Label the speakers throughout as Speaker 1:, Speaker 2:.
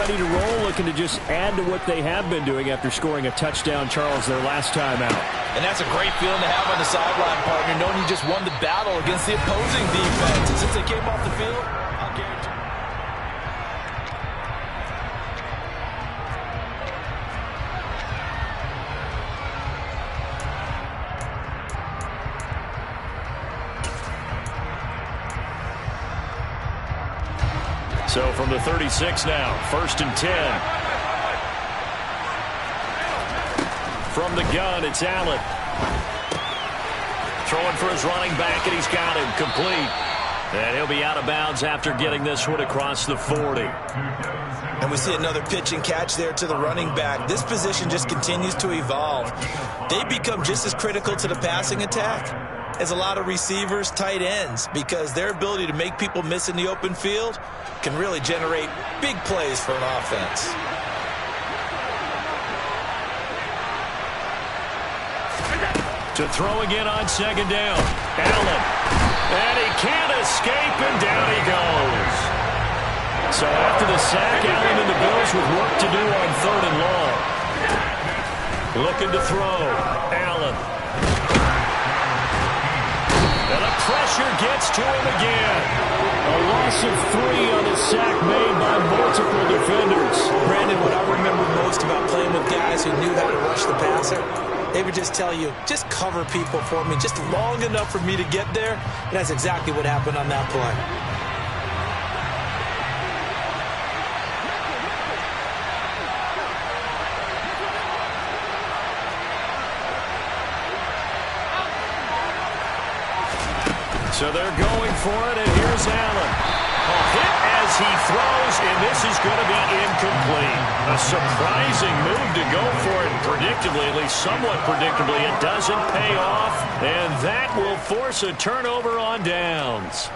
Speaker 1: ready to roll, looking to just add to what they have been doing after scoring a touchdown, Charles, their last time out.
Speaker 2: And that's a great feeling to have on the sideline, partner, knowing you just won the battle against the opposing defense. And since they came off the field, I'll guarantee.
Speaker 1: So from the 36 now, 1st and 10. From the gun, it's Allen. Throwing for his running back, and he's got him complete. And he'll be out of bounds after getting this one across the 40.
Speaker 2: And we see another pitch and catch there to the running back. This position just continues to evolve. They become just as critical to the passing attack as a lot of receivers, tight ends, because their ability to make people miss in the open field can really generate big plays for an offense.
Speaker 1: To throw again on 2nd down. Allen. And he can't escape, and down he goes. So after the sack, Allen and the Bills with work to do on 3rd and long. Looking to throw. Allen. And the pressure gets to him again. A loss of 3 on the sack made by multiple defenders.
Speaker 2: Brandon, what I remember most about playing with guys who knew how to rush the passer, they would just tell you, just cover people for me, just long enough for me to get there. And that's exactly what happened on that play.
Speaker 1: So they're going for it, and here's Allen. A hit as he throws, and this is going to be incomplete. A surprising move to go for it. Predictably, at least somewhat predictably, it doesn't pay off, and that will force a turnover on downs.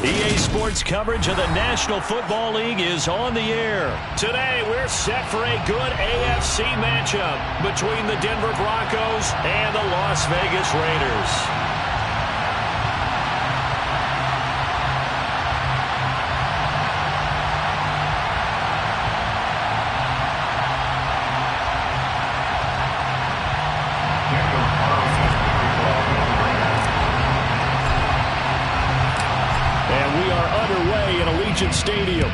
Speaker 1: EA Sports coverage of the National Football League is on the air. Today, we're set for a good AFC matchup between the Denver Broncos and the Las Vegas Raiders. Stadium.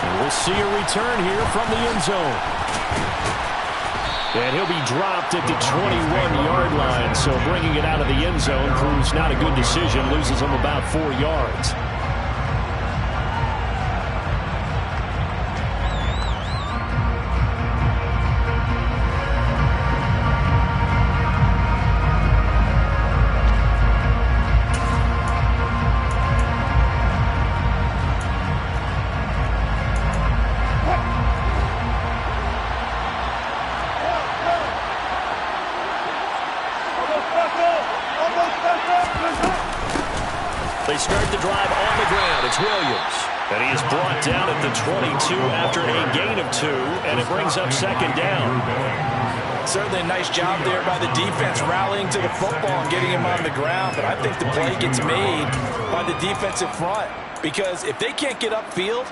Speaker 1: And we'll see a return here from the end zone. And he'll be dropped at the 21-yard line, so bringing it out of the end zone proves not a good decision, loses him about 4 yards. They start the drive on the ground. It's Williams. And he is brought down at the 22 after a gain of 2, and it brings up second down.
Speaker 2: Certainly a nice job there by the defense rallying to the football and getting him on the ground, but I think the play gets made by the defensive front because if they can't get upfield,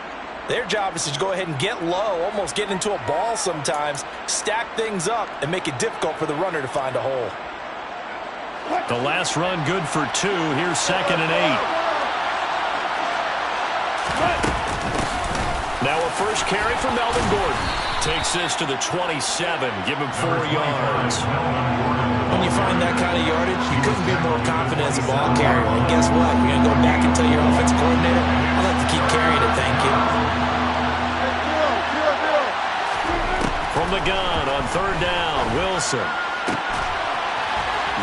Speaker 2: their job is to go ahead and get low, almost get into a ball sometimes, stack things up, and make it difficult for the runner to find a hole.
Speaker 1: The last run good for 2. Here's 2nd and 8. Now a first carry from Melvin Gordon. Takes this to the 27. Give him 4 yards.
Speaker 2: When you find that kind of yardage, you couldn't be more confident as a ball carrier. And guess what? You're going to go back and tell your offensive coordinator, I'd like to keep carrying it, thank you.
Speaker 1: From the gun on 3rd down, Wilson.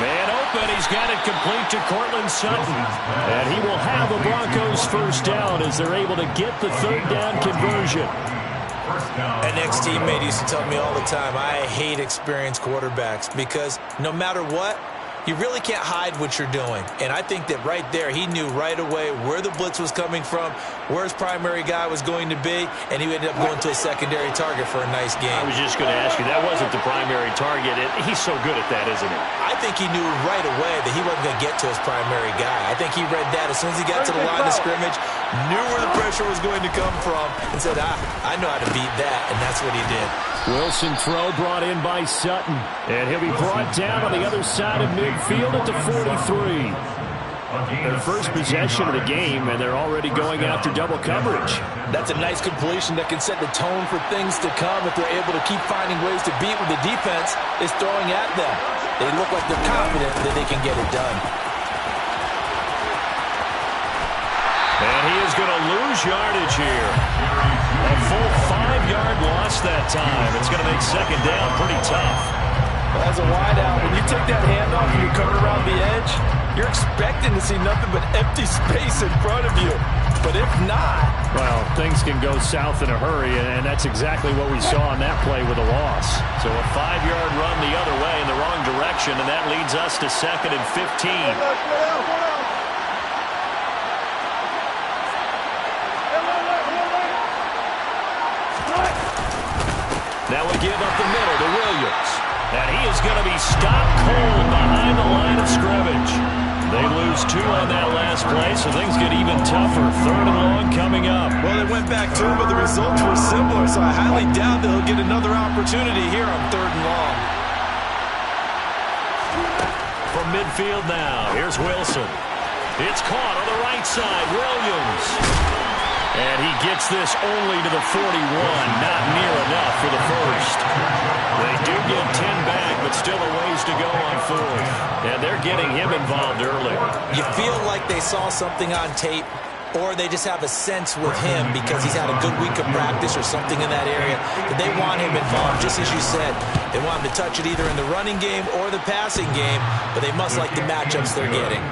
Speaker 1: Man open, he's got it complete to Courtland Sutton. And he will have the Broncos first down as they're able to get the 3rd down conversion.
Speaker 2: An ex-teammate used to tell me all the time, I hate experienced quarterbacks because no matter what, you really can't hide what you're doing. And I think that right there, he knew right away where the blitz was coming from, where his primary guy was going to be, and he ended up going to a secondary target for a nice game.
Speaker 1: I was just going to ask you, that wasn't the primary target. He's so good at that, isn't he?
Speaker 2: I think he knew right away that he wasn't going to get to his primary guy. I think he read that as soon as he got to the line of scrimmage, knew where the pressure was going to come from, and said, I know how to beat that, and that's what he did.
Speaker 1: Wilson throw brought in by Sutton. And he'll be brought down on the other side of midfield at the 43. Their first possession of the game, and they're already going after double coverage.
Speaker 2: That's a nice completion that can set the tone for things to come if they're able to keep finding ways to beat what the defense is throwing at them. They look like they're confident that they can get it done.
Speaker 1: And he is going to lose yardage here. A full 5-yard loss that time. It's going to make second down pretty tough.
Speaker 2: Well, as a wideout, when you take that handoff and you're coming around the edge, you're expecting to see nothing but empty space in front of you. But if not...
Speaker 1: Well, things can go south in a hurry, and that's exactly what we saw on that play with a loss. So a 5-yard run the other way in the wrong direction, and that leads us to 2nd and 15. Now we give up the middle to Williams. And he is going to be stopped cold behind the line of scrimmage. They lose 2 on that last play, so things get even tougher. 3rd and long coming up.
Speaker 2: Well, they went back to him, but the results were similar, so I highly doubt that he'll get another opportunity here on 3rd and long.
Speaker 1: From midfield now, here's Wilson. It's caught on the right side. Williams. And he gets this only to the 41. Not near enough for the first. They do get 10 back, but still a ways to go on 4th. And they're getting him involved early.
Speaker 2: You feel like they saw something on tape, or they just have a sense with him because he's had a good week of practice or something in that area that they want him involved, just as you said. They want him to touch it either in the running game or the passing game, but they must like the matchups they're getting.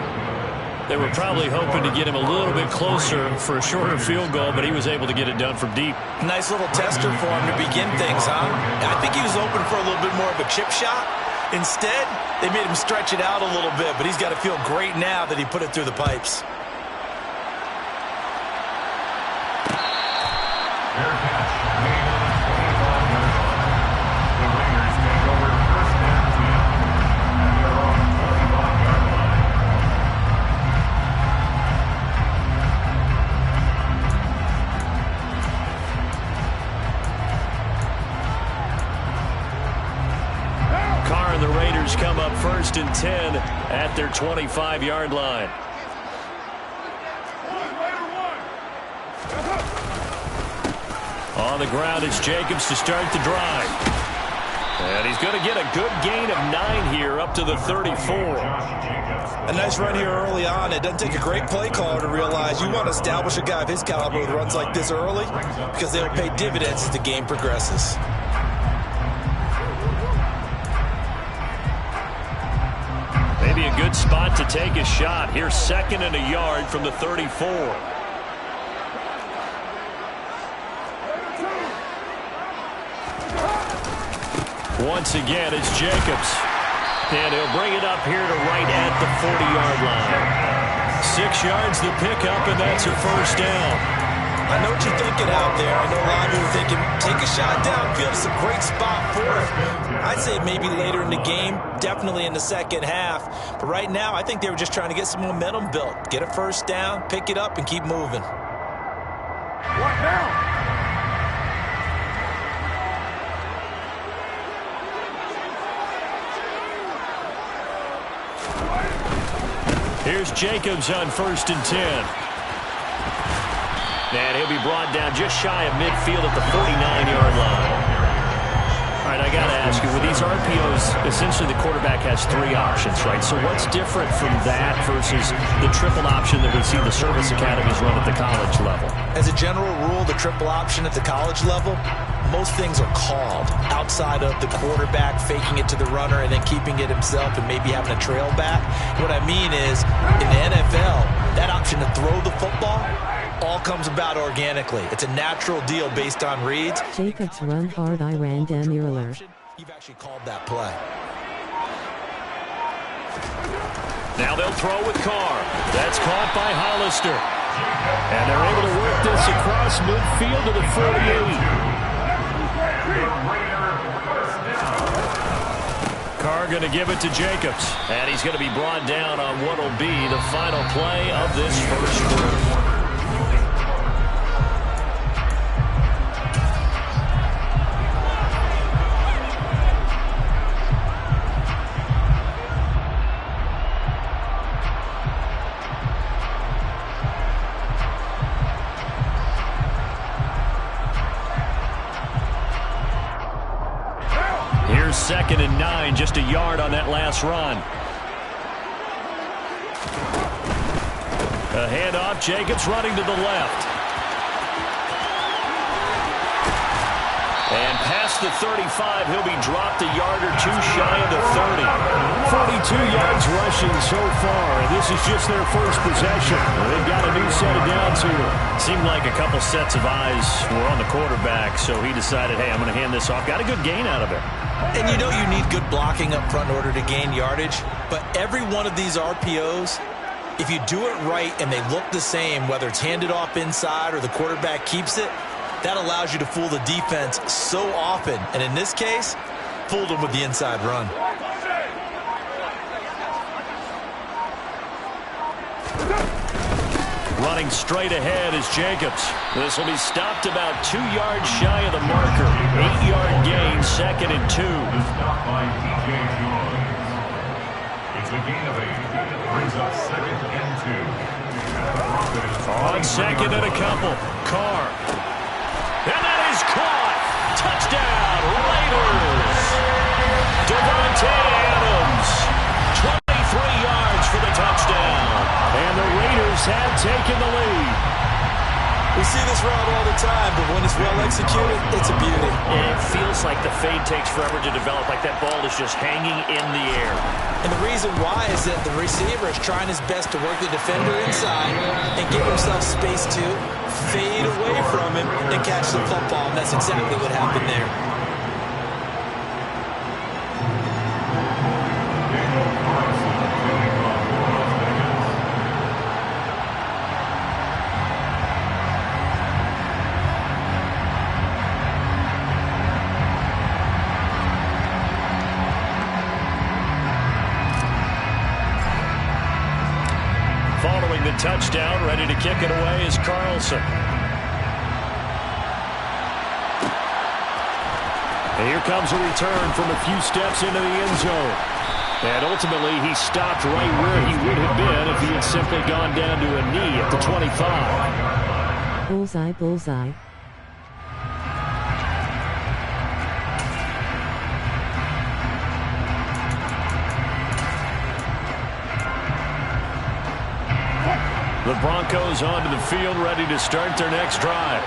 Speaker 1: They were probably hoping to get him a little bit closer for a shorter field goal, but he was able to get it done from deep.
Speaker 2: Nice little tester for him to begin things, huh? I think he was open for a little bit more of a chip shot, Instead, they made him stretch it out a little bit, but he's got to feel great now that he put it through the pipes.
Speaker 1: The Raiders come up 1st and 10 at their 25-yard line. On the ground, it's Jacobs to start the drive. And he's going to get a good gain of 9 here up to the 34.
Speaker 2: A nice run here early on. It doesn't take a great play caller to realize you want to establish a guy of his caliber with runs like this early because they'll pay dividends as the game progresses.
Speaker 1: Maybe a good spot to take a shot. Here's 2nd and a yard from the 34. Once again, it's Jacobs. And he'll bring it up here to right at the 40-yard line. 6 yards the pickup, and that's a first down.
Speaker 2: I know what you're thinking out there. I know a lot of you are thinking, take a shot downfield. It's a great spot for it. I'd say maybe later in the game, definitely in the second half. But right now, I think they were just trying to get some momentum built. Get a first down, pick it up, and keep moving.
Speaker 3: What now?
Speaker 1: Here's Jacobs on 1st and 10. And he'll be brought down just shy of midfield at the 49-yard line. All right, I got to ask you, with these RPOs, essentially the quarterback has 3 options, right? So what's different from that versus the triple option that we see the service academies run at the college level?
Speaker 2: As a general rule, the triple option at the college level, most things are called outside of the quarterback faking it to the runner and then keeping it himself and maybe having a trail back. What I mean is, in the NFL, that option to throw the football all comes about organically. It's a natural deal based on reads.
Speaker 4: Jacobs run hard, I ran Dan Mueller.
Speaker 2: You've actually called that play.
Speaker 1: Now they'll throw with Carr. That's caught by Hollister. And they're able to work this across midfield to the 48. Carr going to give it to Jacobs. And he's going to be brought down on what will be the final play of this first quarter. Here's 2nd and 9, just a yard on that last run. A handoff, Jacobs running to the left. And past the 35, he'll be dropped a yard or 2 shy of the 30. 42 yards rushing so far, and this is just their first possession. They've got a new set of downs here. Seemed like a couple sets of eyes were on the quarterback, so he decided, hey, I'm going to hand this off. Got a good gain out of it.
Speaker 2: And you know you need good blocking up front in order to gain yardage, but every one of these RPOs, if you do it right and they look the same, whether it's handed off inside or the quarterback keeps it, that allows you to fool the defense so often. And in this case, fooled them with the inside run.
Speaker 1: Running straight ahead is Jacobs. This will be stopped about 2 yards shy of the marker. 8-yard gain, 2nd and 2.
Speaker 3: Stopped by DJ George. It's a gain of 8. Brings up 2nd and 2.
Speaker 1: On 2nd and a couple. Carr. And that is caught. Touchdown, Raiders. Davante Adams. 23 yards for the touchdown. And the Raiders have taken the lead.
Speaker 2: We see this route all the time, but when it's well executed, it's a beauty.
Speaker 1: It feels like the fade takes forever to develop, like that ball is just hanging in the air.
Speaker 2: And the reason why is that the receiver is trying his best to work the defender inside and give himself space to fade away from him and catch the football, and that's exactly what happened there.
Speaker 1: scoring the touchdown. Ready to kick it away is Carlson. And here comes a return from a few steps into the end zone. And ultimately, he stopped right where he would have been if he had simply gone down to a knee at the 25.
Speaker 4: Bullseye, bullseye.
Speaker 1: The Broncos onto the field, ready to start their next drive.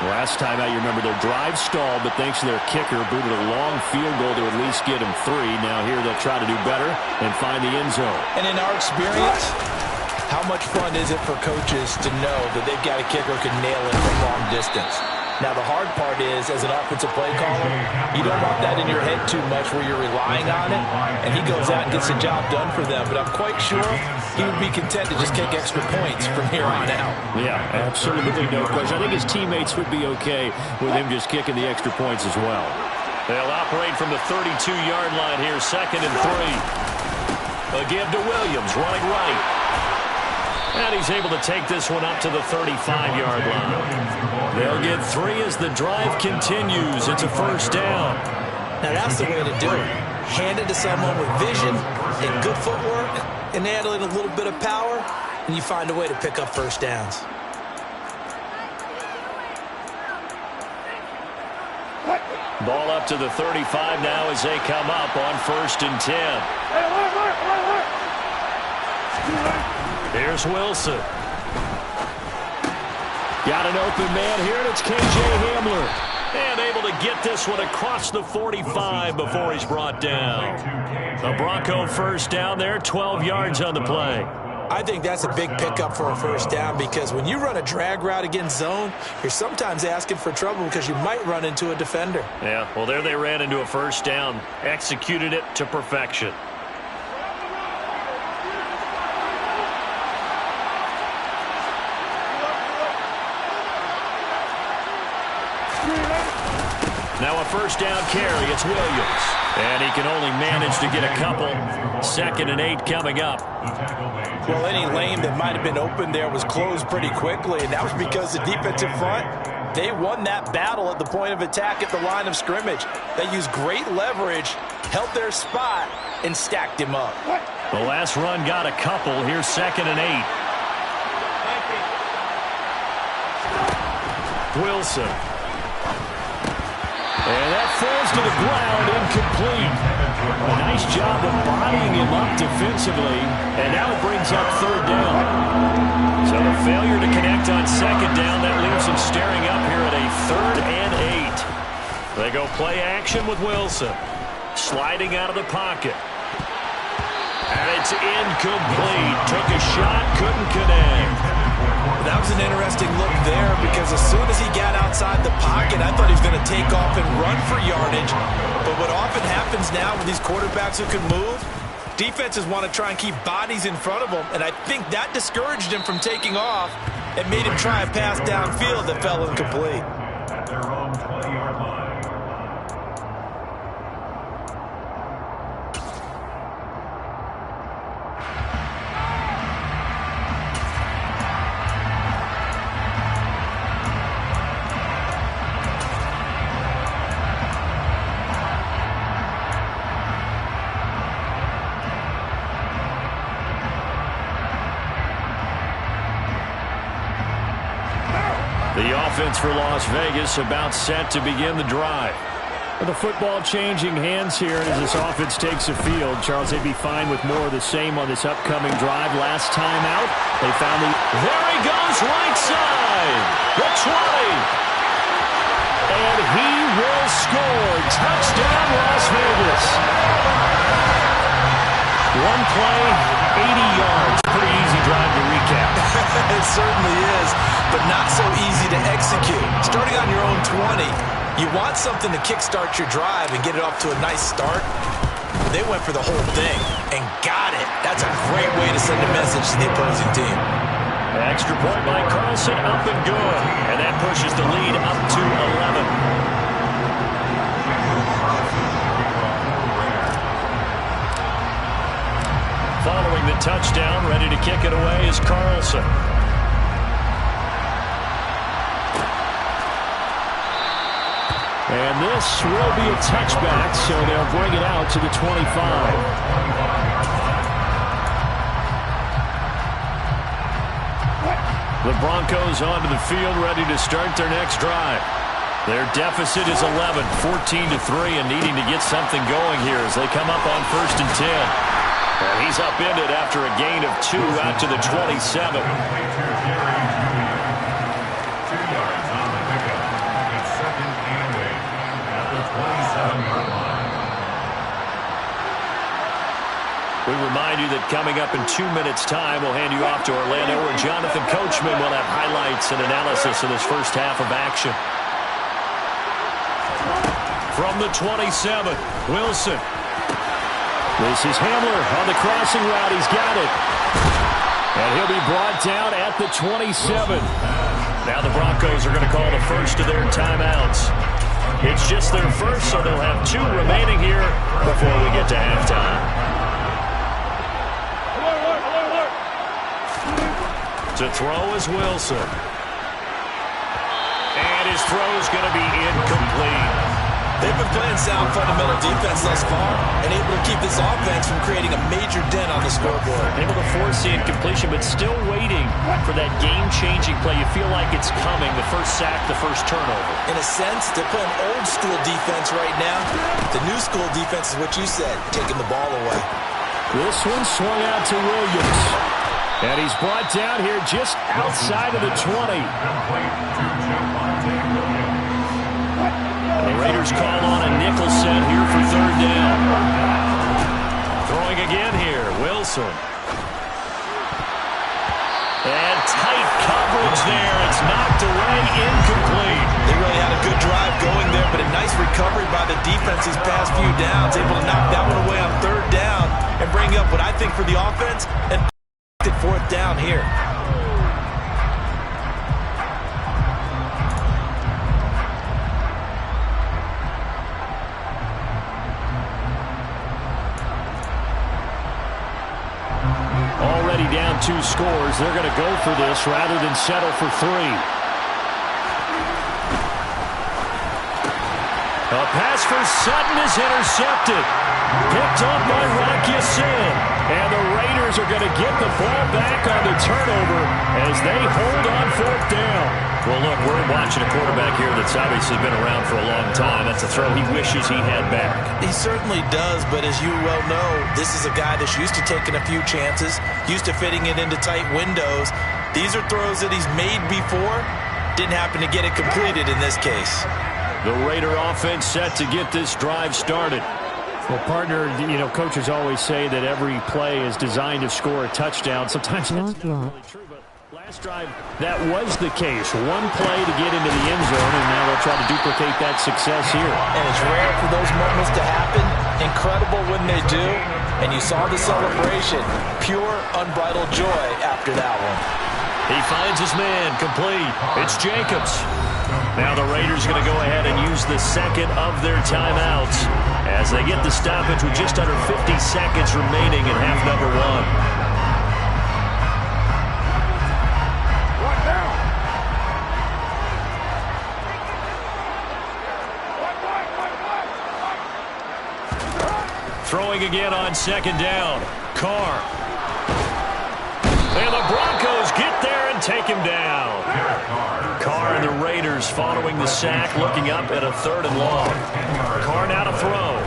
Speaker 1: Last time out, you remember their drive stalled, but thanks to their kicker, booted a long field goal to at least get them 3. Now here they'll try to do better and find the end zone.
Speaker 2: And in our experience, how much fun is it for coaches to know that they've got a kicker who can nail it from long distance? Now, the hard part is, as an offensive play caller, you don't want that in your head too much where you're relying on it, and he goes out and gets the job done for them. But I'm quite sure he would be content to just kick extra points from here on out.
Speaker 1: Yeah, absolutely no question. I think his teammates would be okay with him just kicking the extra points as well. They'll operate from the 32-yard line here, 2nd and 3. A give to Williams, running right. And he's able to take this one up to the 35-yard line. They'll get 3 as the drive continues. It's a first down.
Speaker 2: Now, that's the way to do it. Hand it to someone with vision and good footwork, and add in a little bit of power, and you find a way to pick up first downs.
Speaker 1: Ball up to the 35 now as they come up on 1st and 10. Here's Wilson. Got an open man here, and it's K.J. Hamler. And able to get this one across the 45 before he's brought down. A Bronco first down there, 12 yards on the play.
Speaker 2: I think that's a big pickup for a first down because when you run a drag route against zone, you're sometimes asking for trouble because you might run into a defender.
Speaker 1: Yeah, well, there they ran into a first down. Executed it to perfection. Now a first down carry. It's Williams. And he can only manage to get a couple. 2nd and 8 coming up.
Speaker 2: Well, any lane that might have been open there was closed pretty quickly, and that was because the defensive front, they won that battle at the point of attack at the line of scrimmage. They used great leverage, held their spot, and stacked him up.
Speaker 1: The last run got a couple. Here's 2nd and 8. Wilson. And that falls to the ground, incomplete. A nice job of bodying him up defensively, and now it brings up 3rd down. So the failure to connect on 2nd down, that leaves him staring up here at a 3rd and 8. They go play action with Wilson. Sliding out of the pocket. And it's incomplete. Took a shot, couldn't connect.
Speaker 2: That was an interesting look there because as soon as he got outside the pocket, I thought he was going to take off and run for yardage. But what often happens now with these quarterbacks who can move, defenses want to try and keep bodies in front of them, and I think that discouraged him from taking off and made him try a pass downfield that fell incomplete.
Speaker 3: At their own 20-yard line.
Speaker 1: The offense for Las Vegas about set to begin the drive. The football changing hands here as this offense takes the field. Charles, they'd be fine with more of the same on this upcoming drive. Last time out, they found the... There he goes, right side. The 20. And he will score. Touchdown, Las Vegas. One play, 80 yards. Pretty easy drive to recap.
Speaker 2: It certainly is, but not so easy to execute. Starting on your own 20, you want something to kickstart your drive and get it off to a nice start. They went for the whole thing and got it. That's a great way to send a message to the opposing team.
Speaker 1: Extra point by Carlson, up and good. And that pushes the lead up to 11. Following the touchdown. Ready to kick it away is Carlson. And this will be a touchback, so they'll bring it out to the 25. The Broncos onto the field, ready to start their next drive. Their deficit is 11, 14-3, and needing to get something going here as they come up on 1st and 10. And he's upended after a gain of 2 out to the 27.
Speaker 3: 2 yards on the pickup. It's 2nd and 8 at the 27-yard line.
Speaker 1: We remind you that coming up in 2 minutes' time, we'll hand you off to Orlando, where Jonathan Coachman will have highlights and analysis of this first half of action. From the 27, Wilson. This is Hamler on the crossing route. He's got it. And he'll be brought down at the 27. Now the Broncos are going to call the first of their timeouts. It's just their first, so they'll have 2 remaining here before we get to halftime. To throw is Wilson. And his throw is going to be incomplete.
Speaker 2: They've been playing sound fundamental defense thus far and able to keep this offense from creating a major dent on the scoreboard.
Speaker 1: Able to force the incompletion, but still waiting for that game-changing play. You feel like it's coming, the first sack, the first turnover.
Speaker 2: In a sense, they're playing old-school defense right now. The new-school defense is what you said, taking the ball away.
Speaker 1: This one swung out to Williams. And he's brought down here just outside of the 20. The Raiders call on a nickel set here for 3rd down. Throwing again here, Wilson. And tight coverage there. It's knocked away, incomplete.
Speaker 2: They really had a good drive going there, but a nice recovery by the defense these past few downs. Able to knock that one away on 3rd down and bring up what I think for the offense and 4th down here.
Speaker 1: Already down 2 scores. They're going to go for this rather than settle for 3. A pass for Sutton is intercepted. Picked up by Rock Ya-Sin. And the Raiders are going to get the ball back on the turnover as they hold on 4th down. Well, look, we're watching a quarterback here that's obviously been around for a long time. That's a throw he wishes he had back.
Speaker 2: He certainly does, but as you well know, this is a guy that's used to taking a few chances, used to fitting it into tight windows. These are throws that he's made before. Didn't happen to get it completed in this case.
Speaker 1: The Raider offense set to get this drive started. Well, partner, coaches always say that every play is designed to score a touchdown. Sometimes that's not really true, but last drive, that was the case. One play to get into the end zone, and now they'll try to duplicate that success here.
Speaker 2: And it's rare for those moments to happen. Incredible when they do. And you saw the celebration. Pure, unbridled joy after that one.
Speaker 1: He finds his man, complete. It's Jacobs. Now the Raiders going to go ahead and use the second of their timeouts as they get the stoppage with just under 50 seconds remaining in half number 1. Throwing again on 2nd down. Carr. And the Broncos get there and take him down. Carr and the Raiders following the sack, looking up at a 3rd and long. Carr now to throw.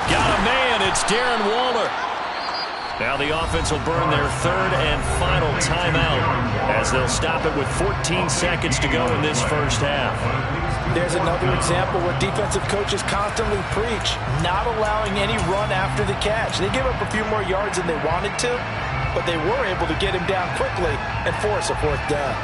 Speaker 1: Got a man. It's Darren Waller. Now the offense will burn their 3rd and final timeout as they'll stop it with 14 seconds to go in this first half.
Speaker 2: There's another example where defensive coaches constantly preach, not allowing any run after the catch. They give up a few more yards than they wanted to, but they were able to get him down quickly and force a 4th down.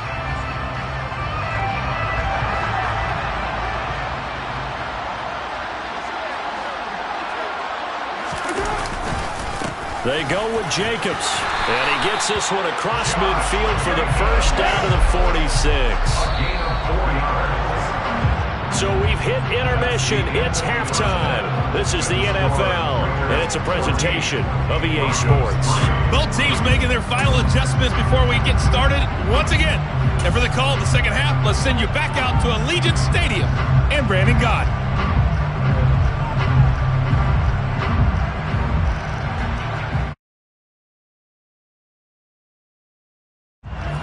Speaker 1: They go with Jacobs, and he gets this one across midfield for the first down to the 46. So we've hit intermission. It's halftime. This is the NFL and it's a presentation of EA Sports.
Speaker 5: Both teams making their final adjustments before we get started once again. And for the call of the second half, let's send you back out to Allegiant Stadium and Brandon Gott.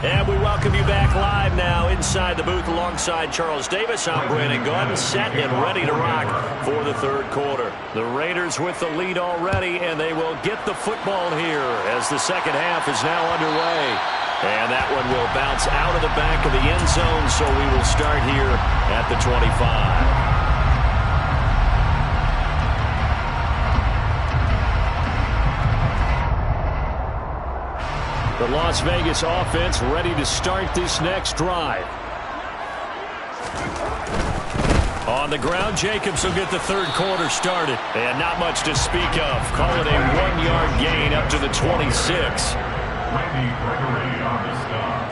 Speaker 1: And we welcome you back live now inside the booth alongside Charles Davis. I'm Brandon Gaudin, set and ready to rock for the third quarter. The Raiders with the lead already, and they will get the football here as the second half is now underway. And that one will bounce out of the back of the end zone, so we will start here at the 25. The Las Vegas offense ready to start this next drive. On the ground, Jacobs will get the third quarter started. And not much to speak of. Call it a 1-yard gain up to the 26.
Speaker 3: Randy Gregory on the stop.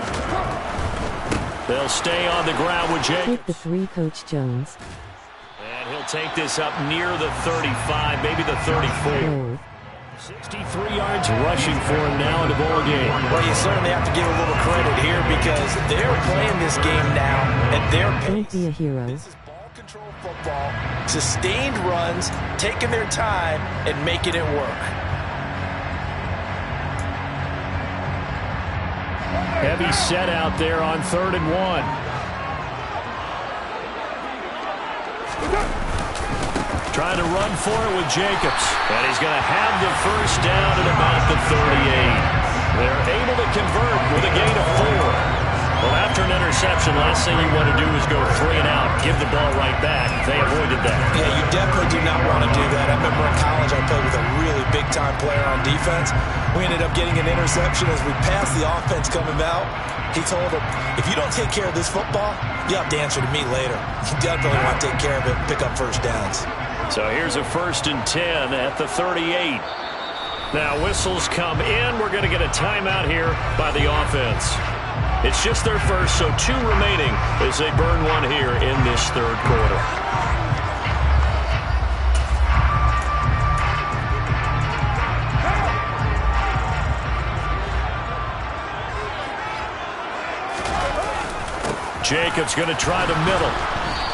Speaker 1: They'll stay on the ground with Jacobs.
Speaker 4: Take the 3, Coach Jones.
Speaker 1: And he'll take this up near the 35, maybe the 34. 63 yards rushing for him now in the ball game.
Speaker 2: Well, you certainly have to give a little credit here because they're playing this game now at their pace.
Speaker 4: Don't be a hero.
Speaker 2: This is ball control football, sustained runs, taking their time and making it work.
Speaker 1: Heavy set out there on 3rd and 1. Trying to run for it with Jacobs. And he's going to have the first down at about the 38. They're able to convert with a gain of 4. Well, after an interception, last thing you want to do is go 3 and out, give the ball right back. They avoided that.
Speaker 2: Yeah, you definitely do not want to do that. I remember in college I played with a really big-time player on defense. We ended up getting an interception as we passed the offense coming out. He told him, if you don't take care of this football, you have to answer to me later. You definitely want to take care of it and pick up first downs.
Speaker 1: So here's a 1st and 10 at the 38. Now whistles come in. We're going to get a timeout here by the offense. It's just their first, so 2 remaining as they burn one here in this third quarter. Jacobs going to try the middle.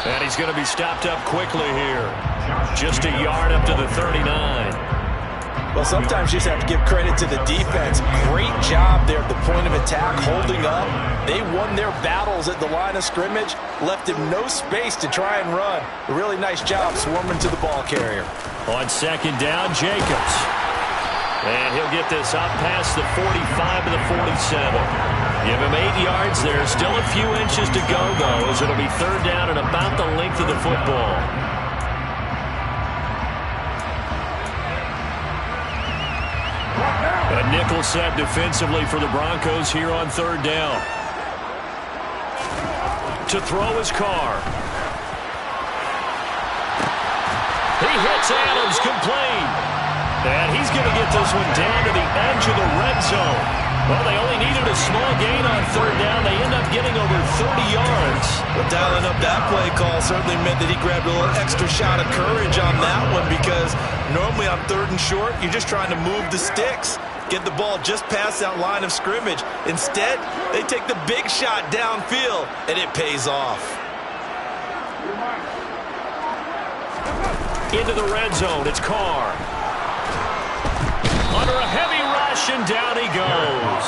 Speaker 1: And he's going to be stopped up quickly here. Just a yard up to the 39.
Speaker 2: Well, sometimes you just have to give credit to the defense. Great job there at the point of attack, holding up. They won their battles at the line of scrimmage, left him no space to try and run. A really nice job swarming to the ball carrier.
Speaker 1: On 2nd down, Jacobs. And he'll get this up past the 45 to the 47. Give him 8 yards there. Still a few inches to go, though, as it'll be 3rd down and about the length of the football. A nickel set defensively for the Broncos here on 3rd down. To throw his Carr. He hits Adams complete. And he's going to get this one down to the edge of the red zone. Well, they only needed a small gain on 3rd down. They end up getting over 30 yards.
Speaker 2: Well, dialing up that play call certainly meant that he grabbed a little extra shot of courage on that one because normally on 3rd and short, you're just trying to move the sticks, get the ball just past that line of scrimmage. Instead, they take the big shot downfield, and it pays off.
Speaker 1: Into the red zone, it's Carr. Under a heavy rush, and down he goes.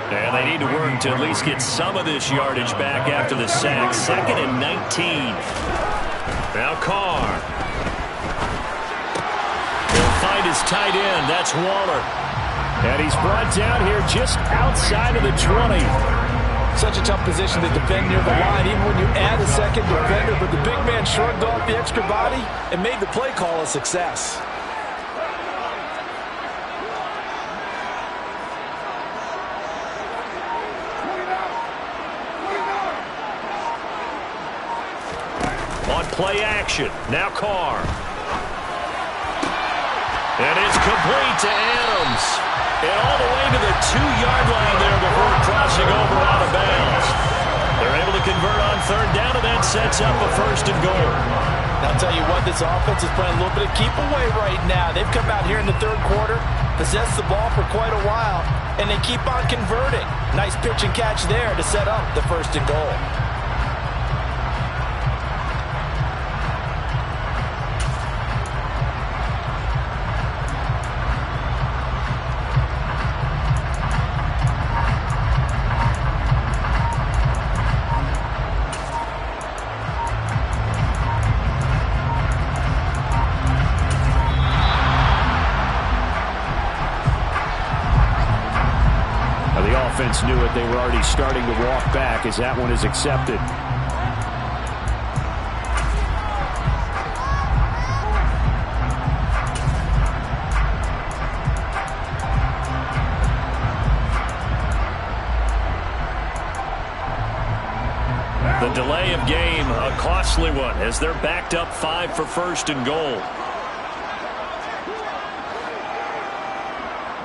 Speaker 1: And they need to work to at least get some of this yardage back after the sack. 2nd and 19. Now Carr. He'll find his tight end. That's Waller. And he's brought down here just outside of the 20.
Speaker 6: Such a tough position to defend near the line, even when you add a second defender. But the big man shrugged off the extra body and made the play call a success.
Speaker 1: On play action, now Carr. And it's complete to Adams. And all the way to the 2-yard line there before crossing over out of bounds. They're able to convert on 3rd down, and that sets up a 1st and goal.
Speaker 6: I'll tell you what, this offense is playing a little bit of keep away right now. They've come out here in the third quarter, possessed the ball for quite a while, and they keep on converting. Nice pitch and catch there to set up the first and goal.
Speaker 1: Offense knew it. They were already starting to walk back as that one is accepted. The delay of game, a costly one as they're backed up 5 for first and goal.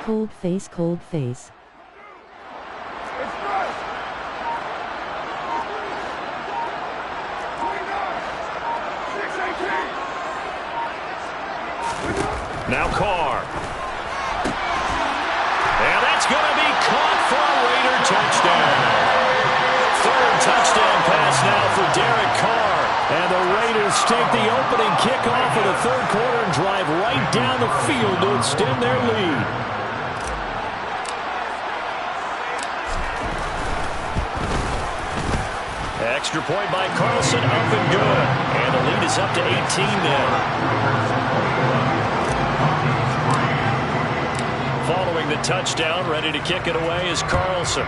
Speaker 4: Cold face, cold face.
Speaker 1: Now Carr. And that's going to be caught for a Raider touchdown. Third touchdown pass now for Derek Carr. And the Raiders take the opening kickoff of the third quarter and drive right down the field to extend their lead. Extra point by Carlson, up and good. And the lead is up to 18 now. Following the touchdown, ready to kick it away is Carlson.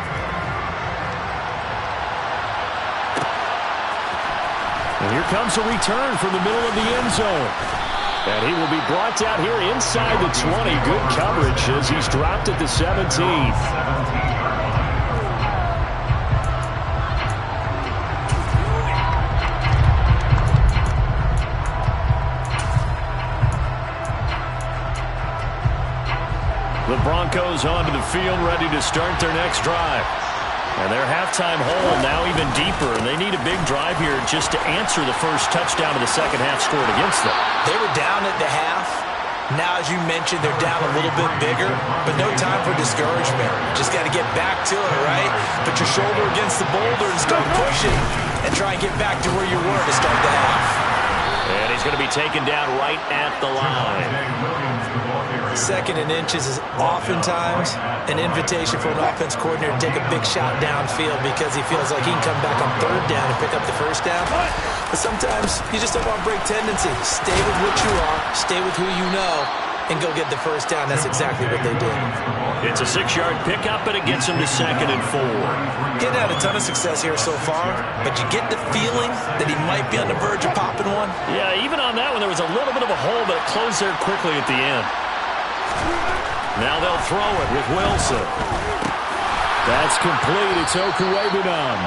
Speaker 1: And here comes a return from the middle of the end zone. And he will be brought down here inside the 20. Good coverage as he's dropped at the 17. The Broncos onto the field, ready to start their next drive. And their halftime hole now even deeper, and they need a big drive here just to answer the first touchdown of the second half scored against them.
Speaker 2: They were down at the half. Now, as you mentioned, they're down a little bit bigger, but no time for discouragement. Just got to get back to it, all right? Put your shoulder against the boulder and start pushing, and try and get back to where you were to start the half.
Speaker 1: And he's going to be taken down right at the line.
Speaker 2: Second and inches is oftentimes an invitation for an offense coordinator to take a big shot downfield because he feels like he can come back on third down and pick up the first down. But sometimes you just don't want to break tendency. Stay with what you are, stay with who you know, and go get the first down. That's exactly what they did.
Speaker 1: It's a 6-yard pickup, and it gets him to 2nd and 4.
Speaker 2: Getting had a ton of success here so far, but you get the feeling that he might be on the verge of popping one.
Speaker 1: Yeah, even on that one, there was a little bit of a hole, but it closed there quickly at the end. Now they'll throw it with Wilson. That's complete. It's Okuwebunam.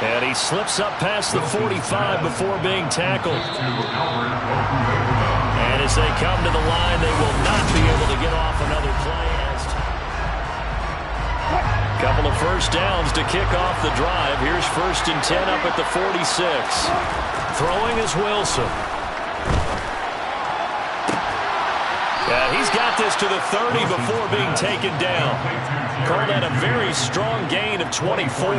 Speaker 1: And he slips up past the 45 before being tackled. And as they come to the line, they will not be able to get off another play. Couple of first downs to kick off the drive. Here's 1st and 10 up at the 46. Throwing is Wilson. Yeah, he's got this to the 30 before being taken down. Called that a very strong gain of 24.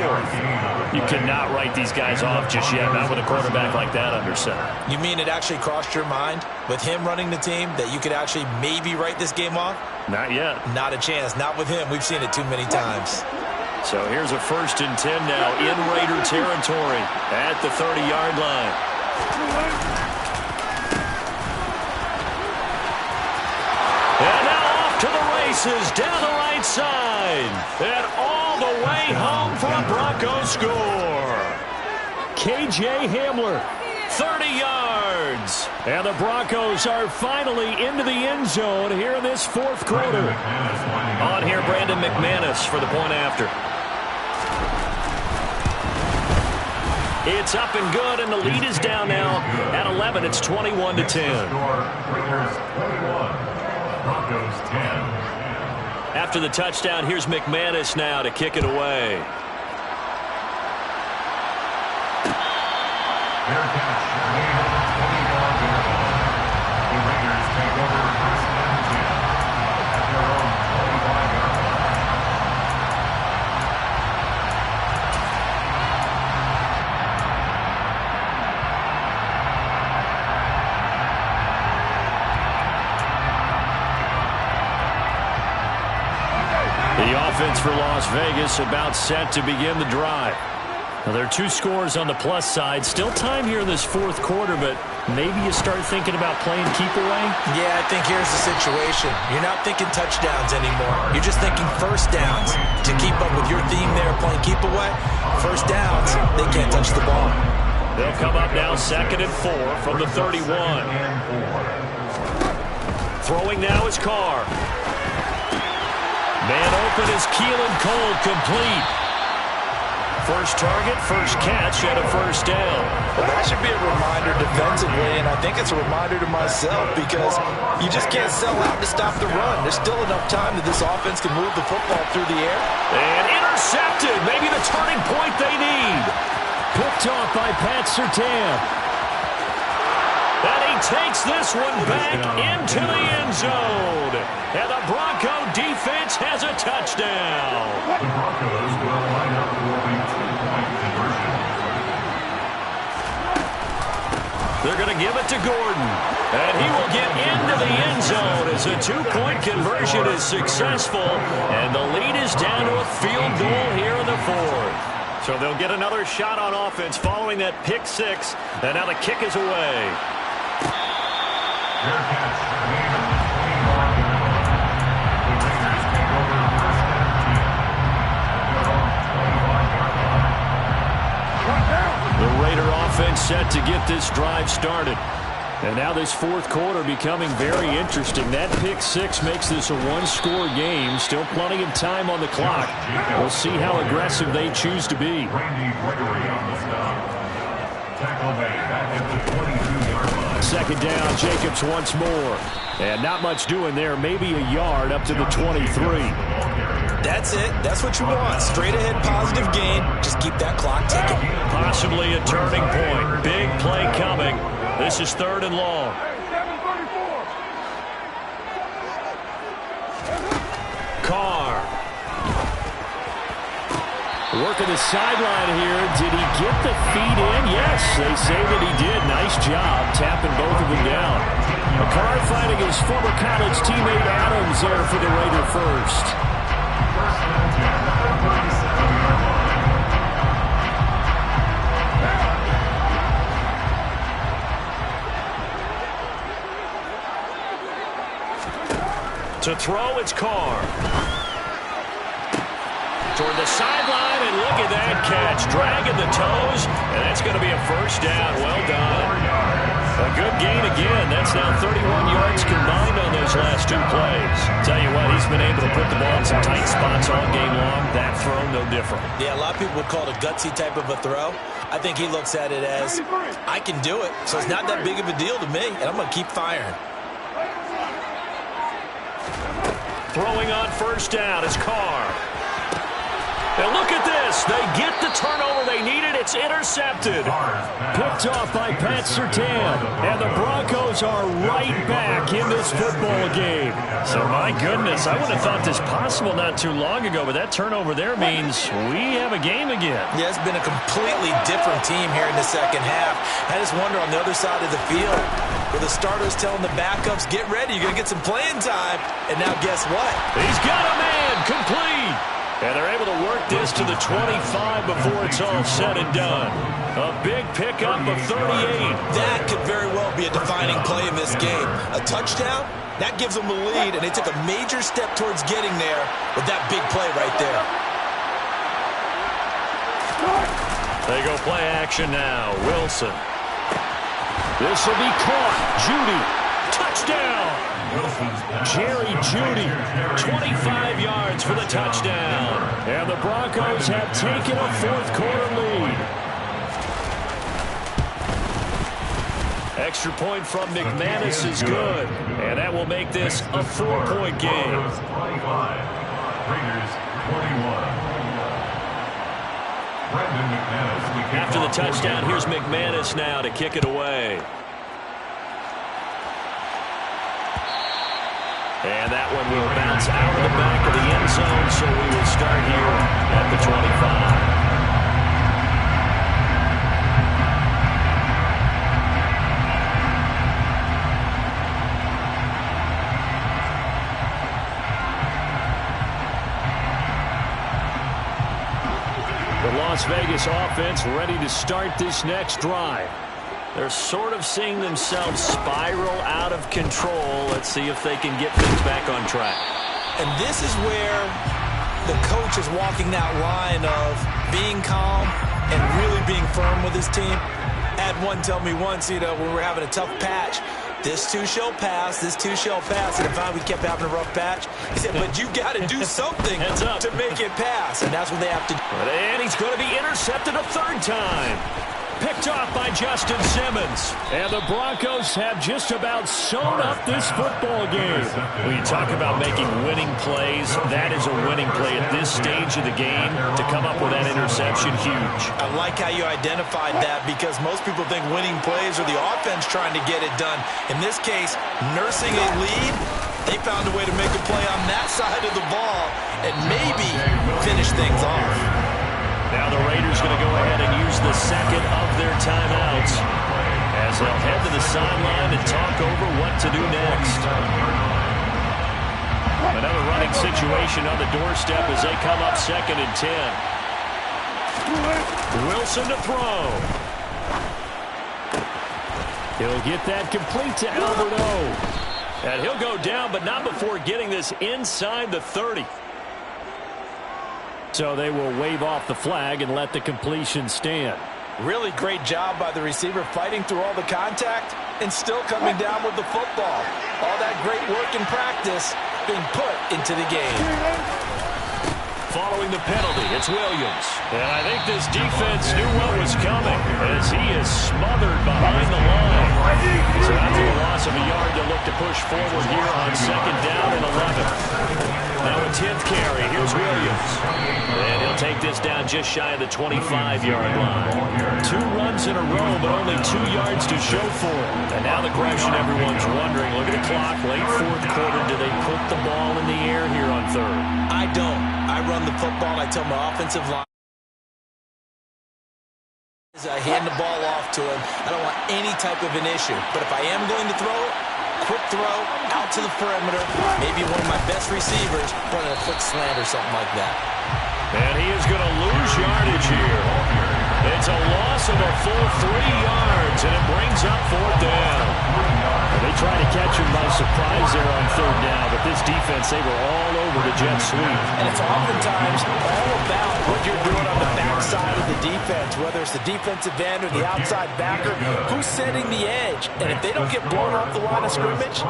Speaker 1: You cannot write these guys off just yet, not with a quarterback like that under center.
Speaker 2: You mean it actually crossed your mind with him running the team that you could actually maybe write this game off?
Speaker 1: Not yet.
Speaker 2: Not a chance. Not with him. We've seen it too many times.
Speaker 1: So here's a 1st and 10 now in Raider territory at the 30-yard line. And now off to the races down the right side. And all the way home for a Broncos score. KJ Hamler, 30 yards. And the Broncos are finally into the end zone here in this 4th quarter. On here, Brandon McManus for the point after. It's up and good, and the lead is down now at 11. It's 21-10. After the touchdown, here's McManus now to kick it away. The offense for Las Vegas about set to begin the drive. Now, there are 2 scores on the plus side. Still time here in this fourth quarter, but maybe you start thinking about playing keep away?
Speaker 2: Yeah, I think here's the situation. You're not thinking touchdowns anymore. You're just thinking first downs. To keep up with your theme there, playing keep away, first downs, they can't touch the ball.
Speaker 1: They'll come up now 2nd and 4 from the 31. Throwing now is Carr. Man open is Keelan Cole, complete. First target, first catch, and a first down.
Speaker 6: Well, that should be a reminder defensively, and I think it's a reminder to myself because you just can't sell out to stop the run. There's still enough time that this offense can move the football through the air.
Speaker 1: And intercepted, maybe the turning point they need. Picked off by Pat Surtain. And he takes this one back into the end zone. And the Bronco defense has a touchdown.
Speaker 3: The Broncos will line up for a 2-point conversion.
Speaker 1: They're going to give it to Gordon. And he will get into the end zone as a 2-point conversion is successful. And the lead is down to a field goal here in the fourth. So they'll get another shot on offense following that pick 6. And now the kick is away.
Speaker 3: Their catch made on the 25. The Raiders take over first and 10. At their own 25-yard line.
Speaker 1: The Raider offense set to get this drive started. And now this fourth quarter becoming very interesting. That pick 6 makes this a 1-score game. Still plenty of time on the clock. We'll see how aggressive they choose to be.
Speaker 3: Randy Gregory on the stop. Tackle made back at the 22-yard line.
Speaker 1: 2nd down, Jacobs once more. And not much doing there. Maybe a yard up to the 23.
Speaker 2: That's it. That's what you want. Straight ahead positive gain. Just keep that clock ticking.
Speaker 1: Possibly a turning point. Big play coming. This is 3rd and long. Carr. Working the sideline here. Did he get the feet in? Yes, they say that he did. Nice job tapping both of them down. Carr finding his former college teammate Adams there for the Raider first. To throw, it's Carr. Toward the sideline, and look at that catch. Dragging the toes, and that's going to be a first down. Well done. A good gain again. That's now 31 yards combined on those last 2 plays. Tell you what, he's been able to put the ball in some tight spots all game long. That throw, no different.
Speaker 2: Yeah, a lot of people would call it a gutsy type of a throw. I think he looks at it as, I can do it, so it's not that big of a deal to me, and I'm going to keep firing.
Speaker 1: Throwing on first down is Carr. And look at this. They get the turnover they needed. It's intercepted. Picked off by Pat Surtain. And the Broncos are right back in this football game. So, my goodness, I would have thought this possible not too long ago, but that turnover there means we have a game again.
Speaker 2: Yeah, it's been a completely different team here in the second half. I just wonder on the other side of the field, where the starters telling the backups, get ready, you're going to get some playing time. And now guess what?
Speaker 1: He's got a man, complete. And they're able to work this to the 25 before it's all said and done. A big pickup of 38.
Speaker 2: That could very well be a defining play in this game. A touchdown, that gives them the lead, and they took a major step towards getting there with that big play right there.
Speaker 1: They go play action now. Wilson. This will be caught. Jeudy. Touchdown. Jerry Jeudy, 25 yards for the touchdown. And the Broncos have taken a fourth quarter lead. Extra point from McManus is good. And that will make this a 4-point game.
Speaker 3: Raiders 21.
Speaker 1: After the touchdown, here's McManus now to kick it away. And that one will bounce out of the back of the end zone, so we will start here at the 25. The Las Vegas offense ready to start this next drive. They're sort of seeing themselves spiral out of control. Let's see if they can get things back on track.
Speaker 2: And this is where the coach is walking that line of being calm and really being firm with his team. Had one tell me once, when we're having a tough patch, this too shall pass, this too shall pass. And if we kept having a rough patch, he said, but you got to do something to make it pass. And that's what they have to do.
Speaker 1: And he's going to be intercepted a third time. Picked off by Justin Simmons. And the Broncos have just about sewn up this football game. When you talk about making winning plays, that is a winning play at this stage of the game. To come up with that interception, huge.
Speaker 2: I like how you identified that, because most people think winning plays are the offense trying to get it done. In this case, nursing a lead, they found a way to make a play on that side of the ball and maybe finish things off.
Speaker 1: Now the Raiders going to go ahead and use the second of their timeouts as they'll head to the sideline and talk over what to do next. Another running situation on the doorstep as they come up 2nd and 10. Wilson to throw. He'll get that complete to Albert O. And he'll go down, but not before getting this inside the 30. So they will wave off the flag and let the completion stand.
Speaker 6: Really great job by the receiver, fighting through all the contact and still coming down with the football. All that great work in practice being put into the game.
Speaker 1: Following the penalty, it's Williams. And I think this defense knew what was coming as he is smothered behind the line. So after the loss of a yard, they'll look to push forward here on 2nd down and 11. Now a 10th carry. Here's Williams. And he'll take this down just shy of the 25-yard line. 2 runs in a row, but only 2 yards to show for it. And now the question everyone's wondering, look at the clock, late 4th quarter, do they put the ball in the air here on 3rd?
Speaker 2: I don't. I run the football, and I tell my offensive line, I hand the ball off to him. I don't want any type of an issue. But if I am going to throw it, quick throw, out to the perimeter, maybe one of my best receivers running a quick slant or something like that.
Speaker 1: And he is going to lose yardage here. It's a loss of a full 3 yards, and it brings up 4th down. Well, they try to catch him by surprise there on 3rd down, but this defense, they were all over the jet sweep.
Speaker 6: And it's oftentimes all about what you're doing on the backside of the defense, whether it's the defensive end or the outside backer, who's setting the edge. And if they don't get blown off the line of scrimmage,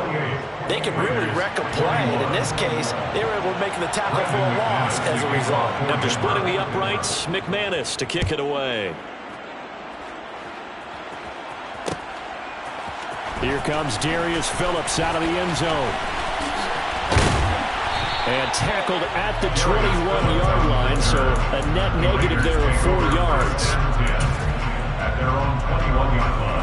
Speaker 6: they can really wreck a play. And in this case, they were able to make the tackle for a loss as a result.
Speaker 1: After splitting the uprights, McManus to kick it away. Here comes Darius Phillips out of the end zone. And tackled at the 21-yard line, so a net negative there of 4 yards.
Speaker 3: At their own 21-yard line.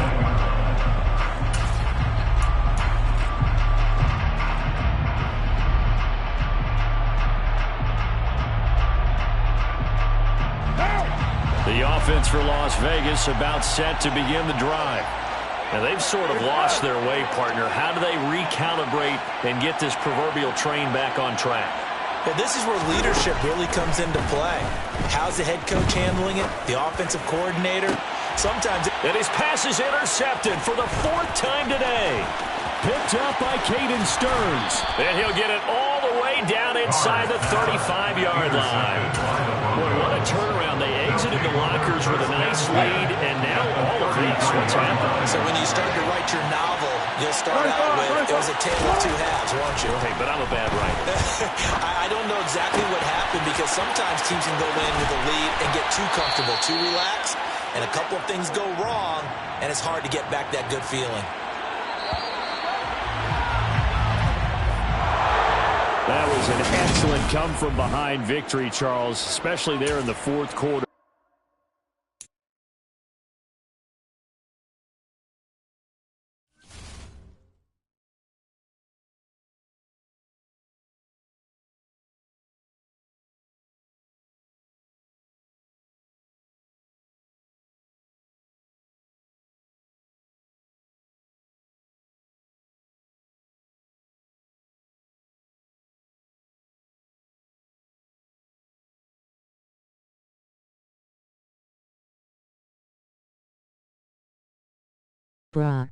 Speaker 1: The offense for Las Vegas about set to begin the drive. Now they've sort of lost their way, partner. How do they recalibrate and get this proverbial train back on track?
Speaker 2: Well, this is where leadership really comes into play. How's the head coach handling it? The offensive coordinator? Sometimes...
Speaker 1: And his pass is intercepted for the 4th time today. Picked up by Caden Stearns. And he'll get it all the way down inside the 35-yard line. Boy, what a turnaround. They exited the lockers with a nice lead, and now all of this. What's happened?
Speaker 2: So when you start to write your novel, you'll start out with, it was a tale of 2 halves, won't you?
Speaker 1: Hey, but I'm a bad writer.
Speaker 2: I don't know exactly what happened, because sometimes teams can go in with a lead and get too comfortable, too relaxed, and a couple of things go wrong, and it's hard to get back that good feeling.
Speaker 1: That was an excellent come-from-behind victory, Charles, especially there in the 4th quarter.
Speaker 4: brah.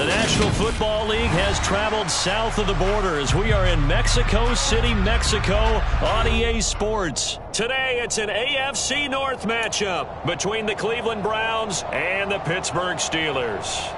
Speaker 1: The National Football League has traveled south of the border as we are in Mexico City, Mexico on EA Sports. Today, it's an AFC North matchup between the Cleveland Browns and the Pittsburgh Steelers.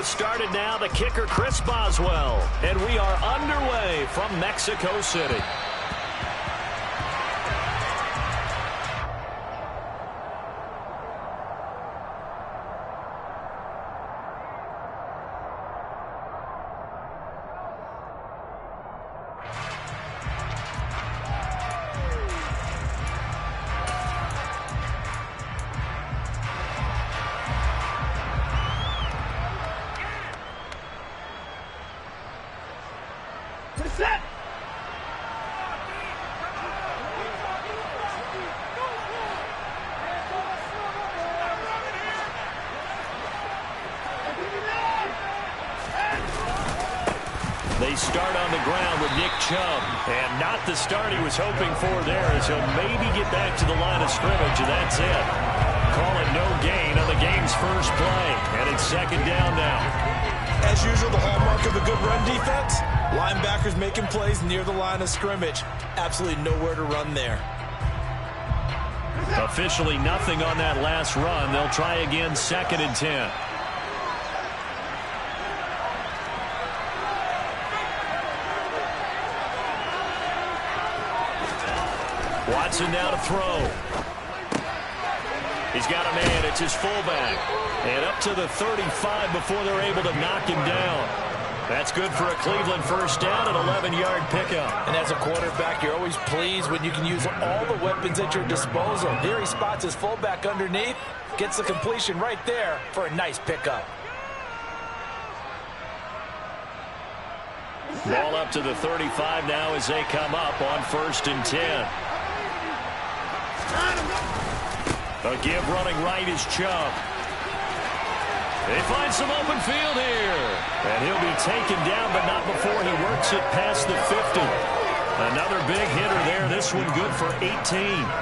Speaker 1: Started now, the kicker Chris Boswell, and we are underway from Mexico City. They start on the ground with Nick Chubb, and not the start he was hoping for there, as he'll maybe get back to the line of scrimmage, and that's it. Call it no gain on the game's first play, and it's second down now.
Speaker 2: As usual, the hallmark of a good run defense, linebackers making plays near the line of scrimmage. Absolutely nowhere to run there.
Speaker 1: Officially nothing on that last run. They'll try again, 2nd and 10. Watson now to throw. He's got a man. It's his fullback. And up to the 35 before they're able to knock him down. That's good for a Cleveland first down, an 11-yard pickup.
Speaker 6: And as a quarterback, you're always pleased when you can use all the weapons at your disposal. Here he spots his fullback underneath, gets the completion right there for a nice pickup.
Speaker 1: Ball up to the 35 now as they come up on 1st and 10. A give running right is Chubb. They find some open field here. And he'll be taken down, but not before he works it past the 50. Another big hitter there. This one good for 18.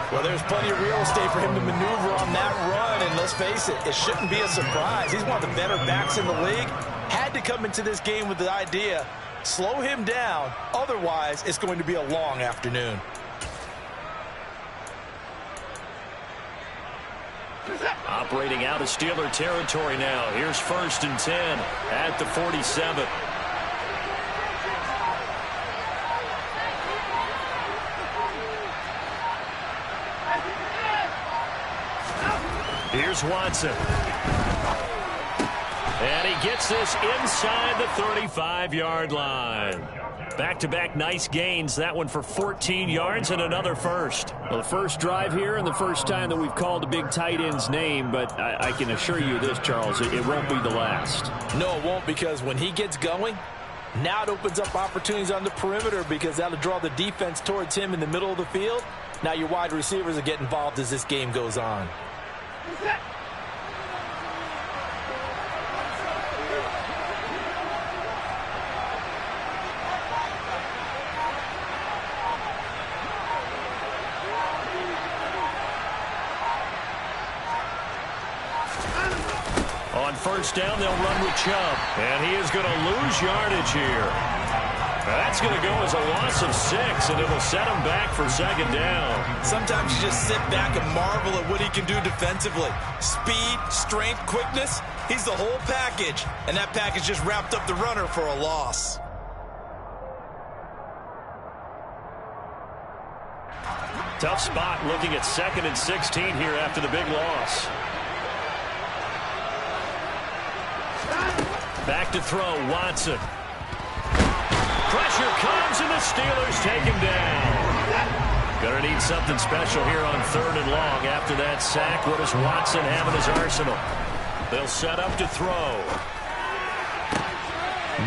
Speaker 6: Well, there's plenty of real estate for him to maneuver on that run. And let's face it, it shouldn't be a surprise. He's one of the better backs in the league. Had to come into this game with the idea, slow him down. Otherwise, it's going to be a long afternoon.
Speaker 1: Operating out of Steeler territory now. Here's 1st and 10 at the 47. Here's Watson. And he gets this inside the 35-yard line. Back-to-back nice gains. That one for 14 yards and another first.
Speaker 7: Well, the first drive here and the first time that we've called a big tight end's name, but I can assure you this, Charles, it won't be the last.
Speaker 6: No, it won't, because when he gets going, now it opens up opportunities on the perimeter, because that'll draw the defense towards him in the middle of the field. Now your wide receivers will get involved as this game goes on.
Speaker 1: On 1st down, they'll run with Chubb. And he is going to lose yardage here. That's going to go as a loss of 6, and it'll set him back for 2nd down.
Speaker 2: Sometimes you just sit back and marvel at what he can do defensively. Speed, strength, quickness, he's the whole package. And that package just wrapped up the runner for a loss.
Speaker 1: Tough spot looking at 2nd and 16 here after the big loss. Back to throw, Watson. Pressure comes, and the Steelers take him down. Gonna need something special here on 3rd and long. After that sack, what does Watson have in his arsenal? They'll set up to throw.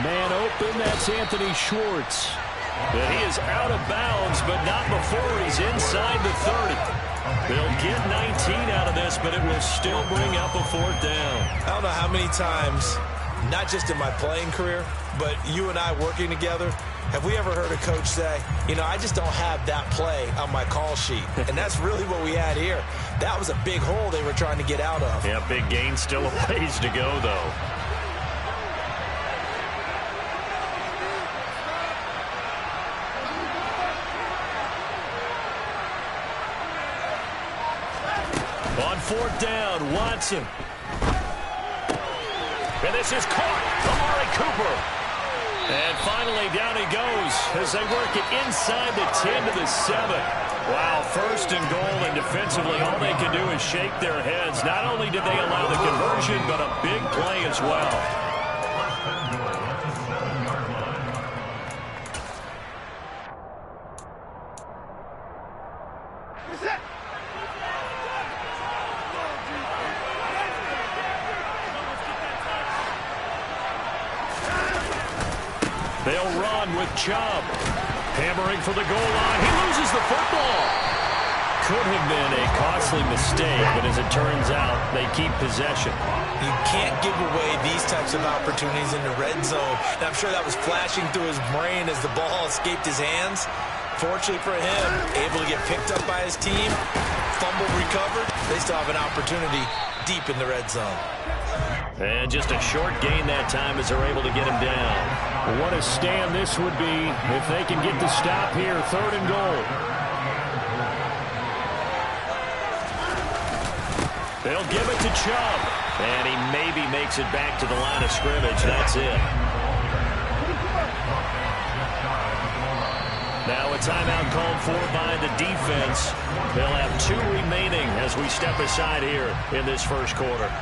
Speaker 7: Man open, that's Anthony Schwartz. And he is out of bounds, but not before he's inside the 30. They'll get 19 out of this, but it will still bring up a 4th down.
Speaker 2: I don't know how many times, not just in my playing career, but you and I working together, have we ever heard a coach say, you know, I just don't have that play on my call sheet. And that's really what we had here. That was a big hole they were trying to get out of.
Speaker 1: Yeah, big gain, still a ways to go, though. On 4th down, Watson. And this is caught. Amari Cooper. And finally, down he goes as they work it inside the 10 to the 7. Wow, 1st and goal, and defensively, all they can do is shake their heads. Not only did they allow the conversion, but a big play as well. They'll run with Chubb. Hammering for the goal line. He loses the football. Could have been a costly mistake, but as it turns out, they keep possession.
Speaker 2: You can't give away these types of opportunities in the red zone. And I'm sure that was flashing through his brain as the ball escaped his hands. Fortunately for him, able to get picked up by his team, fumble recovered. They still have an opportunity deep in the red zone.
Speaker 1: And just a short gain that time as they're able to get him down.
Speaker 7: What a stand this would be if they can get the stop here. 3rd and goal. They'll give it to Chubb.
Speaker 1: And he maybe makes it back to the line of scrimmage. That's it. Now a timeout called for by the defense. They'll have 2 remaining as we step aside here in this 1st quarter.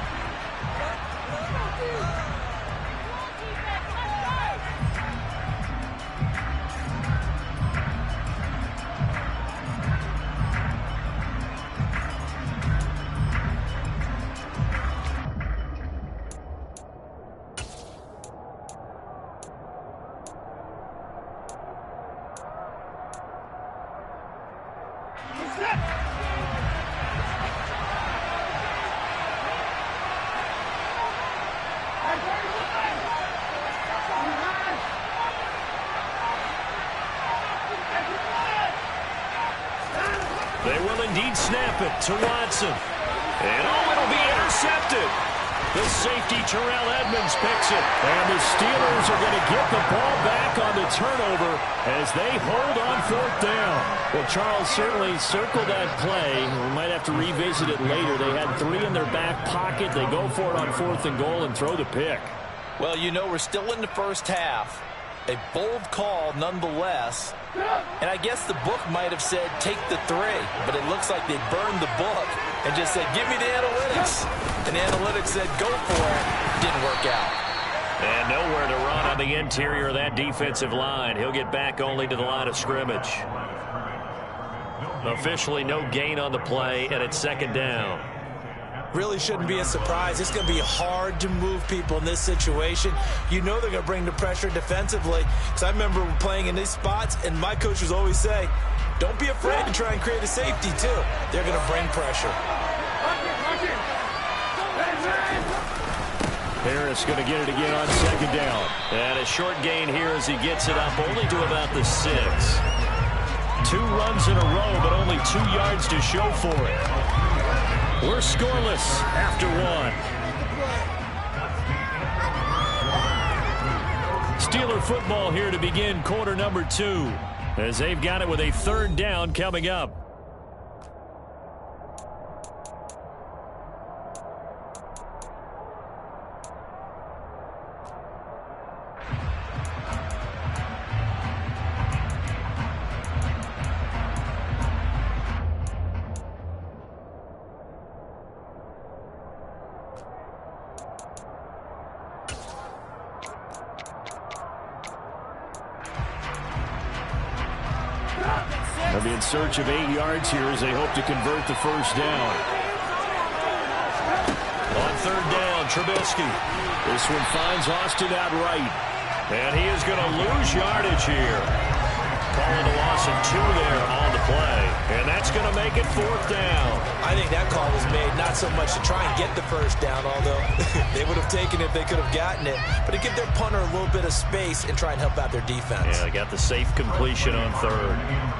Speaker 1: They will indeed snap it to Watson. And it'll be intercepted. The safety, Terrell Edmonds, picks it.
Speaker 7: And the Steelers are going to get the ball back on the turnover as they hold on 4th down. Well, Charles, certainly circle that play. We might have to revisit it later. They had 3 in their back pocket. They go for it on 4th and goal and throw the pick.
Speaker 6: Well, you know, we're still in the 1st half. A bold call nonetheless. And I guess the book might have said take the 3, but it looks like they burned the book and just said give me the analytics. And the analytics said go for it. Didn't work out.
Speaker 1: And nowhere to run on the interior of that defensive line. He'll get back only to the line of scrimmage. Officially no gain on the play, and it's 2nd down.
Speaker 2: Really shouldn't be a surprise. It's going to be hard to move people in this situation. You know they're going to bring the pressure defensively. Because I remember playing in these spots, and my coaches always say, don't be afraid to try and create a safety, too. They're going to bring pressure.
Speaker 7: Harris going to get it again on 2nd down.
Speaker 1: And a short gain here as he gets it up only to about the 6. 2 runs in a row, but only 2 yards to show for it. We're scoreless after 1. Steeler football here to begin quarter number 2 as they've got it with a 3rd down coming up. They'll be in search of 8 yards here as they hope to convert the 1st down. On 3rd down, Trubisky. This one finds Austin outright. And he is going to lose yardage here. Calling a loss of 2 there on the play. And that's going to make it 4th down.
Speaker 2: I think that call was made not so much to try and get the first down, although they would have taken it if they could have gotten it, but to give their punter a little bit of space and try and help out their defense.
Speaker 1: Yeah, they got the safe completion on 3rd.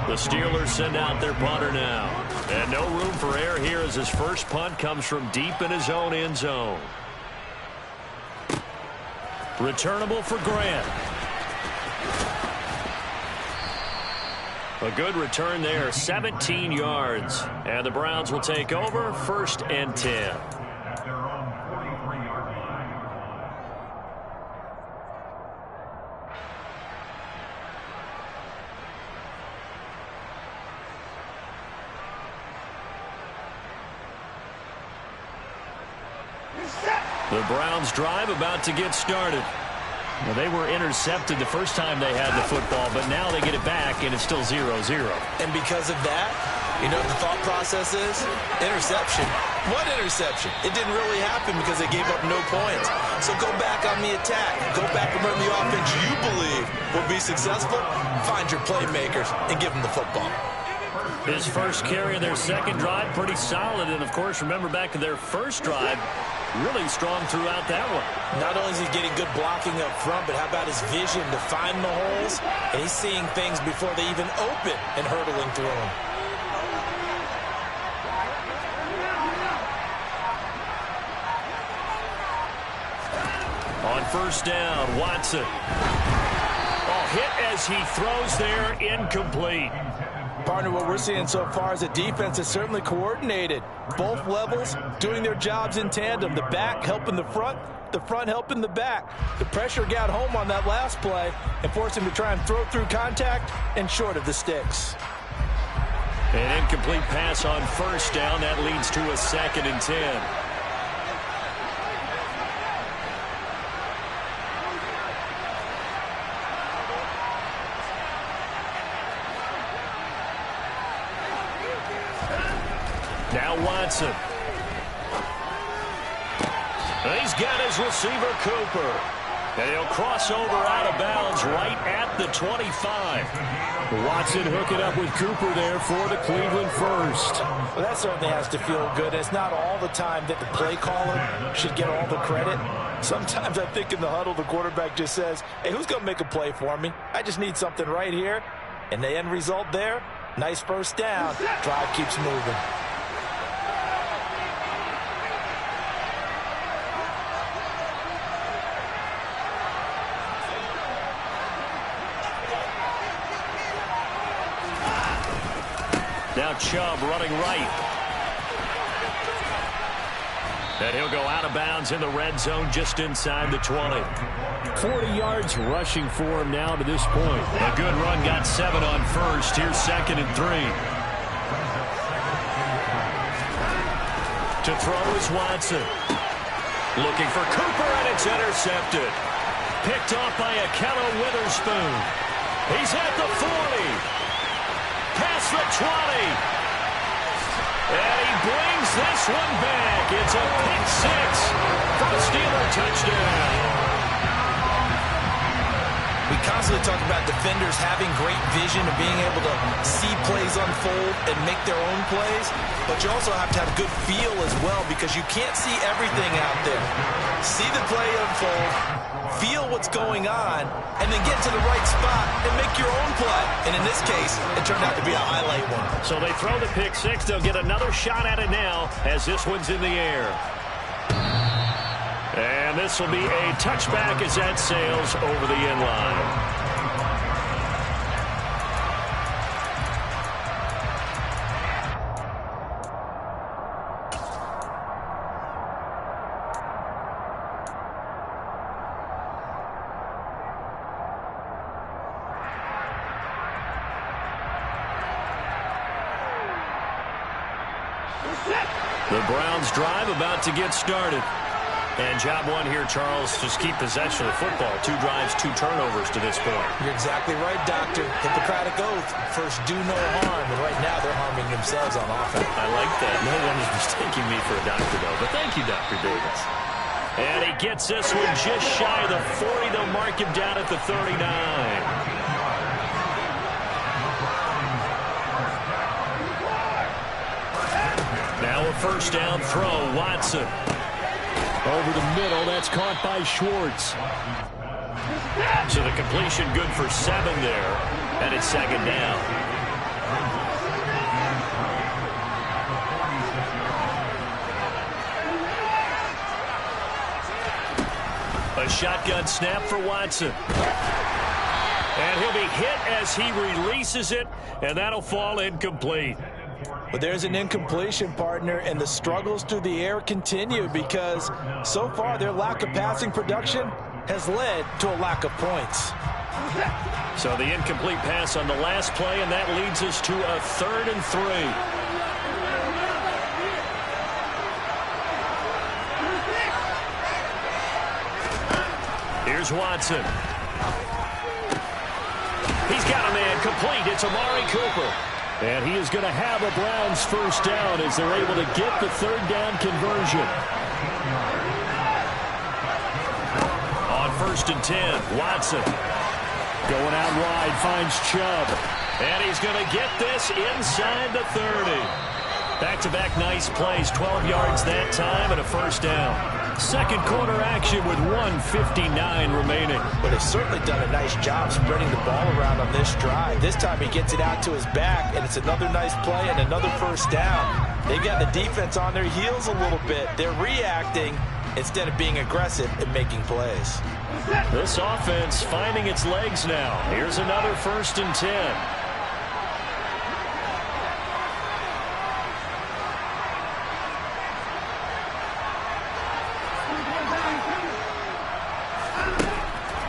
Speaker 1: The Steelers send out their punter now. And no room for error here as his first punt comes from deep in his own end zone. Returnable for Grant. A good return there, 17 yards. And the Browns will take over, 1st and 10.
Speaker 3: At their own 43-yard line.
Speaker 1: The Browns drive about to get started. Well, they were intercepted the first time they had the football, but now they get it back, and it's still 0-0.
Speaker 2: And because of that, you know what the thought process is? Interception. What interception? It didn't really happen because they gave up no points. So go back on the attack. Go back and run the offense you believe will be successful. Find your playmakers and give them the football.
Speaker 1: His first carry of their second drive, pretty solid. And, of course, remember back to their first drive, really strong throughout that one.
Speaker 2: Not only is he getting good blocking up front, but how about his vision to find the holes? And he's seeing things before they even open and hurtling through them.
Speaker 1: On 1st down, Watson. Oh, hit as he throws there, incomplete.
Speaker 6: Partner, what we're seeing so far is a defense is certainly coordinated. Both levels doing their jobs in tandem. The back helping the front helping the back. The pressure got home on that last play and forced him to try and throw through contact and short of the sticks.
Speaker 1: An incomplete pass on 1st down. That leads to a 2nd and 10. Now Watson. And he's got his receiver, Cooper. And he'll cross over out of bounds right at the 25.
Speaker 7: Watson hooking up with Cooper there for the Cleveland first.
Speaker 6: Well, that certainly has to feel good. It's not all the time that the play caller should get all the credit. Sometimes I think in the huddle, the quarterback just says, hey, who's going to make a play for me? I just need something right here. And the end result there, nice first down. Drive keeps moving.
Speaker 1: Now Chubb running right. And he'll go out of bounds in the red zone just inside the 20.
Speaker 7: 40 yards rushing for him now to this point.
Speaker 1: A good run, got 7 on 1st. Here's 2nd and 3. To throw is Watson. Looking for Cooper, and it's intercepted. Picked off by Ahkello Witherspoon. He's at the 40. Past the 20. And he brings this one back. It's a pick 6 for the Steeler touchdown.
Speaker 2: We constantly talk about defenders having great vision and being able to see plays unfold and make their own plays, but you also have to have good feel as well because you can't see everything out there. See the play unfold, feel what's going on, and then get to the right spot and make your own play. And in this case, it turned out to be a highlight one.
Speaker 1: So they throw the pick 6. They'll get another shot at it now as this one's in the air. And this will be a touchback as that sails over the end line. The Browns drive about to get started. And job one here, Charles, just keep possession of the football. 2 drives, 2 turnovers to this point.
Speaker 2: You're exactly right, Doctor. Hippocratic oath. First, do no harm. And right now, they're harming themselves on offense.
Speaker 1: I like that. No one is mistaking me for a doctor, though. But thank you, Dr. Davis. And he gets this one just shy of the 40. They'll mark him down at the 39. Now a first down throw, Watson.
Speaker 7: Over the middle, that's caught by Schwartz.
Speaker 1: So the completion good for 7 there, and it's second down. A shotgun snap for Watson. And he'll be hit as he releases it, and that'll fall incomplete.
Speaker 6: But there's an incompletion, partner, and the struggles through the air continue because so far their lack of passing production has led to a lack of points.
Speaker 1: So the incomplete pass on the last play, and that leads us to a 3rd and 3. Here's Watson. He's got a man complete. It's Amari Cooper.
Speaker 7: And he is going to have a Browns first down as they're able to get the 3rd down conversion.
Speaker 1: On 1st and 10, Watson.
Speaker 7: Going out wide, finds Chubb.
Speaker 1: And he's going to get this inside the 30. Back-to-back nice plays, 12 yards that time and a first down. Second quarter action with 1:59 remaining.
Speaker 6: But they've certainly done a nice job spreading the ball around on this drive. This time he gets it out to his back, and it's another nice play and another first down. They've got the defense on their heels a little bit. They're reacting instead of being aggressive and making plays.
Speaker 1: This offense finding its legs now. Here's another 1st and 10.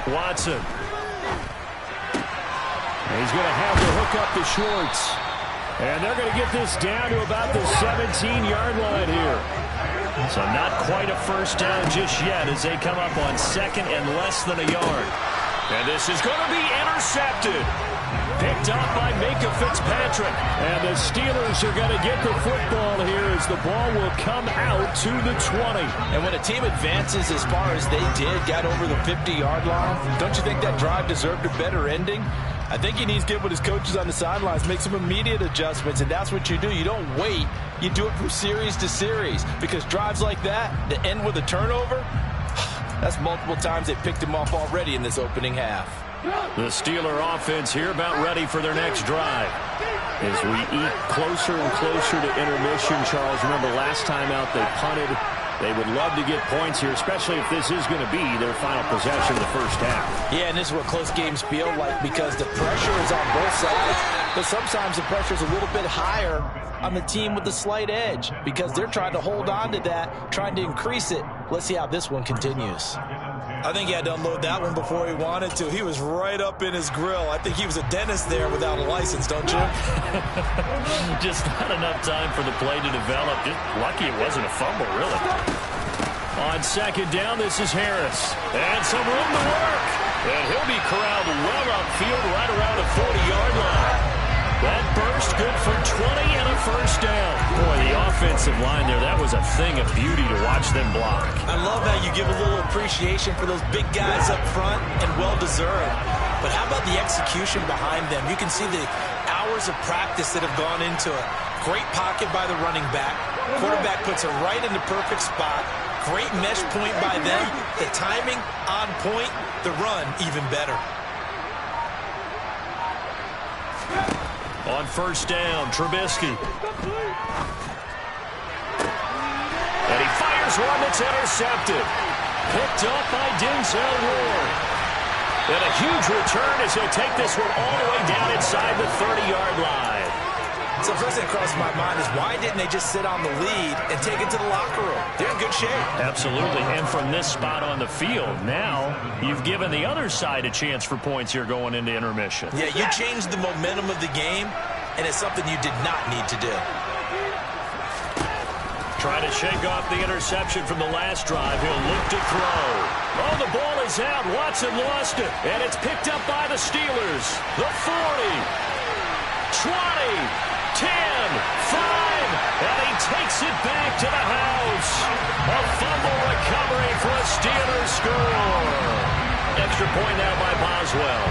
Speaker 1: Watson.
Speaker 7: He's going to have to hook up to Schwartz. And they're going to get this down to about the 17-yard line here.
Speaker 1: So not quite a first down just yet as they come up on 2nd and less than a yard. And this is going to be intercepted. Picked up by Minkah Fitzpatrick.
Speaker 7: And the Steelers are going to get the football here as the ball will come out to the 20.
Speaker 6: And when a team advances as far as they did, got over the 50-yard line, don't you think that drive deserved a better ending? I think he needs to get with his coaches on the sidelines, make some immediate adjustments, and that's what you do. You don't wait. You do it from series to series because drives like that that end with a turnover, that's multiple times they picked him off already in this opening half.
Speaker 1: The Steeler offense here about ready for their next drive.
Speaker 7: As we eat closer and closer to intermission, Charles, remember last time out they punted. They would love to get points here, especially if this is going to be their final possession of the first half.
Speaker 6: Yeah, and this is what close games feel like because the pressure is on both sides, but sometimes the pressure is a little bit higher on the team with the slight edge because they're trying to hold on to that, trying to increase it. Let's see how this one continues.
Speaker 2: I think he had to unload that one before he wanted to. He was right up in his grill. I think he was a dentist there without a license, don't you?
Speaker 1: Just not enough time for the play to develop. Just lucky it wasn't a fumble, really. On 2nd down, this is Harris. And some room to work. And he'll be corralled well upfield right around the 40-yard line. That burst good for 20 and a first down. Boy, the offensive line there, that was a thing of beauty to watch them block.
Speaker 2: I love how you give a little appreciation for those big guys up front and well-deserved. But how about the execution behind them? You can see the hours of practice that have gone into it. Great pocket by the running back. Quarterback puts it right in the perfect spot. Great mesh point by them. The timing on point. The run even better.
Speaker 1: On 1st down, Trubisky. And he fires one that's intercepted. Picked up by Denzel Ward. And a huge return as he'll take this one all the way down inside the 30-yard line.
Speaker 2: So first thing that crosses my mind is why didn't they just sit on the lead and take it to the locker room? They're in good shape.
Speaker 1: Absolutely. And from this spot on the field, now you've given the other side a chance for points here going into intermission.
Speaker 2: Yeah, you changed the momentum of the game, and it's something you did not need to do.
Speaker 1: Trying to shake off the interception from the last drive. He'll look to throw. Oh, the ball is out. Watson lost it. And it's picked up by the Steelers. The 40. 20. 10, 5, and he takes it back to the house. A fumble recovery for a Steelers score. Extra point now by Boswell.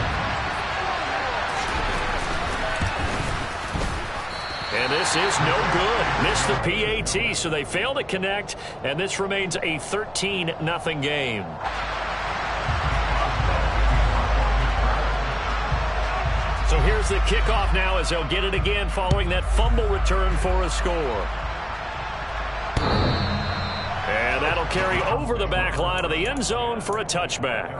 Speaker 1: And this is no good. Missed the PAT, so they fail to connect, and this remains a 13-0 game. So here's the kickoff now as they'll get it again following that fumble return for a score. And that'll carry over the back line of the end zone for a touchback.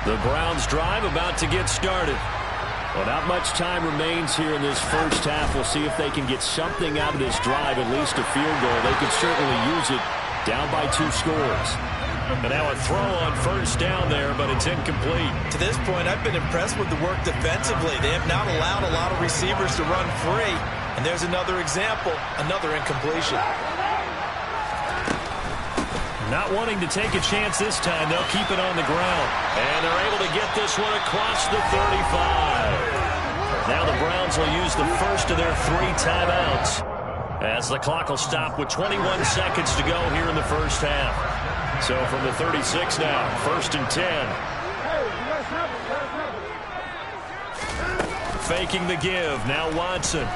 Speaker 1: The Browns drive about to get started. Well, not much time remains here in this first half. We'll see if they can get something out of this drive, at least a field goal. They could certainly use it down by 2 scores. And now a throw on first down there, but it's incomplete.
Speaker 2: To this point, I've been impressed with the work defensively. They have not allowed a lot of receivers to run free. And there's another example, another incompletion.
Speaker 1: Not wanting to take a chance this time, they'll keep it on the ground. And they're able to get this one across the 35. Now the Browns will use the first of their 3 timeouts, as the clock will stop with 21 seconds to go here in the first half. So from the 36 now, 1st and 10. Faking the give, now Watson.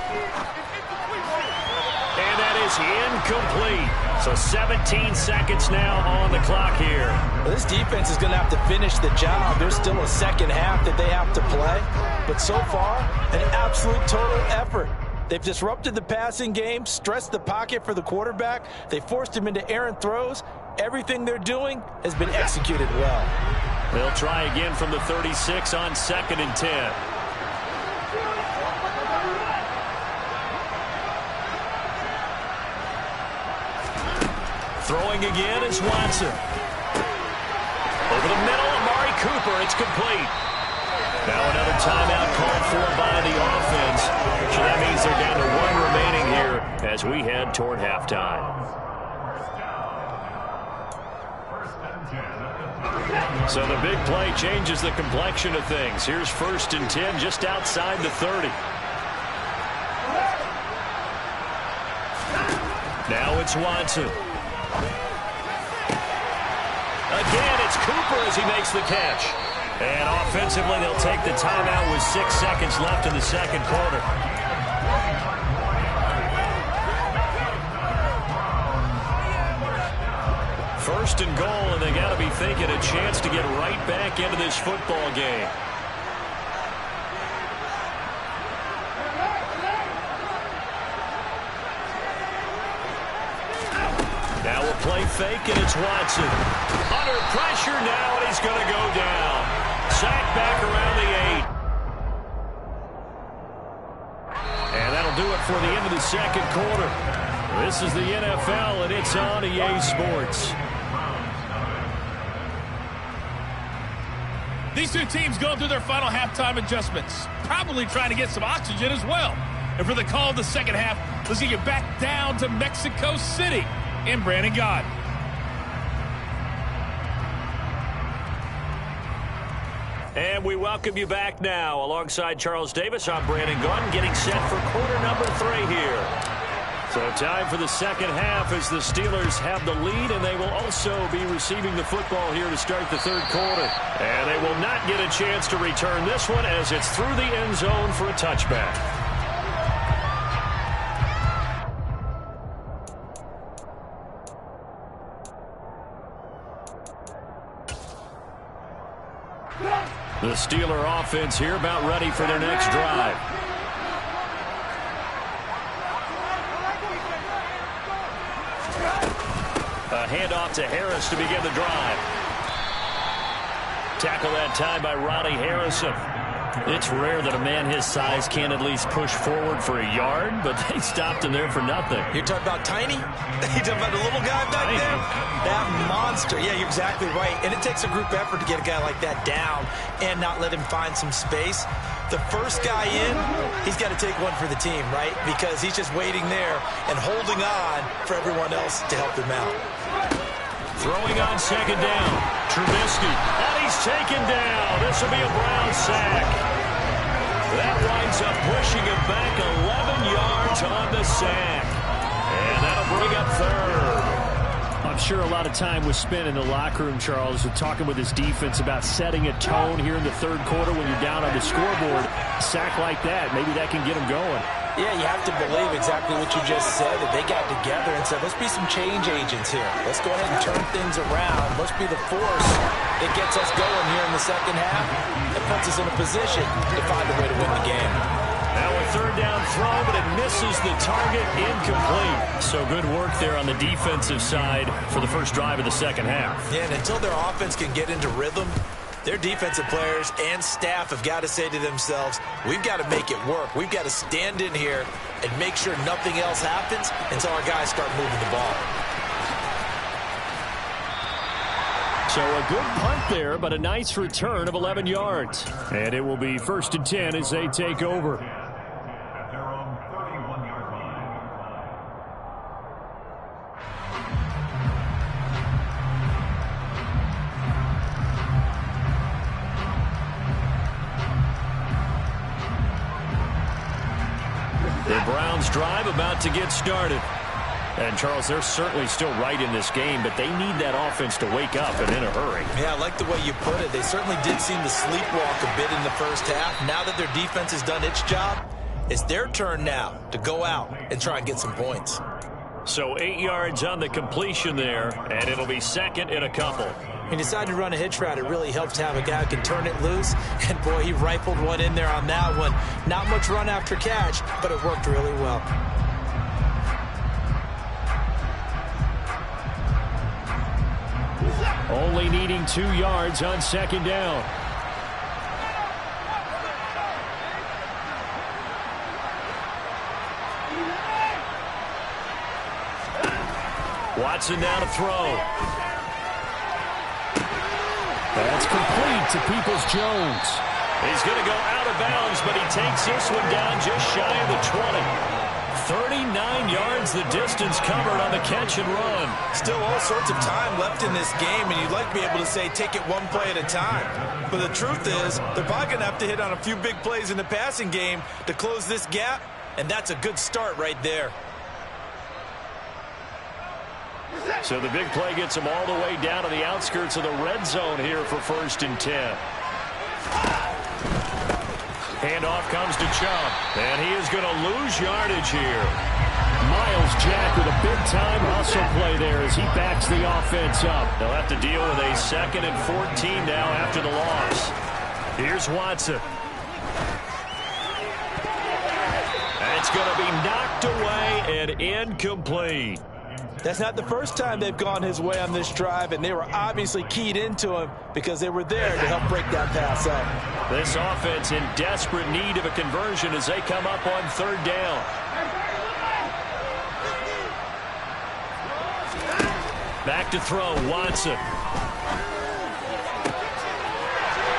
Speaker 1: And that is incomplete. So 17 seconds now on the clock here.
Speaker 6: Well, this defense is going to have to finish the job. There's still a second half that they have to play. But so far, an absolute total effort. They've disrupted the passing game, stressed the pocket for the quarterback. They forced him into errant throws. Everything they're doing has been executed well.
Speaker 1: They'll try again from the 36 on 2nd and 10. Throwing again is Watson. Over the middle, Amari Cooper. It's complete. Now another timeout called for by the offense. So that means they're down to 1 remaining here as we head toward halftime. So the big play changes the complexion of things. Here's 1st and 10 just outside the 30. Now it's Watson. Again, it's Cooper as he makes the catch. And offensively, they'll take the timeout with 6 seconds left in the second quarter. First and goal, and they got to be thinking a chance to get right back into this football game. Now we'll play fake, and it's Watson. Under pressure now, and he's going to go down. Sacked back around the 8. And that'll do it for the end of the second quarter. This is the NFL, and it's on EA Sports.
Speaker 5: These 2 teams going through their final halftime adjustments, probably trying to get some oxygen as well. And for the call of the second half, let's get you back down to Mexico City and Brandon Gaudin.
Speaker 1: And we welcome you back now. Alongside Charles Davis, I'm Brandon Gaudin, getting set for quarter number 3 here. So time for the second half as the Steelers have the lead, and they will also be receiving the football here to start the third quarter. And they will not get a chance to return this one as it's through the end zone for a touchback. The Steeler offense here about ready for their next drive. A handoff to Harris to begin the drive. Tackle that time by Ronnie Harrison. It's rare that a man his size can't at least push forward for a yard, but they stopped him there for nothing.
Speaker 2: You're talking about Tiny? You're talking about the little guy back there? That monster. Yeah, you're exactly right. And it takes a group effort to get a guy like that down and not let him find some space. The first guy in, he's got to take one for the team, right? Because he's just waiting there and holding on for everyone else to help him out.
Speaker 1: Throwing on second down. Trubisky, and he's taken down. This will be a Brown sack. That winds up pushing him back 11 yards on the sack. And that'll bring up third.
Speaker 7: I'm sure a lot of time was spent in the locker room, Charles, with talking with his defense about setting a tone here in the third quarter when you're down on the scoreboard. A sack like that, maybe that can get him going.
Speaker 6: Yeah, you have to believe exactly what you just said, that they got together and said, let's be some change agents here. Let's go ahead and turn things around. Let's be the force that gets us going here in the second half and puts us in a position to find a way to win the game.
Speaker 1: Now a third down throw, but it misses the target, incomplete.
Speaker 7: So good work there on the defensive side for the first drive of the second half.
Speaker 2: Yeah, and until their offense can get into rhythm, their defensive players and staff have got to say to themselves, we've got to make it work. We've got to stand in here and make sure nothing else happens until our guys start moving the ball.
Speaker 7: So a good punt there, but a nice return of 11 yards. And it will be 1st and 10 as they take over.
Speaker 3: At their own 31-yard line.
Speaker 1: The Browns drive about to get started. And, Charles, they're certainly still right in this game, but they need that offense to wake up and in a hurry.
Speaker 2: Yeah, I like the way you put it. They certainly did seem to sleepwalk a bit in the first half. Now that their defense has done its job, it's their turn now to go out and try and get some points.
Speaker 1: So 8 yards on the completion there, and it'll be second and a couple.
Speaker 2: He decided to run a hitch route. It really helped to have a guy who can turn it loose. And, boy, he rifled one in there on that one. Not much run after catch, but it worked really well.
Speaker 7: Only needing 2 yards on second down.
Speaker 1: Watson now to throw.
Speaker 7: That's complete to Peoples-Jones.
Speaker 1: He's going to go out of bounds, but he takes this one down just shy of the 20. 39 yards the distance covered on the catch and run.
Speaker 2: Still all sorts of time left in this game, and you'd like to be able to say take it one play at a time. But the truth is, they're probably going to have to hit on a few big plays in the passing game to close this gap, and that's a good start right there.
Speaker 1: So the big play gets him all the way down to the outskirts of the red zone here for 1st and 10. Handoff comes to Chubb, and he is going to lose yardage here.
Speaker 7: Myles Jack with a big-time hustle play there as he backs the offense up.
Speaker 1: They'll have to deal with a 2nd and 14 now after the loss. Here's Watson. It's going to be knocked away and incomplete.
Speaker 6: That's not the first time they've gone his way on this drive, and they were obviously keyed into him because they were there to help break that pass up.
Speaker 1: This offense in desperate need of a conversion as they come up on 3rd down. Back to throw, Watson.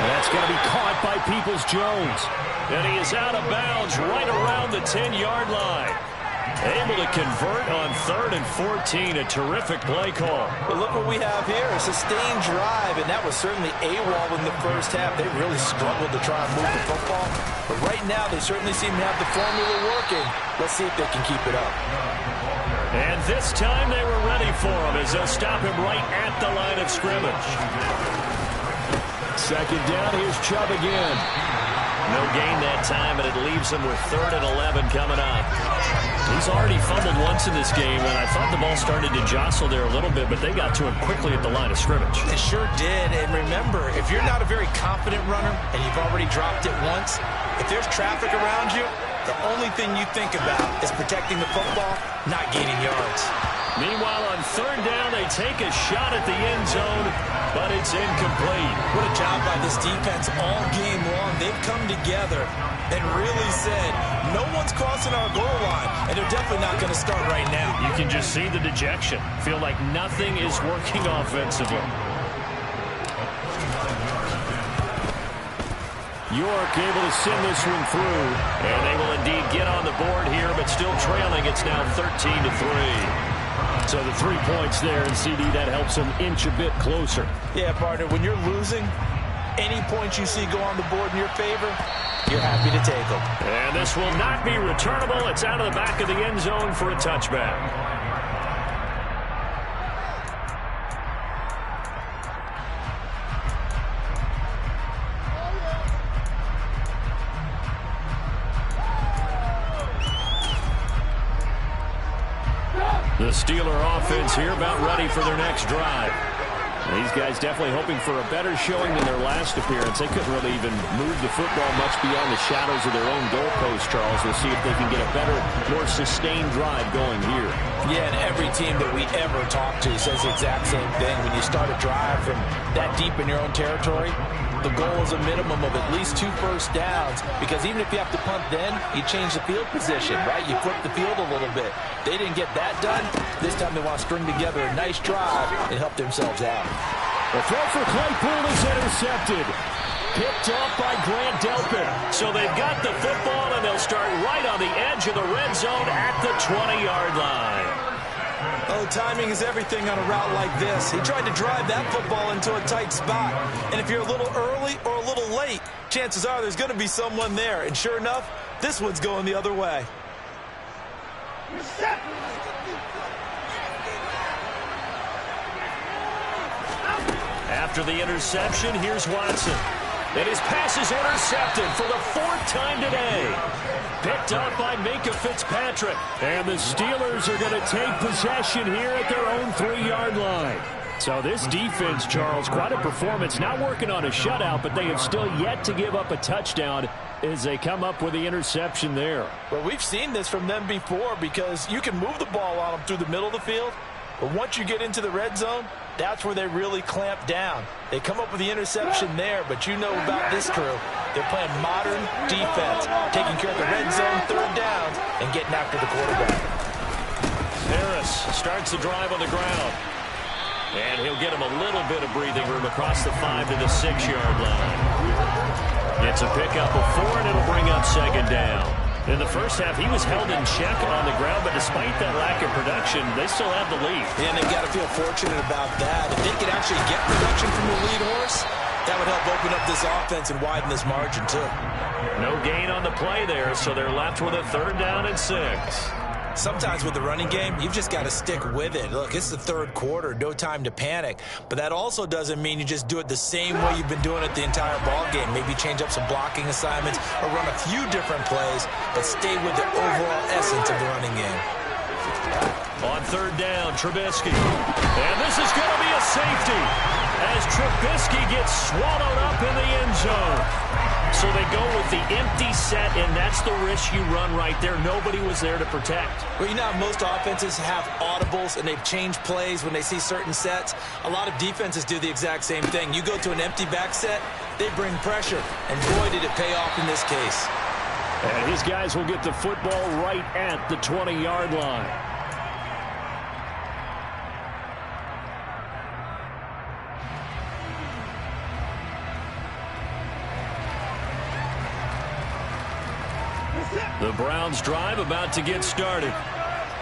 Speaker 7: That's going to be caught by Peoples-Jones.
Speaker 1: And he is out of bounds right around the 10-yard line. Able to convert on 3rd and 14. A terrific play call.
Speaker 6: But look what we have here. A sustained drive, and that was certainly AWOL in the first half. They really struggled to try and move the football. But right now, they certainly seem to have the formula working. Let's see if they can keep it up.
Speaker 1: And this time they were ready for him as they'll stop him right at the line of scrimmage.
Speaker 7: Second down, here's Chubb again.
Speaker 1: No gain that time, and it leaves him with 3rd and 11 coming up. He's already fumbled once in this game, and I thought the ball started to jostle there a little bit, but they got to him quickly at the line of scrimmage.
Speaker 2: It sure did, and remember, if you're not a very confident runner and you've already dropped it once, if there's traffic around you, the only thing you think about is protecting the football, not gaining yards.
Speaker 1: Meanwhile, on 3rd down, they take a shot at the end zone, but it's incomplete.
Speaker 2: What a job by this defense all game long. They've come together and really said, no one's crossing our goal line, and they're definitely not going to start right now.
Speaker 1: You can just see the dejection. Feel like nothing is working offensively.
Speaker 7: York able to send this one through.
Speaker 1: And they will indeed get on the board here, but still trailing. It's now 13-3.
Speaker 7: So the 3 points there, and CD, that helps them inch a bit closer.
Speaker 6: Yeah, partner, when you're losing, any points you see go on the board in your favor, you're happy to take them.
Speaker 1: And this will not be returnable. It's out of the back of the end zone for a touchback. The Steeler offense here about ready for their next drive. These guys definitely hoping for a better showing than their last appearance. They couldn't really even move the football much beyond the shadows of their own goalpost, Charles. We'll see if they can get a better, more sustained drive going here.
Speaker 6: Yeah, and every team that we ever talk to says the exact same thing. When you start a drive from that deep in your own territory, the goal is a minimum of at least 2 first downs, because even if you have to punt then, you change the field position, right? You flip the field a little bit. They didn't get that done. This time they want to string together a nice drive and help themselves out.
Speaker 7: The throw for Claypool is intercepted. Picked off by Grant Delpit.
Speaker 1: So they've got the football, and they'll start right on the edge of the red zone at the 20-yard line.
Speaker 2: Oh, timing is everything on a route like this. He tried to drive that football into a tight spot. And if you're a little early or a little late, chances are there's going to be someone there. And sure enough, this one's going the other way.
Speaker 1: After the interception, here's Watson. And his pass is intercepted for the 4th time today. Picked up by Minkah Fitzpatrick.
Speaker 7: And the Steelers are going to take possession here at their own 3-yard line. So this defense, Charles, quite a performance. Not working on a shutout, but they have still yet to give up a touchdown as they come up with the interception there.
Speaker 6: Well, we've seen this from them before, because you can move the ball on them through the middle of the field, but once you get into the red zone, that's where they really clamp down. They come up with the interception there, but you know about this crew. They're playing modern defense, taking care of the red zone, 3rd downs, and getting after the quarterback.
Speaker 1: Harris starts the drive on the ground. And he'll get him a little bit of breathing room across the 5 to the 6-yard line. It's a pickup of 4, and it'll bring up 2nd down. In the first half, he was held in check on the ground, but despite that lack of production, they still have the lead.
Speaker 2: And they've got to feel fortunate about that. If they could actually get production from the lead horse, that would help open up this offense and widen this margin, too.
Speaker 1: No gain on the play there, so they're left with a 3rd down and 6.
Speaker 2: Sometimes with the running game, you've just got to stick with it. Look, it's the 3rd quarter, no time to panic. But that also doesn't mean you just do it the same way you've been doing it the entire ball game. Maybe change up some blocking assignments or run a few different plays, but stay with the overall essence of the running game.
Speaker 1: On 3rd down, Trubisky. And this is going to be a safety as Trubisky gets swallowed up in the end zone. So they go with the empty set, and that's the risk you run right there. Nobody was there to protect.
Speaker 2: Well, you know how most offenses have audibles, and they've changed plays when they see certain sets. A lot of defenses do the exact same thing. You go to an empty back set, they bring pressure, and boy, did it pay off in this case.
Speaker 7: And his guys will get the football right at the 20-yard line. The Browns drive about to get started.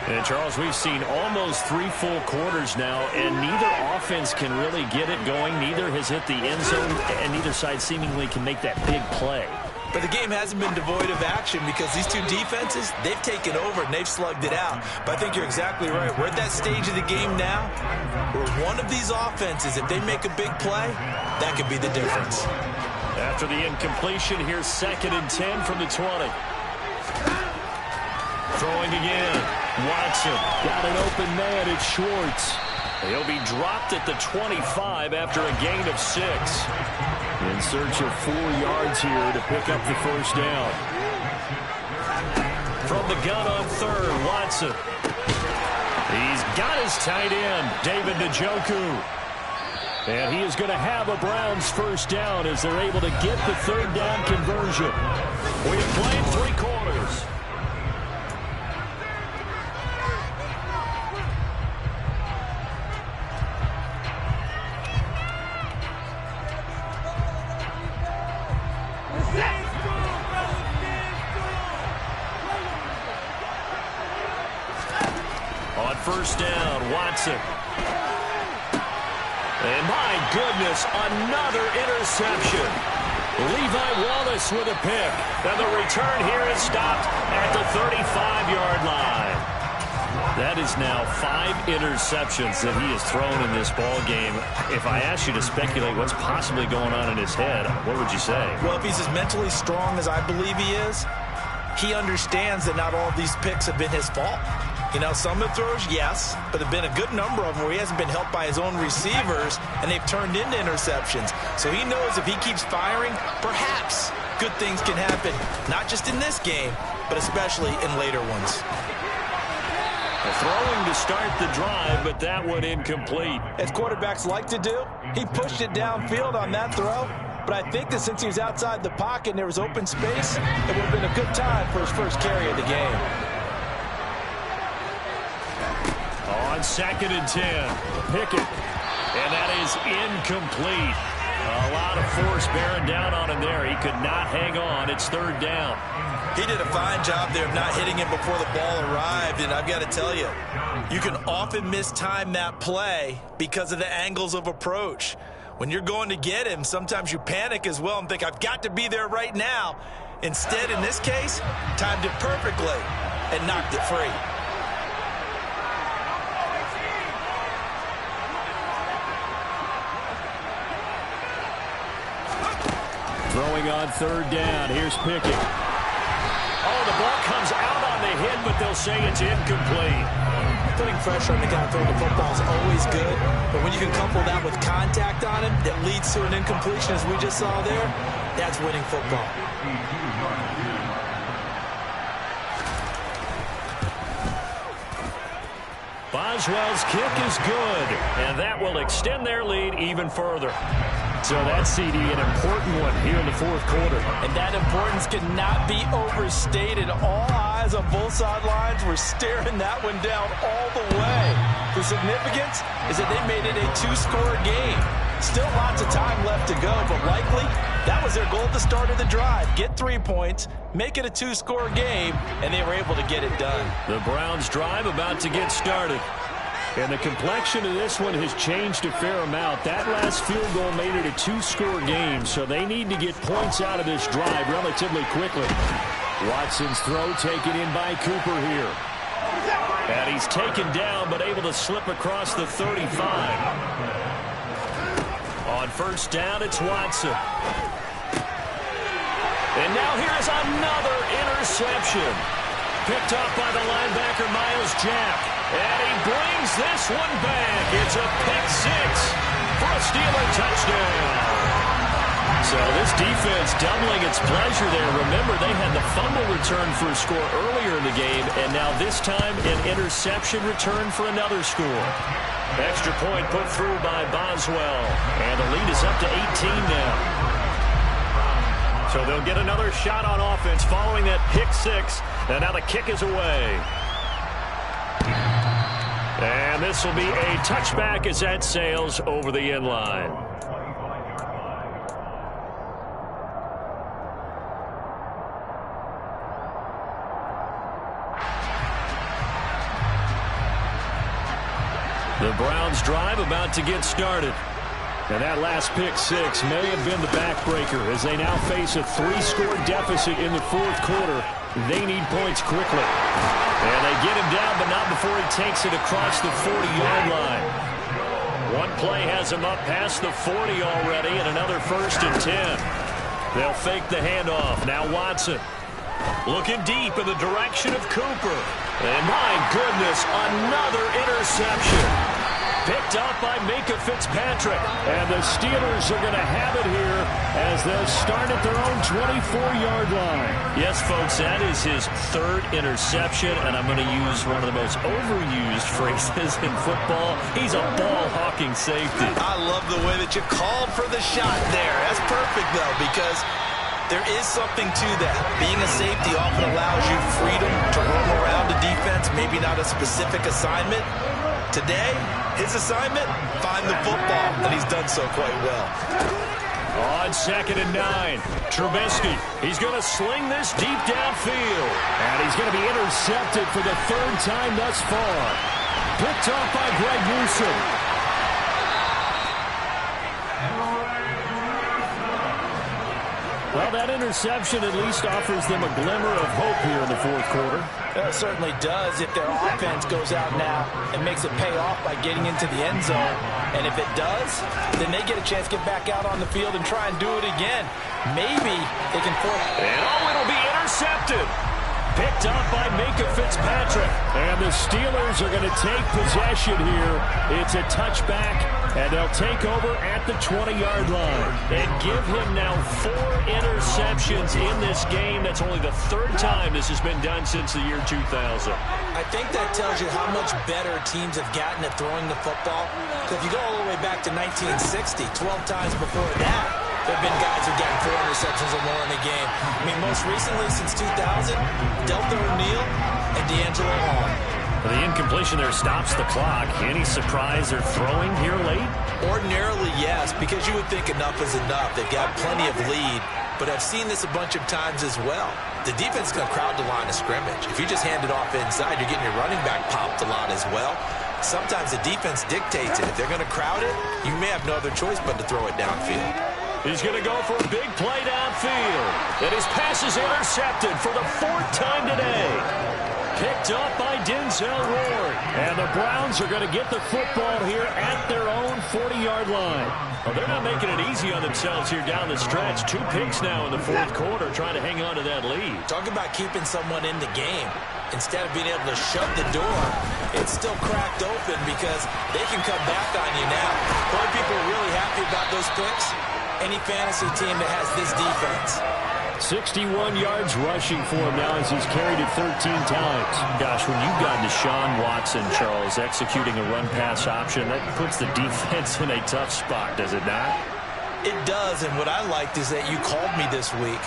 Speaker 7: And, Charles, we've seen almost 3 full quarters now, and neither offense can really get it going. Neither has hit the end zone, and neither side seemingly can make that big play.
Speaker 2: But the game hasn't been devoid of action because these two defenses, they've taken over and they've slugged it out. But I think you're exactly right. We're at that stage of the game now where one of these offenses, if they make a big play, that could be the difference.
Speaker 1: After the incompletion, here's 2nd and 10 from the 20. Throwing again. Watson.
Speaker 7: Got an open man. It's Schwartz.
Speaker 1: He'll be dropped at the 25 after a gain of 6.
Speaker 7: In search of 4 yards here to pick up the 1st down.
Speaker 1: From the gun on 3rd, Watson. He's got his tight end, David Njoku.
Speaker 7: And he is going to have a Browns 1st down as they're able to get the 3rd down conversion.
Speaker 1: We have played 3 quarters. first down. Watson. And my goodness, another interception. Levi Wallace with a pick. And the return here is stopped at the 35-yard line. That is now 5 interceptions that he has thrown in this ball game. If I asked you to speculate what's possibly going on in his head, what would you say?
Speaker 2: Well, if he's as mentally strong as I believe he is, he understands that not all of these picks have been his fault. You know, some of the throws, yes, but there have been a good number of them where he hasn't been helped by his own receivers, and they've turned into interceptions. So he knows if he keeps firing, perhaps good things can happen, not just in this game, but especially in later ones.
Speaker 1: Throwing to start the drive, but that one incomplete.
Speaker 6: As quarterbacks like to do, he pushed it downfield on that throw. But I think that since he was outside the pocket and there was open space, it would have been a good time for his first carry of the game.
Speaker 1: On 2nd and 10, Pickett. And that is incomplete. A lot of force bearing down on him there. He could not hang on. It's 3rd down.
Speaker 2: He did a fine job there of not hitting him before the ball arrived, and I've got to tell you, you can often mistime that play because of the angles of approach. When you're going to get him, sometimes you panic as well and think, I've got to be there right now. Instead, in this case, timed it perfectly and knocked it free.
Speaker 1: Throwing on 3rd down. Here's Pickett. Oh, the ball comes out on the hit, but they'll say it's incomplete.
Speaker 2: Putting pressure on the guy throwing the football is always good, but when you can couple that with contact on him that leads to an incompletion, as we just saw there, that's winning football.
Speaker 1: Boswell's kick is good, and that will extend their lead even further. So that's, CD, an important one here in the 4th quarter.
Speaker 6: And that importance cannot be overstated. All eyes on both sidelines were staring that one down all the way. The significance is that they made it a 2-score game. Still lots of time left to go, but likely that was their goal at the start of the drive. Get 3 points, make it a 2-score game, and they were able to get it done.
Speaker 1: The Browns' drive about to get started. And the complexion of this one has changed a fair amount. That last field goal made it a 2-score game, so they need to get points out of this drive relatively quickly. Watson's throw taken in by Cooper here. And he's taken down, but able to slip across the 35. On 1st down, it's Watson. And now here's another interception. Picked up by the linebacker, Myles Jack. And he brings this one back. It's a pick 6 for a Steeler touchdown. So this defense doubling its pleasure there. Remember, they had the fumble return for a score earlier in the game, and now this time an interception return for another score. Extra point put through by Boswell. And the lead is up to 18 now. So they'll get another shot on offense following that pick 6. And now the kick is away. And this will be a touchback as that sails over the end line. The Browns' drive about to get started. And that last pick 6 may have been the backbreaker as they now face a 3-score deficit in the 4th quarter. They need points quickly. And they get him down, but not before he takes it across the 40-yard line. One play has him up past the 40 already, and another 1st and 10. They'll fake the handoff. Now Watson looking deep in the direction of Cooper. And my goodness, another interception. Picked up by Minkah Fitzpatrick. And the Steelers are going to have it here as they'll start at their own 24-yard line. Yes, folks, that is his 3rd interception, and I'm going to use one of the most overused phrases in football. He's a ball-hawking safety.
Speaker 2: I love the way that you called for the shot there. That's perfect, though, because there is something to that. Being a safety often allows you freedom to roam around the defense, maybe not a specific assignment. Today, his assignment, find the football, and he's done so quite well.
Speaker 1: On 2nd and 9, Trubisky. He's going to sling this deep downfield. And he's going to be intercepted for the 3rd time thus far.
Speaker 7: Picked off by Greg Newsome. Well, that interception at least offers them a glimmer of hope here in the fourth quarter.
Speaker 6: It certainly does if their offense goes out now and makes it pay off by getting into the end zone. And if it does, then they get a chance to get back out on the field and try and do it again. Maybe they can force.
Speaker 1: And it'll be intercepted. Picked up by Minkah Fitzpatrick.
Speaker 7: And the Steelers are going to take possession here. It's a touchback, and they'll take over at the 20-yard line.
Speaker 1: And give him now 4 interceptions in this game. That's only the 3rd time this has been done since the year 2000.
Speaker 2: I think that tells you how much better teams have gotten at throwing the football. So if you go all the way back to 1960, 12 times before that, there have been guys who've gotten 4 interceptions or more in a game. I mean, most recently, since 2000, Deltha O'Neal and D'Angelo Hall.
Speaker 1: The incompletion there stops the clock. Any surprise they're throwing here late?
Speaker 2: Ordinarily, yes, because you would think enough is enough. They've got plenty of lead, but I've seen this a bunch of times as well. The defense is going to crowd the line of scrimmage. If you just hand it off inside, you're getting your running back popped a lot as well. Sometimes the defense dictates it. If they're going to crowd it, you may have no other choice but to throw it downfield.
Speaker 1: He's going to go for a big play downfield. And his pass is intercepted for the 4th time today. Picked up by Denzel Ward. And the Browns are going to get the football here at their own 40-yard line. Well, they're not making it easy on themselves here down the stretch. 2 picks now in the 4th quarter trying to hang on to that lead.
Speaker 2: Talk about keeping someone in the game. Instead of being able to shut the door, it's still cracked open because they can come back on you now. The only people are really happy about those picks, any fantasy team that has this defense.
Speaker 7: 61 yards rushing for him now as he's carried it 13 times.
Speaker 1: Gosh, when you've got Deshaun Watson, Charles, executing a run-pass option, that puts the defense in a tough spot, does it not?
Speaker 2: It does, and what I liked is that you called me this week,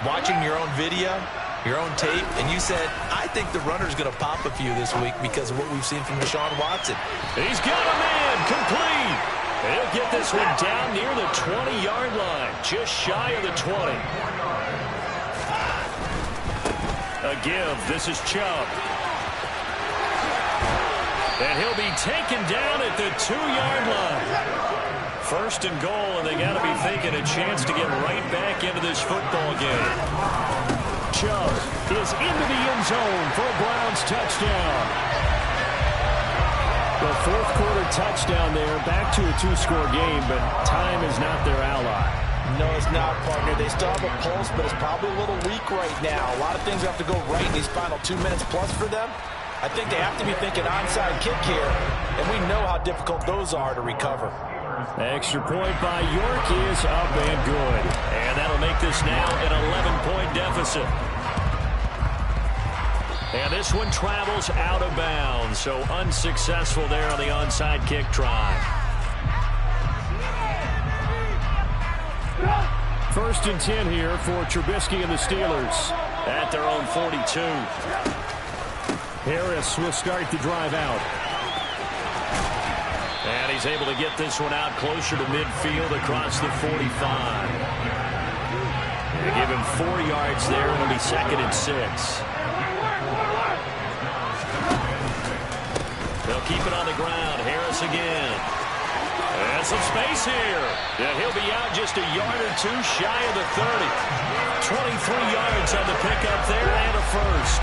Speaker 2: watching your own video, your own tape, and you said, I think the runner's going to pop a few this week because of what we've seen from Deshaun Watson.
Speaker 1: He's got a man, complete. He'll get this one down near the 20-yard line, just shy of the 20. A give. This is Chubb. And he'll be taken down at the 2-yard line. 1st and goal, and they got to be thinking a chance to get right back into this football game.
Speaker 7: Chubb is into the end zone for a Browns touchdown. The 4th quarter touchdown there, back to a 2-score game, but time is not their ally.
Speaker 6: No, it's not, partner. They still have a pulse, but it's probably a little weak right now. A lot of things have to go right in these final 2 minutes plus for them. I think they have to be thinking onside kick here, and we know how difficult those are to recover.
Speaker 7: Extra point by York is up and good.
Speaker 1: And that'll make this now an 11-point deficit. And this one travels out of bounds, so unsuccessful there on the onside kick try.
Speaker 7: 1st and 10 here for Trubisky and the Steelers.
Speaker 1: At their own 42.
Speaker 7: Harris will start the drive out.
Speaker 1: And he's able to get this one out closer to midfield across the 45. They give him 4 yards there. It'll be 2nd and 6. They'll keep it on the ground. Harris again. And some space here. Yeah, he'll be out just a yard or 2 shy of the 30. 23 yards on the pickup there and a 1st.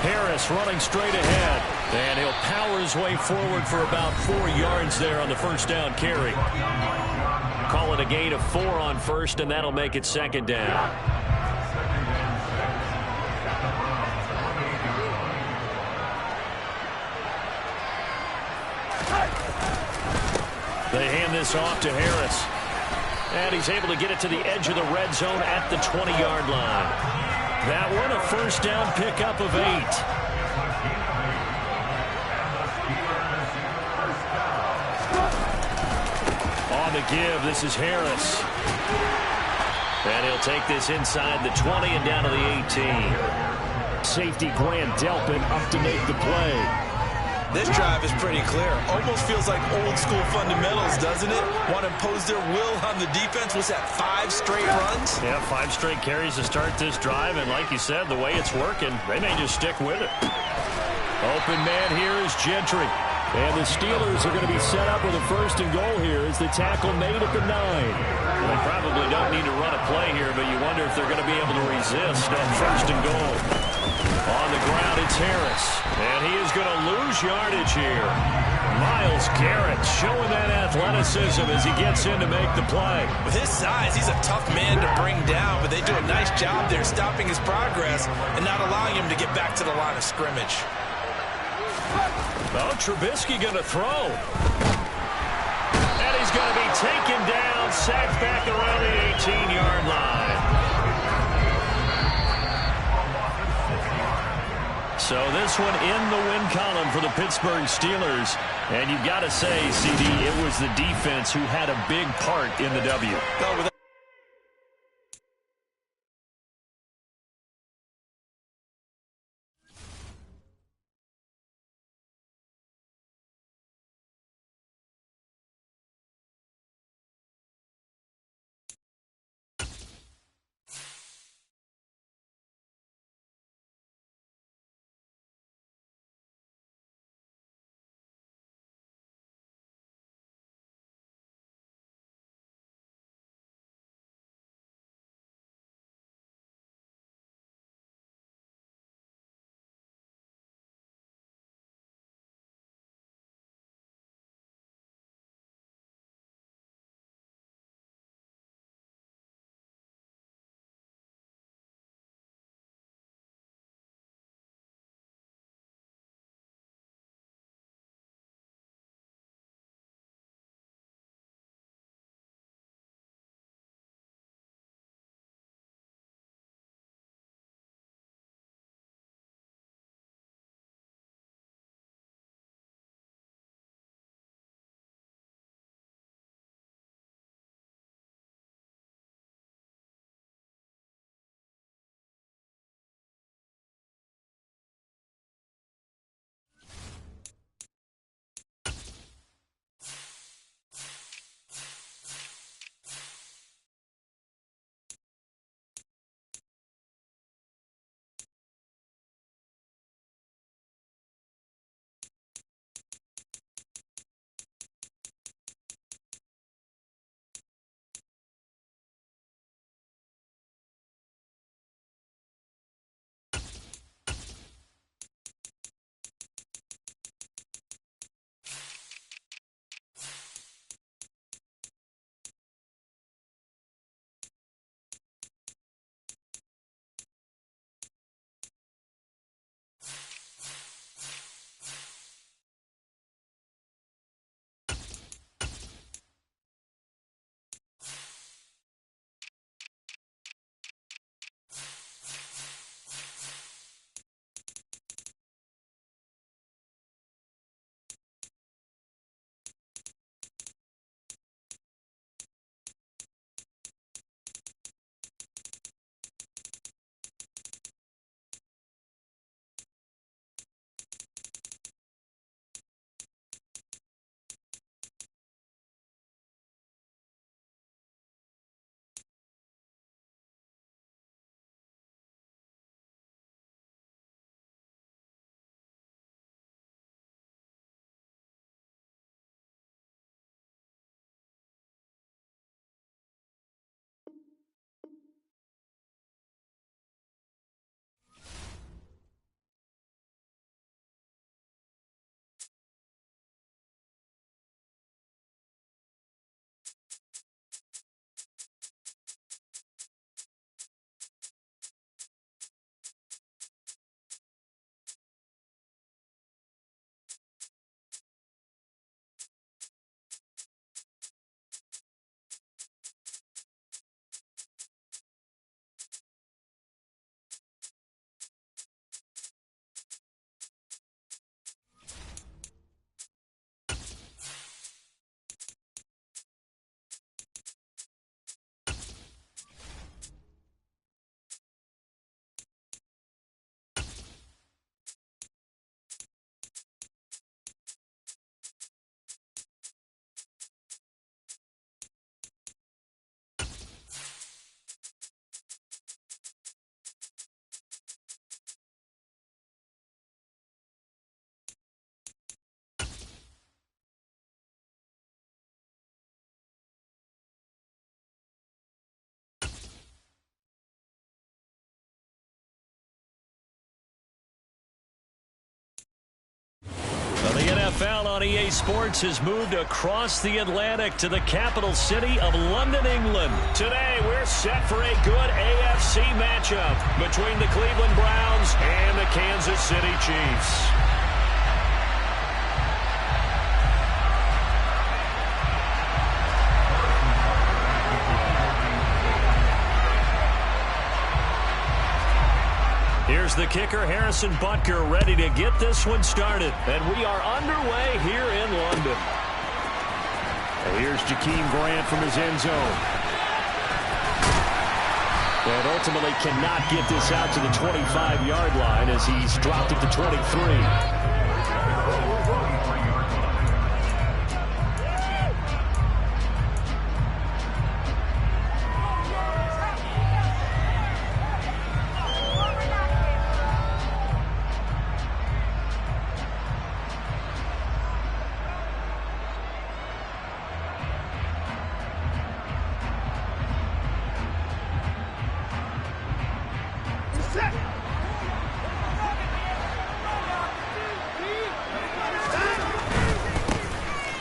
Speaker 1: Harris running straight ahead. And he'll power his way forward for about 4 yards there on the 1st down carry. Call it a gain of 4 on 1st, and that'll make it 2nd down. They hand this off to Harris. And he's able to get it to the edge of the red zone at the 20-yard line. That one a 1st down pickup of 8. On the give, this is Harris. And he'll take this inside the 20 and down to the 18.
Speaker 7: Safety Grant Delpit up to make the play.
Speaker 2: This drive is pretty clear. Almost feels like old school fundamentals, doesn't it? Want to impose their will on the defense. Was that 5 straight runs?
Speaker 1: Yeah, 5 straight carries to start this drive, and like you said, the way it's working, they may just stick with it. Open man here is Gentry. And the Steelers are going to be set up with a 1st and goal here as the tackle made at the 9. Well, they probably don't need to run a play here, but you wonder if they're going to be able to resist on 1st and goal. On the ground, it's Harris. And he is going to lose yardage here. Myles Garrett showing that athleticism as he gets in to make the play.
Speaker 2: With his size, he's a tough man to bring down, but they do a nice job there stopping his progress and not allowing him to get back to the line of scrimmage.
Speaker 1: Oh, Trubisky going to throw. And he's going to be taken down, sacked back around the 18-yard line. So this one in the win column for the Pittsburgh Steelers. And you've got to say, CD, it was the defense who had a big part in the W. NFL on EA Sports has moved across the Atlantic to the capital city of London, England. Today, we're set for a good AFC matchup between the Cleveland Browns and the Kansas City Chiefs. Here's the kicker, Harrison Butker, ready to get this one started. And we are underway here in London.
Speaker 7: And here's Jakeem Grant from his end zone. And ultimately cannot get this out to the 25-yard line as he's dropped it to 23.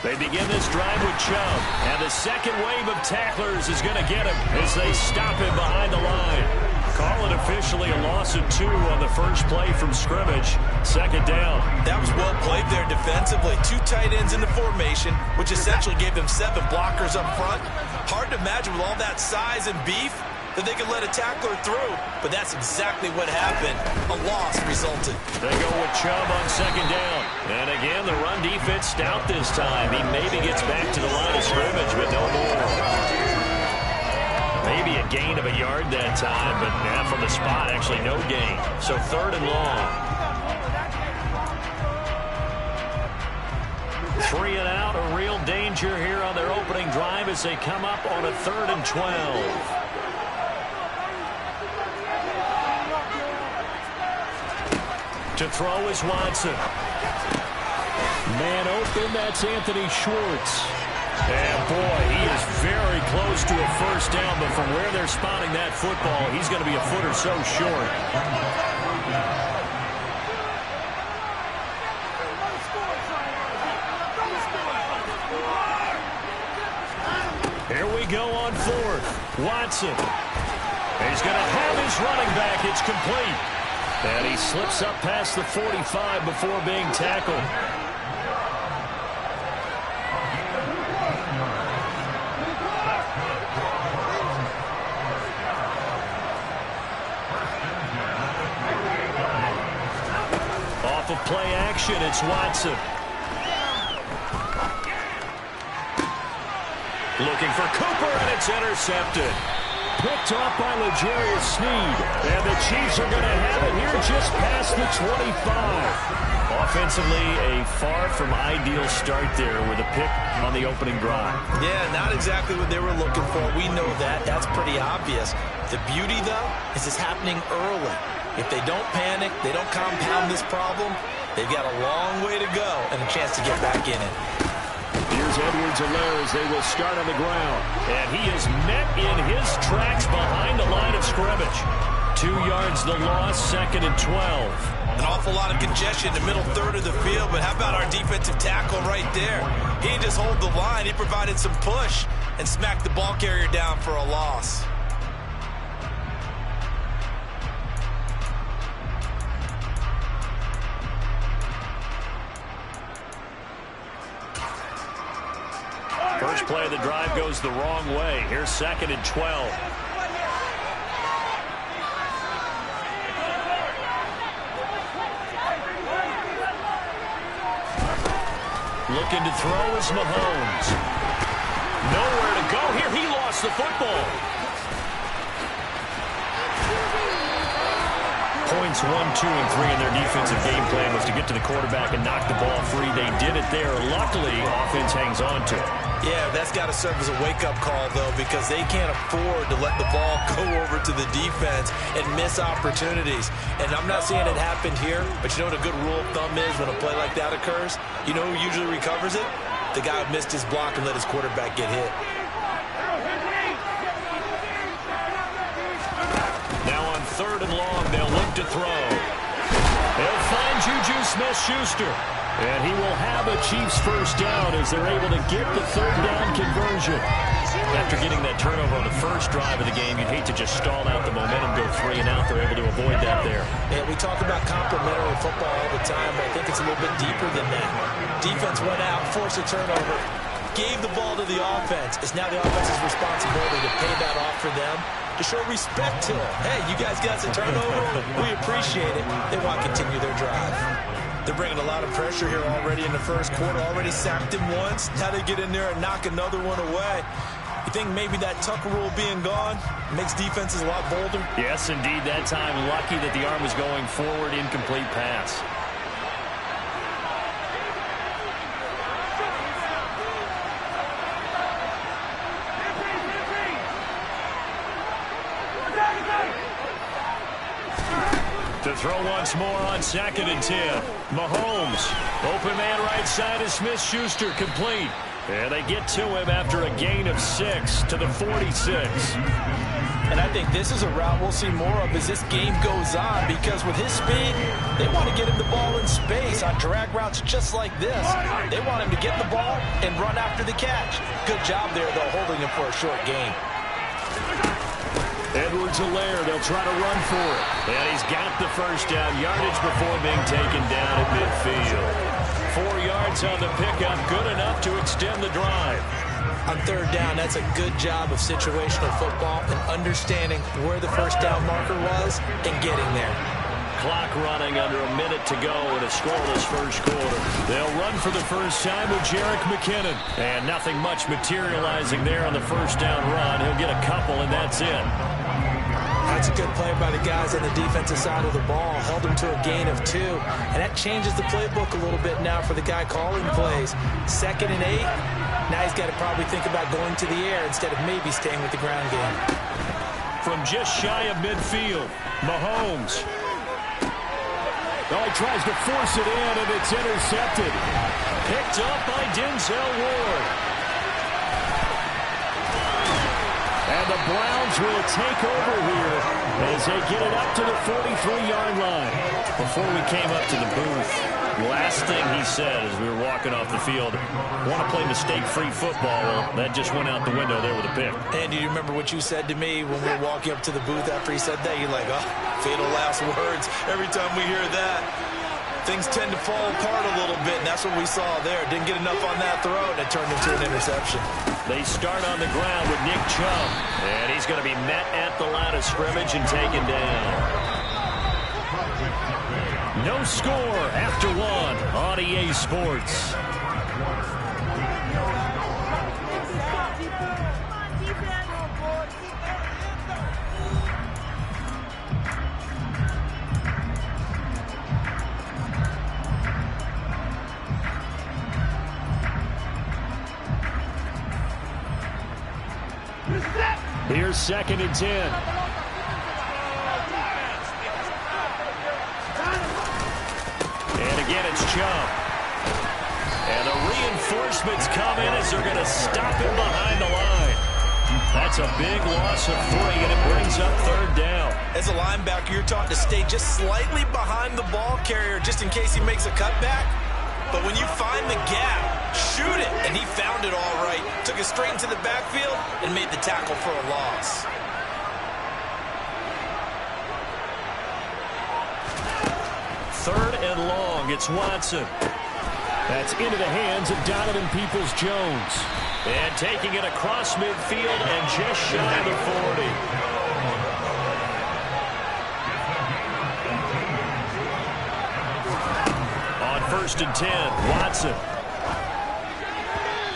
Speaker 1: They begin this drive with Chubb, and the second wave of tacklers is going to get him as they stop him behind the line. Call it officially a loss of 2 on the first play from scrimmage. Second down.
Speaker 2: That was well played there defensively. 2 tight ends in the formation, which essentially gave them 7 blockers up front. Hard to imagine with all that size and beef that they could let a tackler through, but that's exactly what happened. A loss resulted.
Speaker 1: They go with Chubb on second down. And again, the run defense stout this time. He maybe gets back to the line of scrimmage, but no more. Maybe a gain of a yard that time, but from the spot, actually no gain. So third and long. 3 and out, a real danger here on their opening drive as they come up on a 3rd and 12. To throw is Watson.
Speaker 7: Man open, that's Anthony Schwartz.
Speaker 1: And boy, he is very close to a first down, but from where they're spotting that football, he's going to be a foot or so short. Here we go on 4th. Watson. He's going to have his running back. It's complete. And he slips up past the 45 before being tackled. Off of play action, it's Watson. Looking for Cooper, and it's intercepted.
Speaker 7: Picked off by L'Jarius Sneed.
Speaker 1: And the Chiefs are going to have it here just past the 25. Offensively, a far from ideal start there with a pick on the opening drive.
Speaker 2: Yeah, not exactly what they were looking for. We know that. That's pretty obvious. The beauty, though, is it's happening early. If they don't panic, they don't compound this problem, they've got a long way to go and a chance to get back in it.
Speaker 7: Here's Edwards-Helaire as they will start on the ground.
Speaker 1: And he is met in his tracks behind the line of scrimmage. 2 yards the loss, 2nd and 12.
Speaker 2: An awful lot of congestion in the middle third of the field, but how about our defensive tackle right there? He didn't just hold the line, he provided some push and smacked the ball carrier down for a loss.
Speaker 1: First play of the drive goes the wrong way. Here's 2nd and 12. Looking to throw is Mahomes. Nowhere to go here. He lost the football. Points 1, 2, and 3 in their defensive game plan was to get to the quarterback and knock the ball free. They did it there. Luckily, offense hangs on to it.
Speaker 2: Yeah, that's got to serve as a wake-up call, though, because they can't afford to let the ball go over to the defense and miss opportunities. And I'm not saying it happened here, but you know what a good rule of thumb is when a play like that occurs? You know who usually recovers it? The guy who missed his block and let his quarterback get hit.
Speaker 1: Now on 3rd and long, they'll look to throw. They'll find Juju Smith-Schuster.
Speaker 7: And he will have a Chiefs first down as they're able to get the third down conversion.
Speaker 1: After getting that turnover on the first drive of the game, you'd hate to just stall out the momentum, go 3 and out. They're able to avoid that there.
Speaker 2: Yeah, we talk about complementary football all the time, but I think it's a little bit deeper than that. Defense went out, forced a turnover, gave the ball to the offense. It's now the offense's responsibility to pay that off for them, to show respect to them. Hey, you guys got some turnover? We appreciate it. They want to continue their drive. They're bringing a lot of pressure here already in the first quarter. Already sacked him once. Now they get in there and knock another one away. You think maybe that Tucker rule being gone makes defenses a lot bolder?
Speaker 1: Yes, indeed. That time, lucky that the arm was going forward. Incomplete pass. To throw once more on 2nd and 10. Mahomes. Open man right side of Smith-Schuster, complete. And they get to him after a gain of 6 to the 46.
Speaker 6: And I think this is a route we'll see more of as this game goes on, because with his speed, they want to get him the ball in space on drag routes just like this. They want him to get the ball and run after the catch. Good job there, though, holding him for a short gain.
Speaker 1: Edwards-Helaire, they'll try to run for it. And he's got the first down, yardage before being taken down at midfield. 4 yards on the pickup, good enough to extend the drive.
Speaker 2: On 3rd down, that's a good job of situational football and understanding where the first down marker was and getting there.
Speaker 1: Clock running under a minute to go in a scoreless first quarter. They'll run for the first time with Jerick McKinnon. And nothing much materializing there on the first down run. He'll get a couple, and that's it.
Speaker 2: That's a good play by the guys on the defensive side of the ball. Held him to a gain of 2. And that changes the playbook a little bit now for the guy calling plays. 2nd and 8. Now he's got to probably think about going to the air instead of maybe staying with the ground game.
Speaker 1: From just shy of midfield, Mahomes.
Speaker 7: Oh, he tries to force it in, and it's intercepted.
Speaker 1: Picked up by Denzel Ward. And the Browns will take over here as they get it up to the 43-yard line. Before we came up to the booth, the last thing he said as we were walking off the field, want to play mistake-free football. Well, that just went out the window there with a pick.
Speaker 2: And do you remember what you said to me when we were walking up to the booth after he said that? You're like, oh, fatal last words. Every time we hear that, things tend to fall apart a little bit, and that's what we saw there. Didn't get enough on that throw, and it turned into an interception.
Speaker 1: They start on the ground with Nick Chubb, and he's going to be met at the line of scrimmage and taken down. No score after 1 on EA Sports. Here's 2nd and 10. And again, it's Chubb. And the reinforcements come in as they're going to stop him behind the line. That's a big loss of 3, and it brings up 3rd down.
Speaker 2: As a linebacker, you're taught to stay just slightly behind the ball carrier just in case he makes a cutback. But when you find the gap, shoot it. And he found it all right. Took it straight into the backfield and made the tackle for a loss.
Speaker 1: Third and long, it's Watson.
Speaker 7: That's into the hands of Donovan Peoples-Jones.
Speaker 1: And taking it across midfield and just shy of the 40. On 1st and 10, Watson.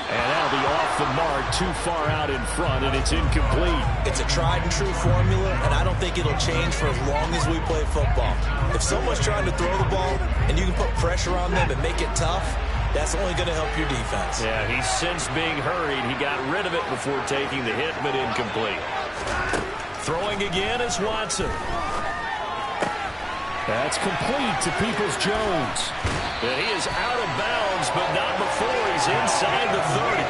Speaker 7: And that'll be off the mark, too far out in front, and it's incomplete.
Speaker 2: It's a tried-and-true formula, and I don't think it'll change for as long as we play football. If someone's trying to throw the ball and you can put pressure on them and make it tough, that's only going to help your defense.
Speaker 1: Yeah, he's since being hurried. He got rid of it before taking the hit, but incomplete. Throwing again is Watson.
Speaker 7: That's complete to Peoples-Jones.
Speaker 1: And he is out of bounds, but not before he's inside the 30.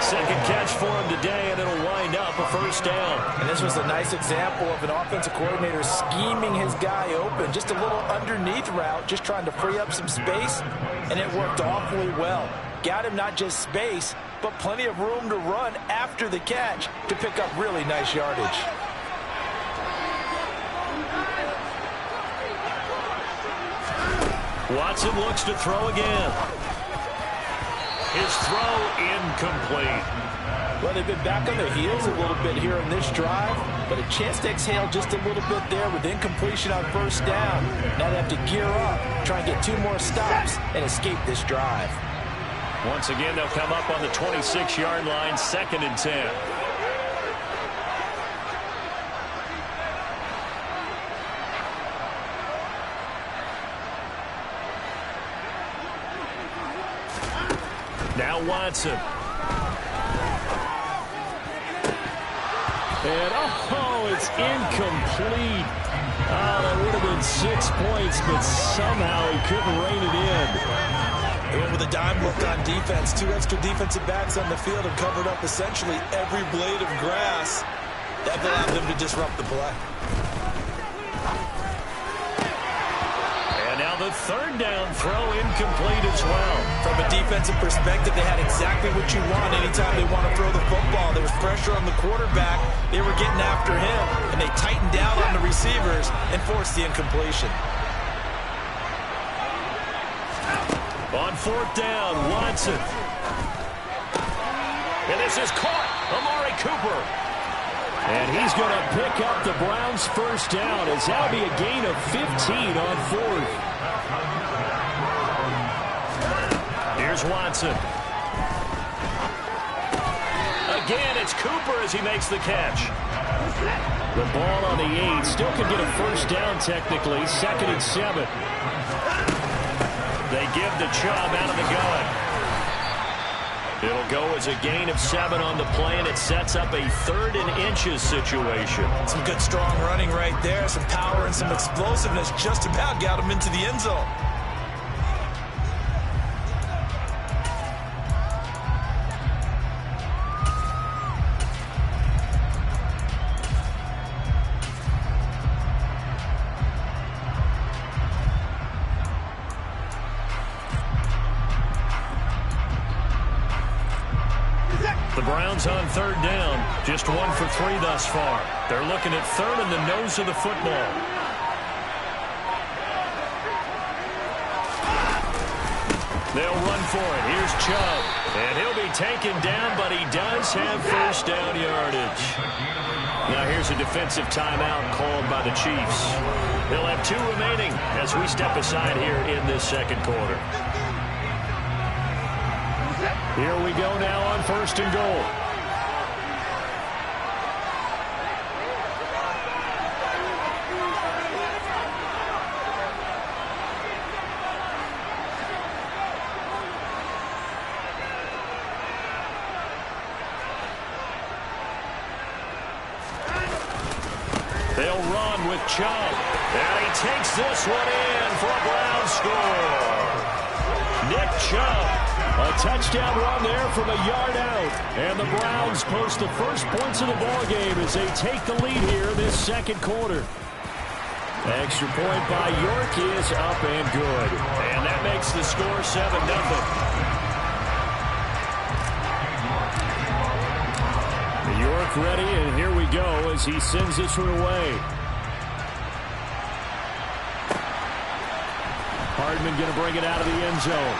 Speaker 1: Second catch for him today, and it'll wind up a first down.
Speaker 6: And this was a nice example of an offensive coordinator scheming his guy open. Just a little underneath route, just trying to free up some space, and it worked awfully well. Got him not just space, but plenty of room to run after the catch to pick up really nice yardage.
Speaker 1: Watson looks to throw again. His throw incomplete.
Speaker 6: Well, they've been back on their heels a little bit here in this drive, but a chance to exhale just a little bit there with incompletion on first down. Now they have to gear up, try and get 2 more stops, and escape this drive.
Speaker 1: Once again, they'll come up on the 26-yard line, 2nd and 10. Now Watson.
Speaker 7: And, it's incomplete. Oh, that would have been 6 points, but somehow he couldn't rein it in.
Speaker 2: And with a dime look on defense, 2 extra defensive backs on the field and covered up essentially every blade of grass. That allowed them to disrupt the play.
Speaker 1: And now the 3rd down throw incomplete as well.
Speaker 2: From a defensive perspective, they had exactly what you want anytime they want to throw the football. There was pressure on the quarterback. They were getting after him, and they tightened down on the receivers and forced the incompletion.
Speaker 1: On 4th down, Watson. And this is caught. Amari Cooper.
Speaker 7: And he's going to pick up the Browns' first down. As that'll be a gain of 15 on 4th.
Speaker 1: Here's Watson. Again, it's Cooper as he makes the catch.
Speaker 7: The ball on the 8. Still can get a first down technically. 2nd and 7.
Speaker 1: They give the Chubb out of the gun. It'll go as a gain of 7 on the play, and it sets up a 3rd and inches situation.
Speaker 2: Some good, strong running right there. Some power and some explosiveness just about got him into the end zone.
Speaker 1: The Browns on 3rd down, just 1 for 3 thus far. They're looking at 3rd in the nose of the football. They'll run for it. Here's Chubb. And he'll be taken down, but he does have first down yardage. Now here's a defensive timeout called by the Chiefs. They'll have 2 remaining as we step aside here in this 2nd quarter.
Speaker 7: Here we go now on 1st and goal.
Speaker 1: They'll run with Chubb. And he takes this one in for a Browns score. Nick Chubb. A touchdown run there from a yard out. And the Browns post the first points of the ball game as they take the lead here in this 2nd quarter. Extra point by York is up and good. And that makes the score 7-0. York ready, and here we go as he sends this one away. Hardman going to bring it out of the end zone.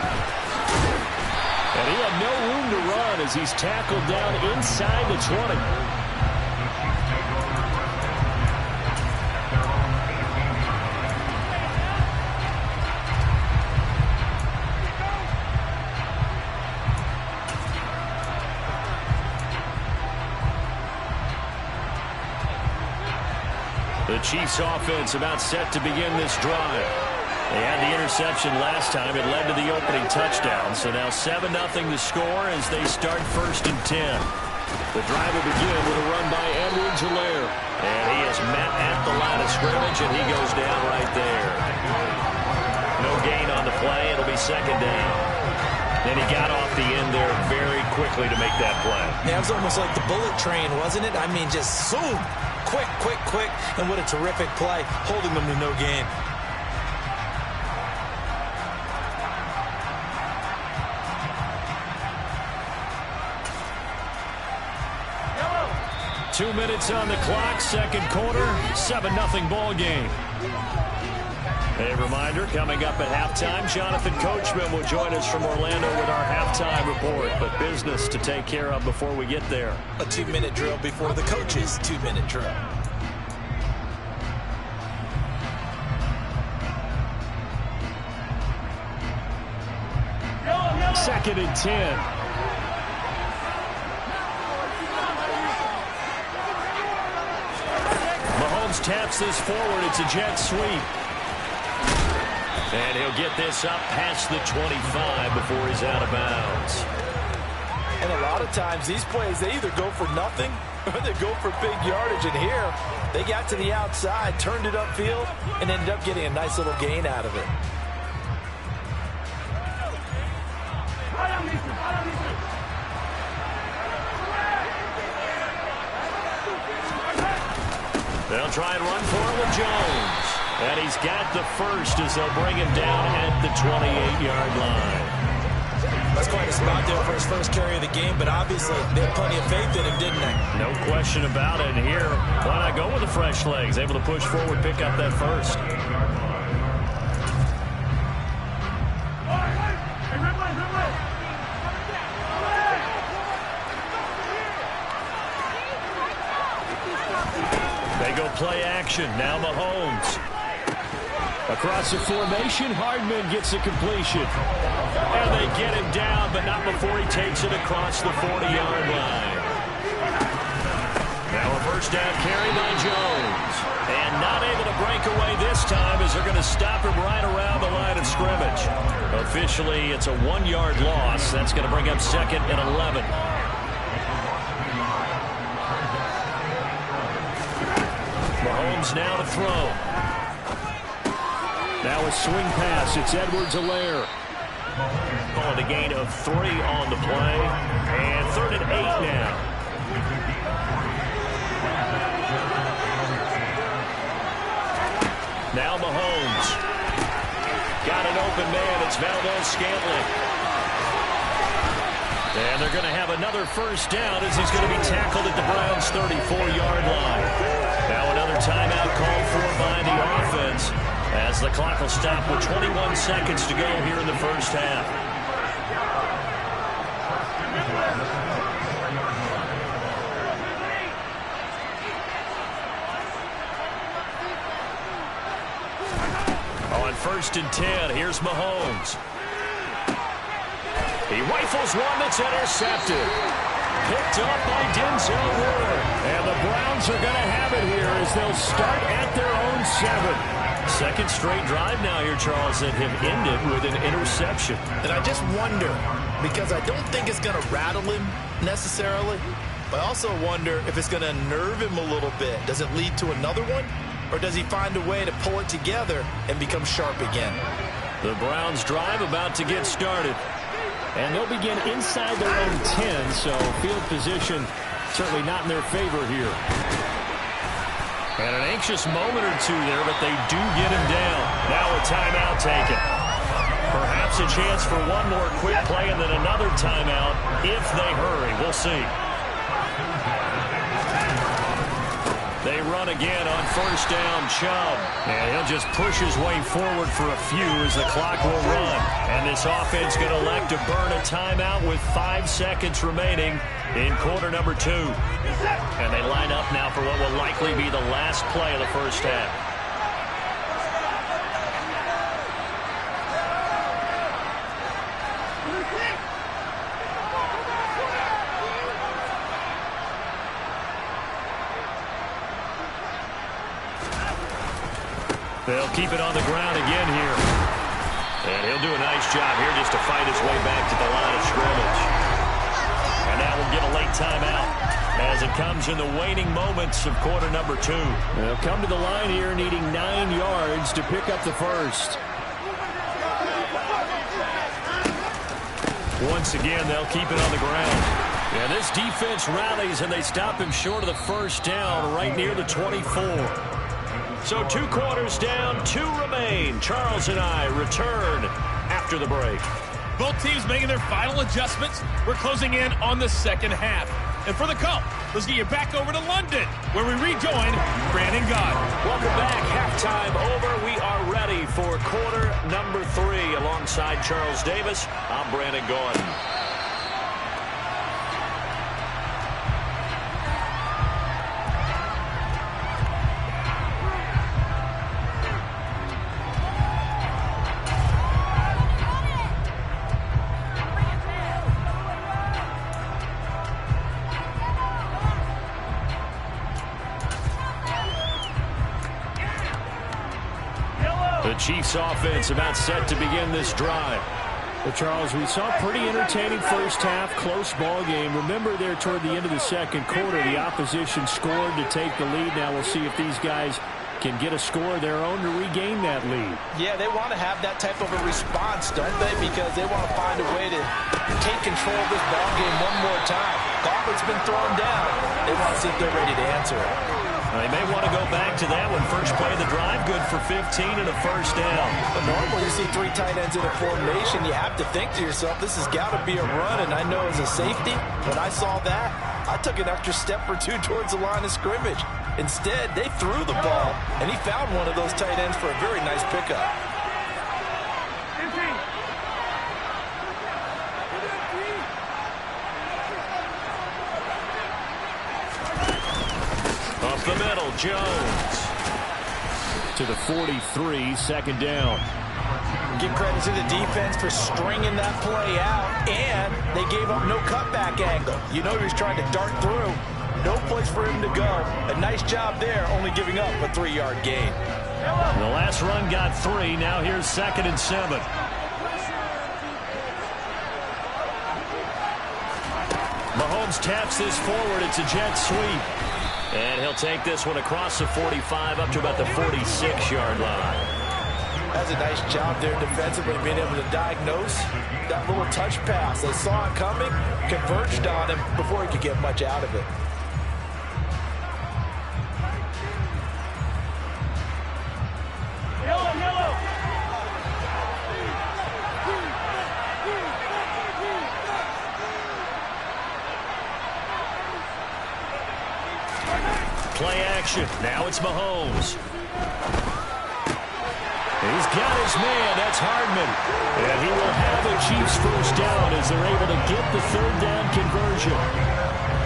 Speaker 1: And he had no room to run as he's tackled down inside the 20. The Chiefs offense about set to begin this drive. They had the interception last time. It led to the opening touchdown. So now 7-0 the score as they start 1st and 10. The drive will begin with a run by Edwards-Helaire. And he is met at the line of scrimmage, and he goes down right there. No gain on the play. It'll be 2nd down. And he got off the end there very quickly to make that play.
Speaker 2: Yeah, it was almost like the bullet train, wasn't it? I mean, just zoom. Quick, quick, quick. And what a terrific play, holding them to no gain.
Speaker 1: Yellow. 2 minutes on the clock, second quarter, 7-0 ball game. A reminder, coming up at halftime, Jonathan Coachman will join us from Orlando with our halftime report. But business to take care of before we get there.
Speaker 2: A 2-minute drill before the coach's 2-minute drill.
Speaker 7: Second and 10.
Speaker 1: Mahomes taps this forward. It's a jet sweep. And he'll get this up past the 25 before he's out of bounds.
Speaker 6: And a lot of times these plays, they either go for nothing or they go for big yardage. And here, they got to the outside, turned it upfield, and ended up getting a nice little gain out of it.
Speaker 1: They'll try and run for it with Jones. And he's got the first as they'll bring him down at the 28-yard line.
Speaker 2: That's quite a spot there for his first carry of the game, but obviously they had plenty of faith in him, didn't they?
Speaker 1: No question about it. And here, why not go with the fresh legs? Able to push forward, pick up that first. They go play action. Now Mahomes.
Speaker 7: Across the formation, Hardman gets a completion.
Speaker 1: And they get him down, but not before he takes it across the 40-yard line. Now a first down carry by Jones. And not able to break away this time as they're going to stop him right around the line of scrimmage. Officially, it's a 1-yard loss. That's going to bring up second and 11. Mahomes now to throw.
Speaker 7: Now a swing pass. It's Edwards-Helaire.
Speaker 1: On a gain of 3 on the play. And 3rd and 8 now. Now Mahomes. Got an open man. It's Valdez-Scantling. And they're going to have another first down as he's going to be tackled at the Browns' 34-yard line. Now another timeout called for by the offense as the clock will stop with 21 seconds to go here in the first half. On 1st and 10, here's Mahomes. He rifles one that's intercepted. Picked up by Denzel Ward.
Speaker 7: And the Browns are going to have it here as they'll start at their own 7.
Speaker 1: Second straight drive now here, Charles, that have ended with an interception.
Speaker 2: And I just wonder, because I don't think it's going to rattle him necessarily, but I also wonder if it's going to nerve him a little bit. Does it lead to another one? Or does he find a way to pull it together and become sharp again?
Speaker 1: The Browns drive about to get started.
Speaker 7: And they'll begin inside their own 10, so field position certainly not in their favor here.
Speaker 1: And an anxious moment or two there, but they do get him down. Now a timeout taken. Perhaps a chance for one more quick play and then another timeout if they hurry. We'll see. They run again on first down, Chubb. And he'll just push his way forward for a few as the clock will run. And this offense going to elect to burn a timeout with 5 seconds remaining in quarter number 2. And they line up now for what will likely be the last play of the first half. They'll keep it on the ground again here. And he'll do a nice job here just to fight his way back to the line of scrimmage. And now we'll get a late timeout as it comes in the waning moments of quarter number 2.
Speaker 7: They'll come to the line here needing 9 yards to pick up the first.
Speaker 1: Once again, they'll keep it on the ground. Yeah, this defense rallies, and they stop him short of the first down right near the 24. So 2 quarters down, 2 remain. Charles and I return after the break.
Speaker 5: Both teams making their final adjustments. We're closing in on the second half. And for the call, let's get you back over to London, where we rejoin Brandon Gaudin.
Speaker 1: Welcome back. Halftime over. We are ready for quarter number 3. Alongside Charles Davis, I'm Brandon Gaudin. The Chiefs offense about set to begin this drive.
Speaker 7: Well, Charles, we saw a pretty entertaining first half, close ball game. Remember there toward the end of the second quarter, the opposition scored to take the lead. Now we'll see if these guys can get a score of their own to regain that lead.
Speaker 6: Yeah, they want to have that type of a response, don't they? Because they want to find a way to take control of this ball game one more time. Gauntlet's been thrown down. They want to see if they're ready to answer it.
Speaker 1: They may want to go back to that one. First play of the drive, good for 15 and a first down.
Speaker 6: But normally you see 3 tight ends in a formation. You have to think to yourself, this has got to be a run. And I know as a safety, when I saw that, I took an extra step or 2 towards the line of scrimmage. Instead, they threw the ball, and he found one of those tight ends for a very nice pickup.
Speaker 1: Up the middle, Jones.
Speaker 7: To the 43, second down.
Speaker 6: Give credit to the defense for stringing that play out, and they gave up no cutback angle. You know he was trying to dart through. No place for him to go. A nice job there, only giving up a 3-yard gain.
Speaker 1: The last run got 3. Now here's 2nd and 7. Mahomes taps this forward. It's a jet sweep. And he'll take this one across the 45 up to about the 46-yard line.
Speaker 6: That's a nice job there defensively, being able to diagnose that little touch pass. They saw it coming, converged on him before he could get much out of it.
Speaker 1: Play action. Now it's Mahomes. He's got his man. That's Hardman. And he will have the Chiefs first down as they're able to get the 3rd down conversion.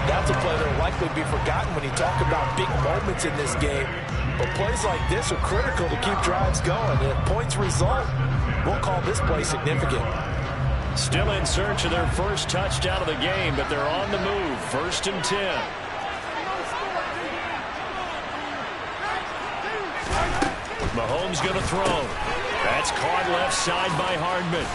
Speaker 6: That's a play that will likely be forgotten when you talk about big moments in this game. But plays like this are critical to keep drives going. And if points result, we'll call this play significant.
Speaker 1: Still in search of their first touchdown of the game, but they're on the move. 1st and 10. Mahomes going to throw. That's caught left side by Hardman.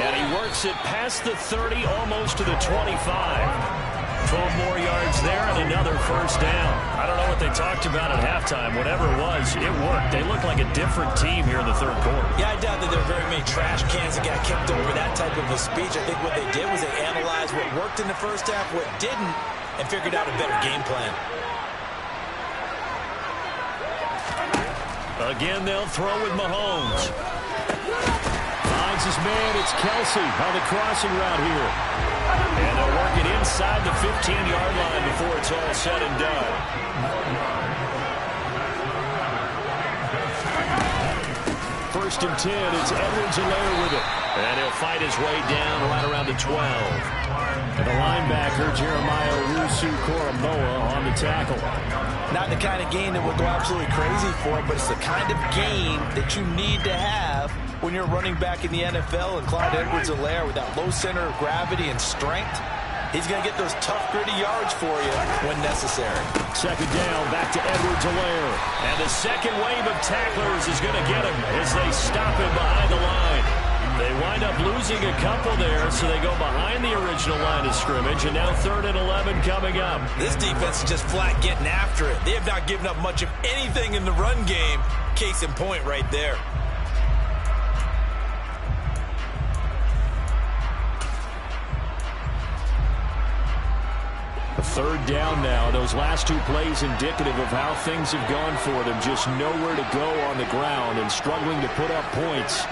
Speaker 1: And he works it past the 30, almost to the 25. 12 more yards there and another first down. I don't know what they talked about at halftime. Whatever it was, it worked. They look like a different team here in the 3rd quarter.
Speaker 2: Yeah, I doubt that there are very many trash cans that got kicked over that type of a speech. I think what they did was they analyzed what worked in the first half, what didn't, and figured out a better game plan.
Speaker 1: Again, they'll throw with Mahomes. Finds his man. It's Kelsey on the crossing route here. And they'll work it inside the 15-yard line before it's all said and done. First and 10. It's Edwards-Helaire with it. And he'll fight his way down right around the 12. And the linebacker, Jeremiah Owusu-Koramoah, on the tackle.
Speaker 6: Not the kind of game that will go absolutely crazy for him, but it's the kind of game that you need to have when you're running back in the NFL. And Clyde Edwards-Helaire, with that low center of gravity and strength, he's going to get those tough, gritty yards for you when necessary.
Speaker 1: 2nd down, back to Edwards-Helaire. And the second wave of tacklers is going to get him as they stop him behind the line. They wind up losing a couple there, so they go behind the original line of scrimmage, and now 3rd and 11 coming up.
Speaker 2: This defense is just flat getting after it. They have not given up much of anything in the run game. Case in point right there.
Speaker 7: Third down now. Those last two plays indicative of how things have gone for them. Just nowhere to go on the ground and struggling to put up points.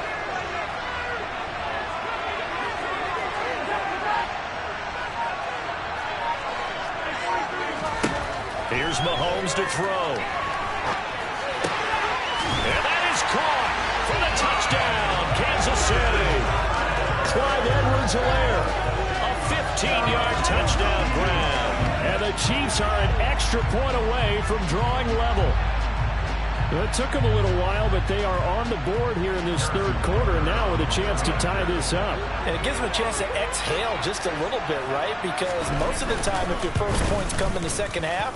Speaker 1: Here's Mahomes to throw. And that is caught for the touchdown, Kansas City.
Speaker 7: Clyde Edwards-Helaire.
Speaker 1: A 15-yard touchdown grab.
Speaker 7: And the Chiefs are an extra point away from drawing level. It took them a little while, but they are on the board here in this third quarter now with a chance to tie this up.
Speaker 6: And it gives them a chance to exhale just a little bit, right? Because most of the time, if your first points come in the second half,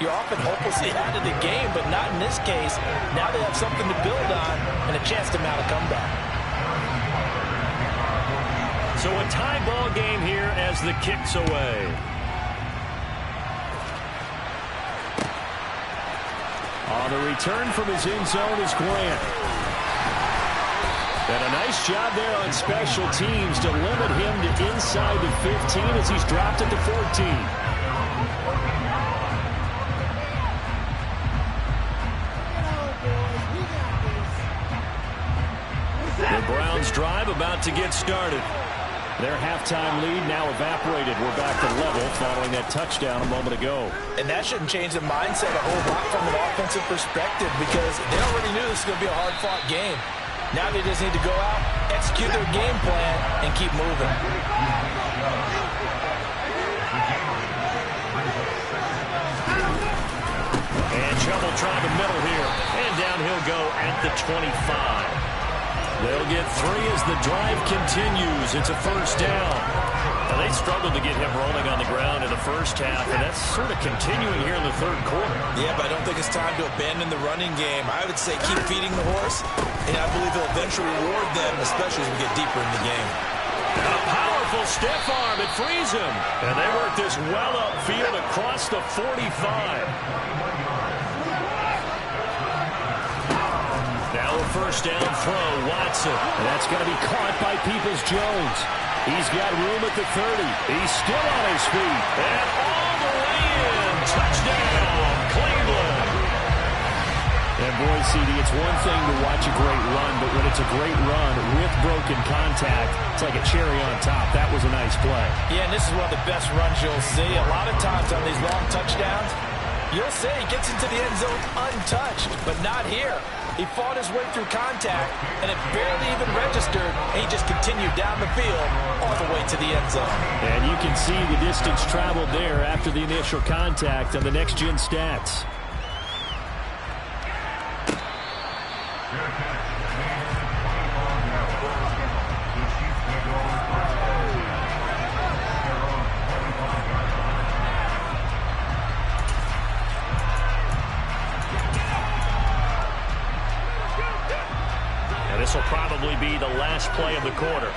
Speaker 6: you're often hopelessly out of the game, but not in this case. Now they have something to build on and a chance to mount a comeback.
Speaker 1: So a tie ball game here as the kick's away.
Speaker 7: On the return from his end zone is Grant. And a nice job there on special teams to limit him to inside the 15 as he's dropped at the 14.
Speaker 1: The Browns drive about to get started.
Speaker 7: Their halftime lead now evaporated. We're back to level following that touchdown a moment ago.
Speaker 6: And that shouldn't change the mindset a whole lot from an offensive perspective because they already knew this was going to be a hard-fought game. Now they just need to go out, execute their game plan, and keep moving.
Speaker 1: And trouble trying to middle here. And down he'll go at the 25. They'll get 3 as the drive continues. It's a first down. Now, they struggled to get him rolling on the ground in the first half, and that's sort of continuing here in the third quarter.
Speaker 2: Yeah, but I don't think it's time to abandon the running game. I would say keep feeding the horse, and I believe he'll eventually reward them, especially as we get deeper in the game.
Speaker 1: And a powerful stiff arm. It frees him. And they work this well upfield across the 45. Now a first down throw, Watson.
Speaker 7: And that's going to be caught by Peoples-Jones. He's got room at the 30. He's still on his feet.
Speaker 1: And all the way in. Touchdown, Cleveland.
Speaker 7: And boy, CD, it's one thing to watch a great run, but when it's a great run with broken contact, it's like a cherry on top. That was a nice play.
Speaker 6: Yeah, and this is one of the best runs you'll see. A lot of times on these long touchdowns, you'll say he gets into the end zone untouched, but not here. He fought his way through contact, and it barely even registered, and he just continued down the field all the way to the end zone.
Speaker 7: And you can see the distance traveled there after the initial contact on the next-gen stats.
Speaker 1: This will probably be the last play of the quarter.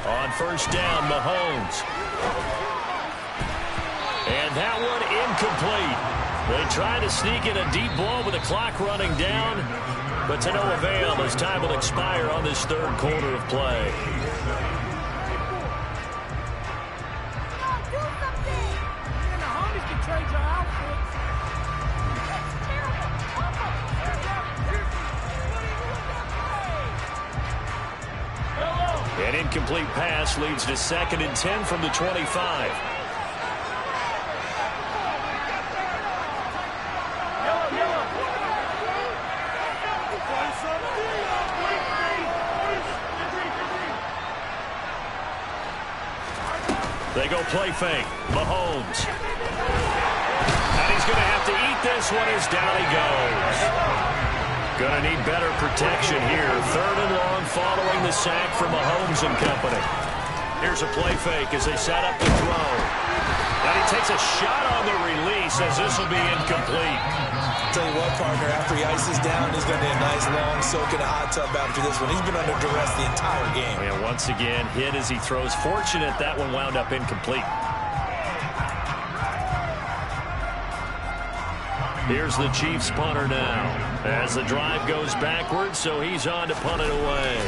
Speaker 1: On first down, Mahomes. And that one incomplete. They try to sneak in a deep ball with the clock running down. But to no avail as time will expire on this third quarter of play. An incomplete pass leads to 2nd and 10 from the 25. They go play fake. Mahomes. And he's going to have to eat this one as down he goes. Going to need better protection here. 3rd and long following the sack from Mahomes and company. Here's a play fake as they set up the throw. And he takes a shot on the release as this will be incomplete.
Speaker 2: Tell you what, partner, after he ices down, he's going to be a nice long soak in a hot tub after this one. He's been under duress the entire game.
Speaker 1: And once again, hit as he throws. Fortunate that one wound up incomplete. Here's the Chiefs punter now. As the drive goes backwards, so he's on to punt it away.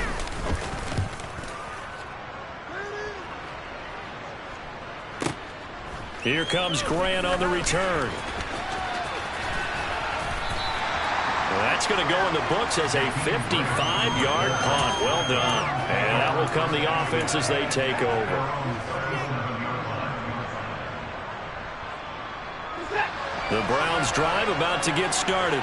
Speaker 1: Here comes Grant on the return. That's going to go in the books as a 55-yard punt. Well done. And that will come the offense as they take over. The Browns drive about to get started.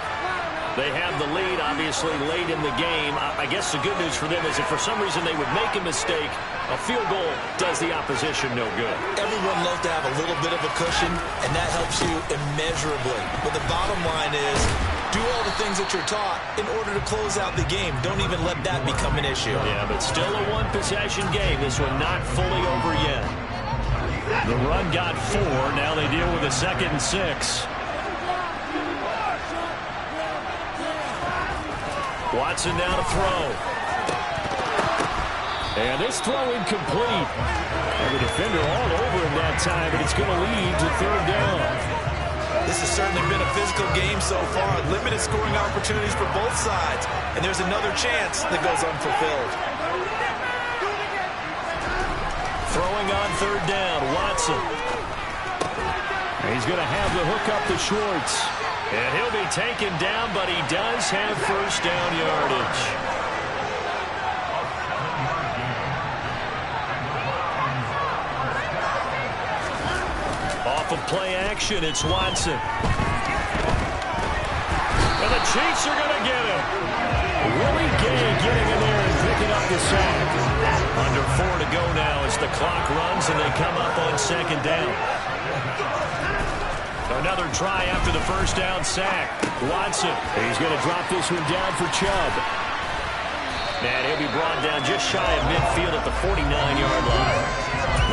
Speaker 1: They have the lead, obviously, late in the game. I guess the good news for them is if for some reason they would make a mistake, a field goal does the opposition no good.
Speaker 2: Everyone loves to have a little bit of a cushion, and that helps you immeasurably. But the bottom line is, do all the things that you're taught in order to close out the game. Don't even let that become an issue.
Speaker 1: Yeah, but still a one-possession game. This one not fully over yet. The run got 4. Now they deal with a 2nd and 6. Watson now to throw. And this throw incomplete. And the defender all over him that time, but it's going to lead to 3rd down.
Speaker 2: This has certainly been a physical game so far. Limited scoring opportunities for both sides. And there's another chance that goes unfulfilled.
Speaker 1: Throwing on 3rd down, Watson.
Speaker 7: He's going to have the hook up to Schwartz.
Speaker 1: And he'll be taken down, but he does have 1st down yardage. Off of play action, it's Watson. And the Chiefs are going to get him. Willie Gay getting in there and picking up the sack. Under 4 to go now as the clock runs and they come up on 2nd down. Another try after the 1st down sack. Watson.
Speaker 7: He's going to drop this one down for Chubb.
Speaker 1: And he'll be brought down just shy of midfield at the 49-yard line.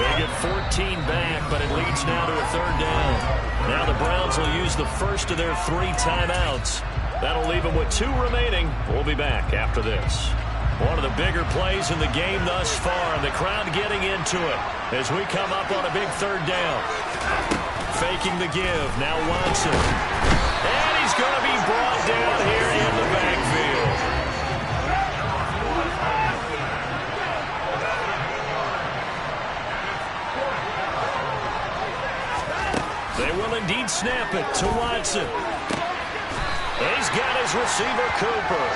Speaker 1: They get 14 back, but it leads now to a 3rd down. Now the Browns will use the first of their 3 timeouts. That'll leave them with 2 remaining. We'll be back after this. One of the bigger plays in the game thus far, and the crowd getting into it as we come up on a big 3rd down. Faking the give. Now Watson. And he's going to be brought down here in the backfield. They will indeed snap it to Watson. He's got his receiver, Cooper.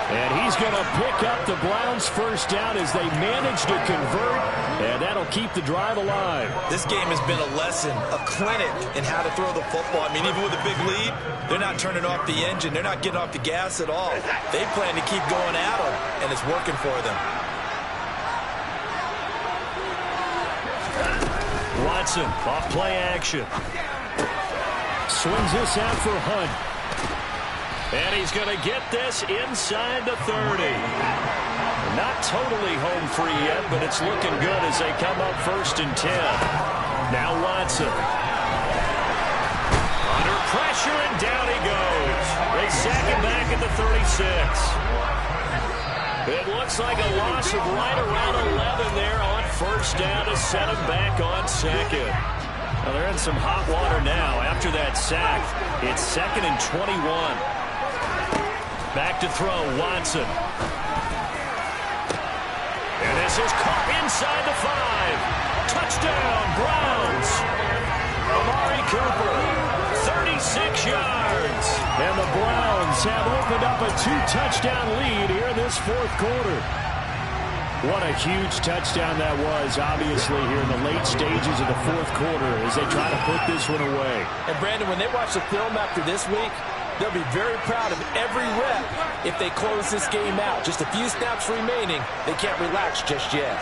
Speaker 7: And he's going to pick up the Browns' 1st down as they manage to convert, and that'll keep the drive alive.
Speaker 2: This game has been a lesson, a clinic in how to throw the football. I mean, even with a big lead, they're not turning off the engine. They're not getting off the gas at all. They plan to keep going at them, and it's working for them.
Speaker 1: Watson, off play action.
Speaker 7: Swings this out for Hunt.
Speaker 1: And he's going to get this inside the 30. Not totally home free yet, but it's looking good as they come up 1st and 10. Now Watson. Under pressure, and down he goes. They sack him back at the 36. It looks like a loss of right around 11 there on 1st down to set him back on 2nd. Well, they're in some hot water now. After that sack, it's 2nd and 21. Back to throw, Watson. And this is caught inside the 5. Touchdown, Browns. Amari Cooper, 36 yards.
Speaker 7: And the Browns have opened up a 2-touchdown lead here in this 4th quarter. What a huge touchdown that was, obviously, here in the late stages of the 4th quarter as they try to put this one away.
Speaker 6: And, Brandon, when they watch the film after this week, they'll be very proud of every rep if they close this game out. Just a few snaps remaining. They can't relax just yet.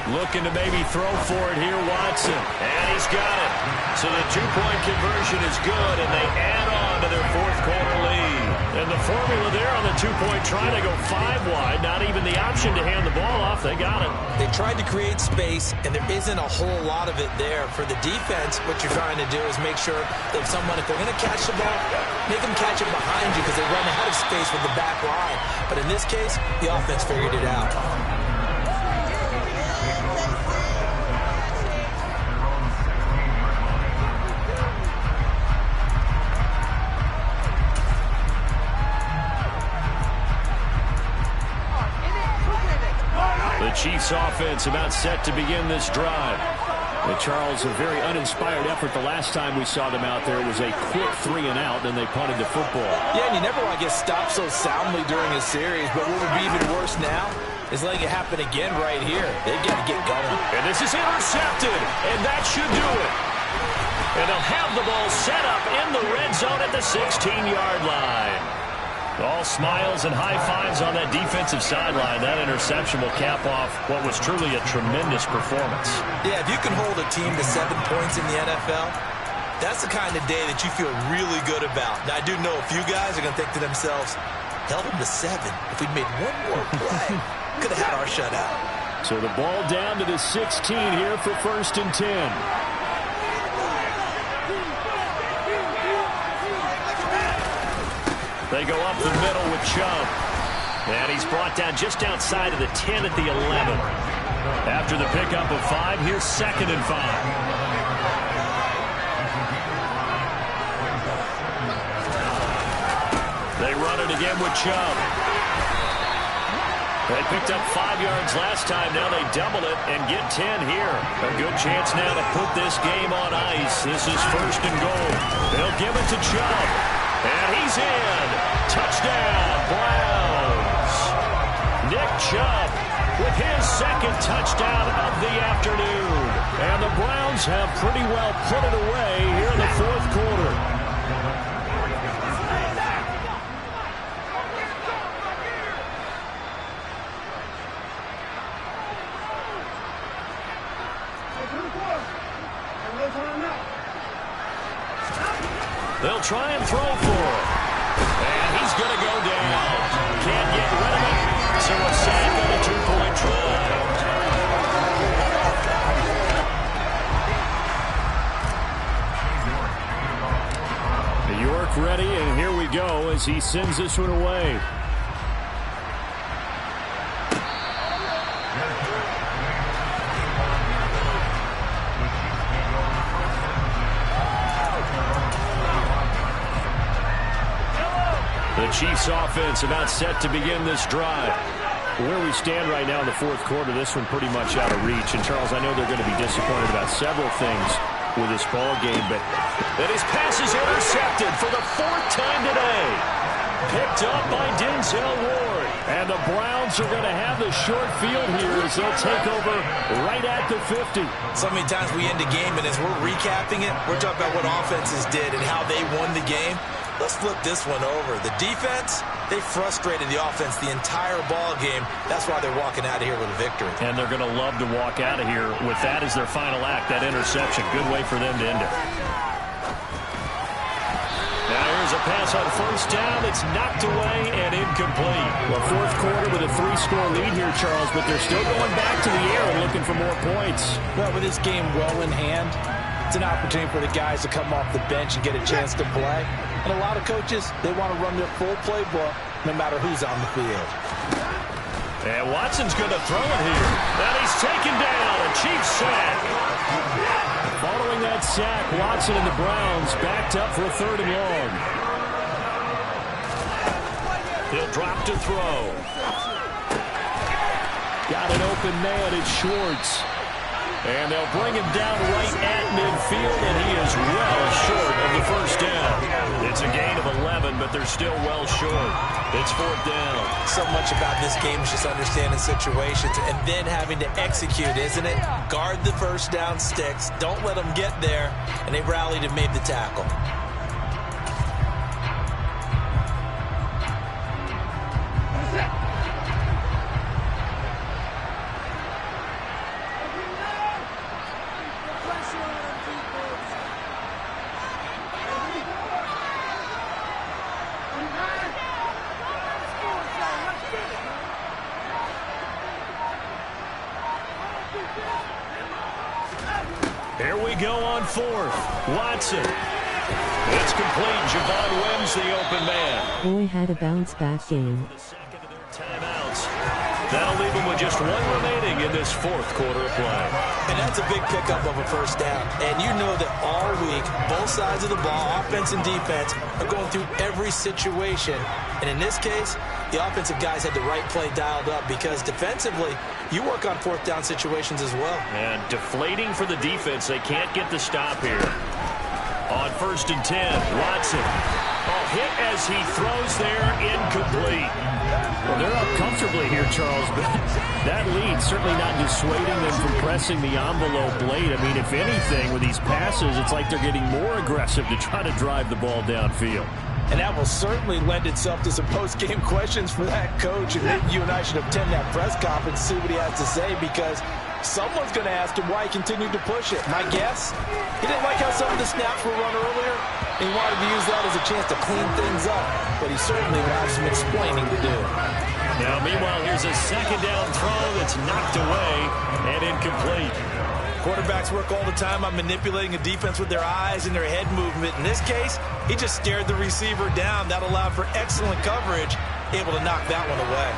Speaker 1: Looking to maybe throw for it here, Watson. And he's got it. So the 2-point conversion is good, and they add on to their 4th quarter lead. And the formula there on the 2-point try to go 5 wide. Not even the option to hand the ball off. They got it.
Speaker 2: They tried to create space, and there isn't a whole lot of it there. For the defense, what you're trying to do is make sure that if they're going to catch the ball, make them catch it behind you because they run out of space with the back line. But in this case, the offense figured it out.
Speaker 1: The Chiefs offense about set to begin this drive.
Speaker 7: Charles, a very uninspired effort the last time we saw them out there. It was a quick 3-and-out, then they punted the football.
Speaker 6: Yeah, and you never want to get stopped so soundly during a series, but what would be even worse now is letting it happen again right here. They've got to get going.
Speaker 1: And this is intercepted, and that should do it. And they'll have the ball set up in the red zone at the 16-yard line. All smiles and high fives on that defensive sideline. That interception will cap off what was truly a tremendous performance.
Speaker 2: Yeah, if you can hold a team to 7 points in the NFL, that's the kind of day that you feel really good about. Now, I do know a few guys are going to think to themselves, held them to 7. If we'd made one more play, could have had our shutout.
Speaker 7: So the ball down to the 16 here for 1st and 10.
Speaker 1: They go up the middle with Chubb. And he's brought down just outside of the 10 at the 11. After the pickup of 5, here's 2nd and 5. They run it again with Chubb. They picked up 5 yards last time. Now they double it and get 10 here. A good chance now to put this game on ice. This is 1st and goal. They'll give it to Chubb. And he's in. Touchdown, Browns. Nick Chubb with his 2nd touchdown of the afternoon. And the Browns have pretty well put it away here in the 4th quarter. They'll try and throw for it. And he's going to go down. Can't get rid of it. So a sack on a 2-point try.
Speaker 7: York ready, and here we go as he sends this one away.
Speaker 1: The Chiefs offense about set to begin this drive.
Speaker 7: Where we stand right now in the 4th quarter, this one pretty much out of reach. And, Charles, I know they're going to be disappointed about several things with this ball game, but
Speaker 1: and his pass is intercepted for the 4th time today. Picked up by Denzel Ward.
Speaker 7: And the Browns are going to have the short field here as they'll take over right at the 50.
Speaker 2: So many times we end a game, and as we're recapping it, we're talking about what offenses did and how they won the game. Let's flip this one over. The defense, they frustrated the offense the entire ball game. That's why they're walking out of here with a victory.
Speaker 1: And they're going to love to walk out of here with that as their final act, that interception. Good way for them to end it. Now here's a pass on 1st down. It's knocked away and incomplete.
Speaker 7: Well, 4th quarter with a 3-score lead here, Charles, but they're still going back to the air and looking for more points.
Speaker 6: Well, with this game well in hand, it's an opportunity for the guys to come off the bench and get a chance to play. And a lot of coaches, they want to run their full playbook no matter who's on the field.
Speaker 1: And Watson's going to throw it here. And he's taken down. A Chiefs sack.
Speaker 7: Following that sack, Watson and the Browns backed up for a 3rd and long.
Speaker 1: He'll drop to throw.
Speaker 7: Got an open man. It's Schwartz.
Speaker 1: And they'll bring him down right at midfield, and he is well short of the 1st down. It's a gain of 11, but they're still well short. It's 4th down.
Speaker 2: So much about this game is just understanding situations and then having to execute, isn't it? Guard the 1st down sticks. Don't let them get there. And they rallied and made the tackle.
Speaker 1: Here we go on 4th. Watson. It's complete. Javon wins the open man.
Speaker 4: Boy had a bounce-back game.
Speaker 1: The 2nd of their timeouts. That'll leave them with just one remaining in this fourth quarter of play.
Speaker 2: And that's a big pickup of a first down. And you know that all week, both sides of the ball, offense and defense, are going through every situation. And in this case, the offensive guys had the right play dialed up because defensively, you work on fourth down situations as well.
Speaker 1: And deflating for the defense. They can't get the stop here. On 1st and 10, Watson. Hit as he throws there, incomplete.
Speaker 7: Well, they're up comfortably here, Charles, but that lead certainly not dissuading them from pressing the envelope late. I mean, if anything, with these passes, it's like they're getting more aggressive to try to drive the ball downfield.
Speaker 6: And that will certainly lend itself to some post-game questions for that coach. And maybe you and I should attend that press conference, see what he has to say, because someone's going to ask him why he continued to push it. My guess, he didn't like how some of the snaps were run earlier. He wanted to use that as a chance to clean things up, but he certainly will have some explaining to do.
Speaker 1: Now, meanwhile, here's a second down throw that's knocked away and incomplete.
Speaker 2: Quarterbacks work all the time on manipulating a defense with their eyes and their head movement. In this case, he just stared the receiver down. That allowed for excellent coverage, able to knock that one away.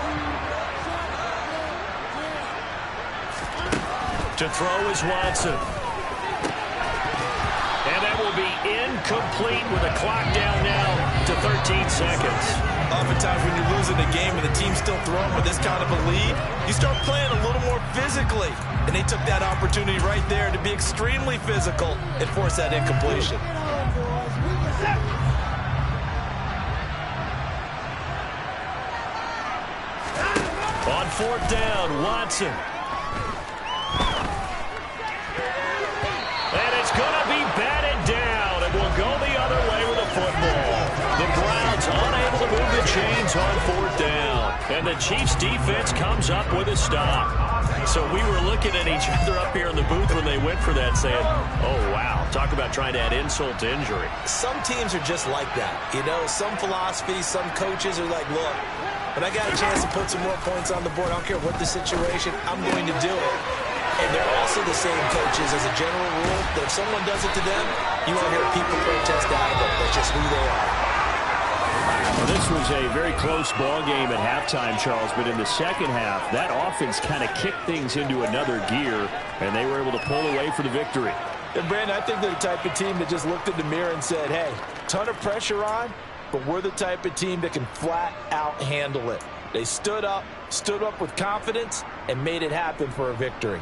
Speaker 1: To throw is Watson. And that will be incomplete with a clock down now to 13 seconds.
Speaker 2: Oftentimes when you're losing a game and the team's still throwing with this kind of a lead, you start playing a little more physically. And they took that opportunity right there to be extremely physical and force that incompletion.
Speaker 1: On 4th down, Watson. And it's going to be batted down, and will go the other way with a football. The Browns unable to move the chains on 4th down. And the Chiefs defense comes up with a stop. So we were looking at each other up here in the booth when they went for that, saying, oh, wow, talk about trying to add insult to injury.
Speaker 2: Some teams are just like that. You know, some philosophies, some coaches are like, look, when I got a chance to put some more points on the board, I don't care what the situation, I'm going to do it. And they're also the same coaches as a general rule that if someone does it to them, you won't hear people protest out of it. That's just who they are.
Speaker 7: Well, this was a very close ball game at halftime, Charles, but in the second half, that offense kind of kicked things into another gear, and they were able to pull away for the victory.
Speaker 6: And Brandon, I think they're the type of team that just looked in the mirror and said, hey, ton of pressure on, but we're the type of team that can flat out handle it. They stood up with confidence, and made it happen for a victory.